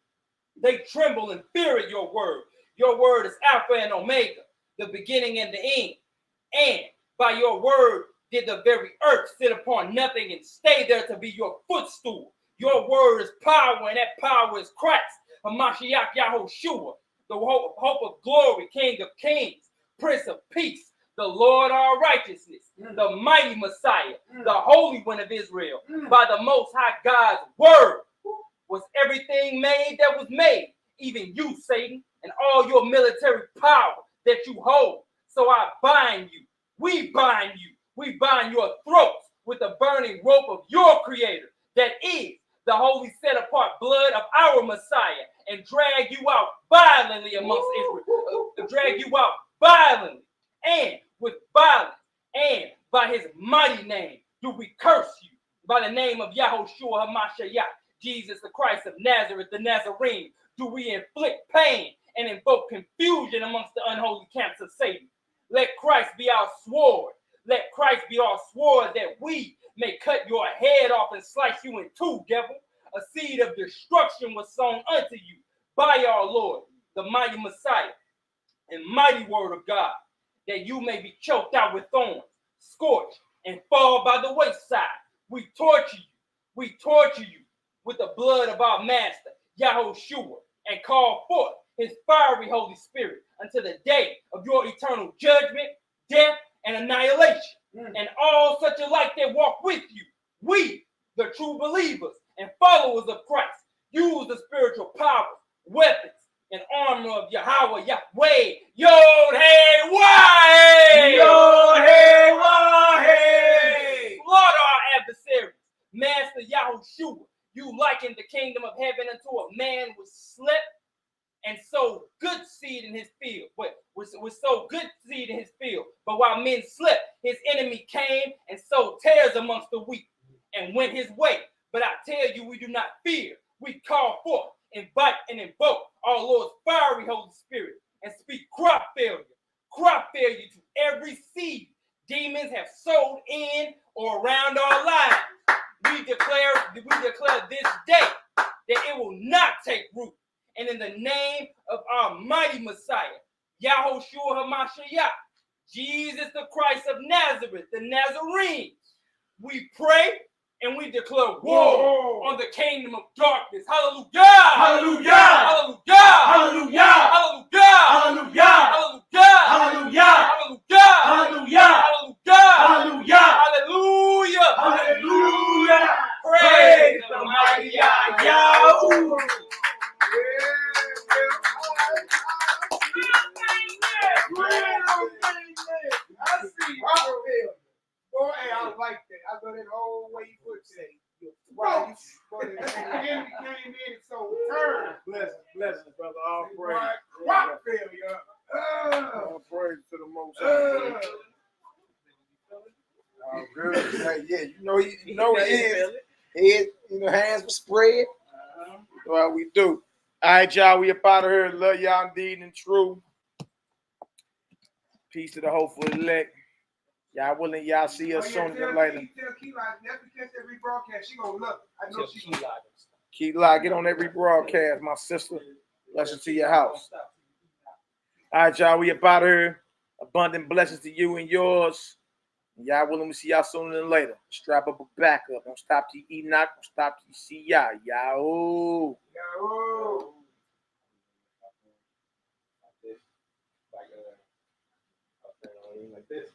They tremble and fear at your word. Your word is Alpha and Omega, the beginning and the end. And by your word did the very earth sit upon nothing and stay there to be your footstool. Your word is power, and that power is Christ, HaMashiach Yahushua, the hope of glory, King of kings, Prince of peace, the Lord our righteousness, the mighty Messiah, the Holy One of Israel. By the Most High God's word was everything made that was made, even you, Satan, and all your military power that you hold. So I bind you. We bind you. We bind your throats with the burning rope of your creator, that is the holy set apart blood of our Messiah, and drag you out violently amongst Israel. Drag you out violently and with violence, and by his mighty name, do we curse you by the name of Yahushua HaMashiach, Jesus the Christ of Nazareth, the Nazarene? Do we inflict pain and invoke confusion amongst the unholy camps of Satan? Let Christ be our sword. Let Christ be our sword, that we may cut your head off and slice you in two, devil. A seed of destruction was sown unto you by our Lord, the mighty Messiah, and mighty word of God, that you may be choked out with thorns, scorched, and fall by the wayside. We torture you with the blood of our master, Yahushua, and call forth his fiery Holy Spirit until the day of your eternal judgment, death, and annihilation. And all such alike that walk with you, we, the true believers and followers of Christ, use the spiritual powers, weapons, and armor of Yahweh, Yahweh, Yod-Hey-Wah-Hey! Yod-Hey-Wah-Hey! Slaughter our adversaries. Master Yahushua, you likened the kingdom of heaven unto a man who slept and sowed good seed in his field. Was sowed good seed in his field. But while men slept, his enemy came and sowed tares amongst the wheat and went his way. But I tell you, we do not fear. We call forth, invite, and invoke our Lord's fiery Holy Spirit and speak crop failure to every seed demons have sowed in or around our lives. We declare this day that it will not take root. And in the name of our mighty Messiah, Yahushua HaMashiach, Jesus the Christ of Nazareth, the Nazarene, we pray and we declare war on the kingdom of darkness. Hallelujah! Hallelujah! Hallelujah! Hallelujah! Hallelujah! Hallelujah! Hallelujah! Hallelujah! Hallelujah! Hallelujah! Hallelujah! Hallelujah! Praise the mighty Yahweh! I see. Boy, hey, I like that. I go that whole way you put it. Right. The enemy came in, so turn. Blessings, brother. All praise. Crop failure. All praise to the Most High. Oh, good. Hey, yeah, you know he is. Head, hands were spread. Well, we do. All right, y'all. We up out of here. Love y'all indeed and true. Peace to the hopeful elect. Y'all willing, y'all see us sooner than later. Tell Key Lock, never catch that rebroadcast. She gonna look. I know she gonna. Key Lock, get on every broadcast, my sister. Blessings to your house. All right, y'all. We up out of here. Abundant blessings to you and yours. Y'all willing to see y'all sooner than later. Strap up a backup. Don't stop till you eat knock. Don't stop till you see y'all. Yahoo. Yahoo. Like this.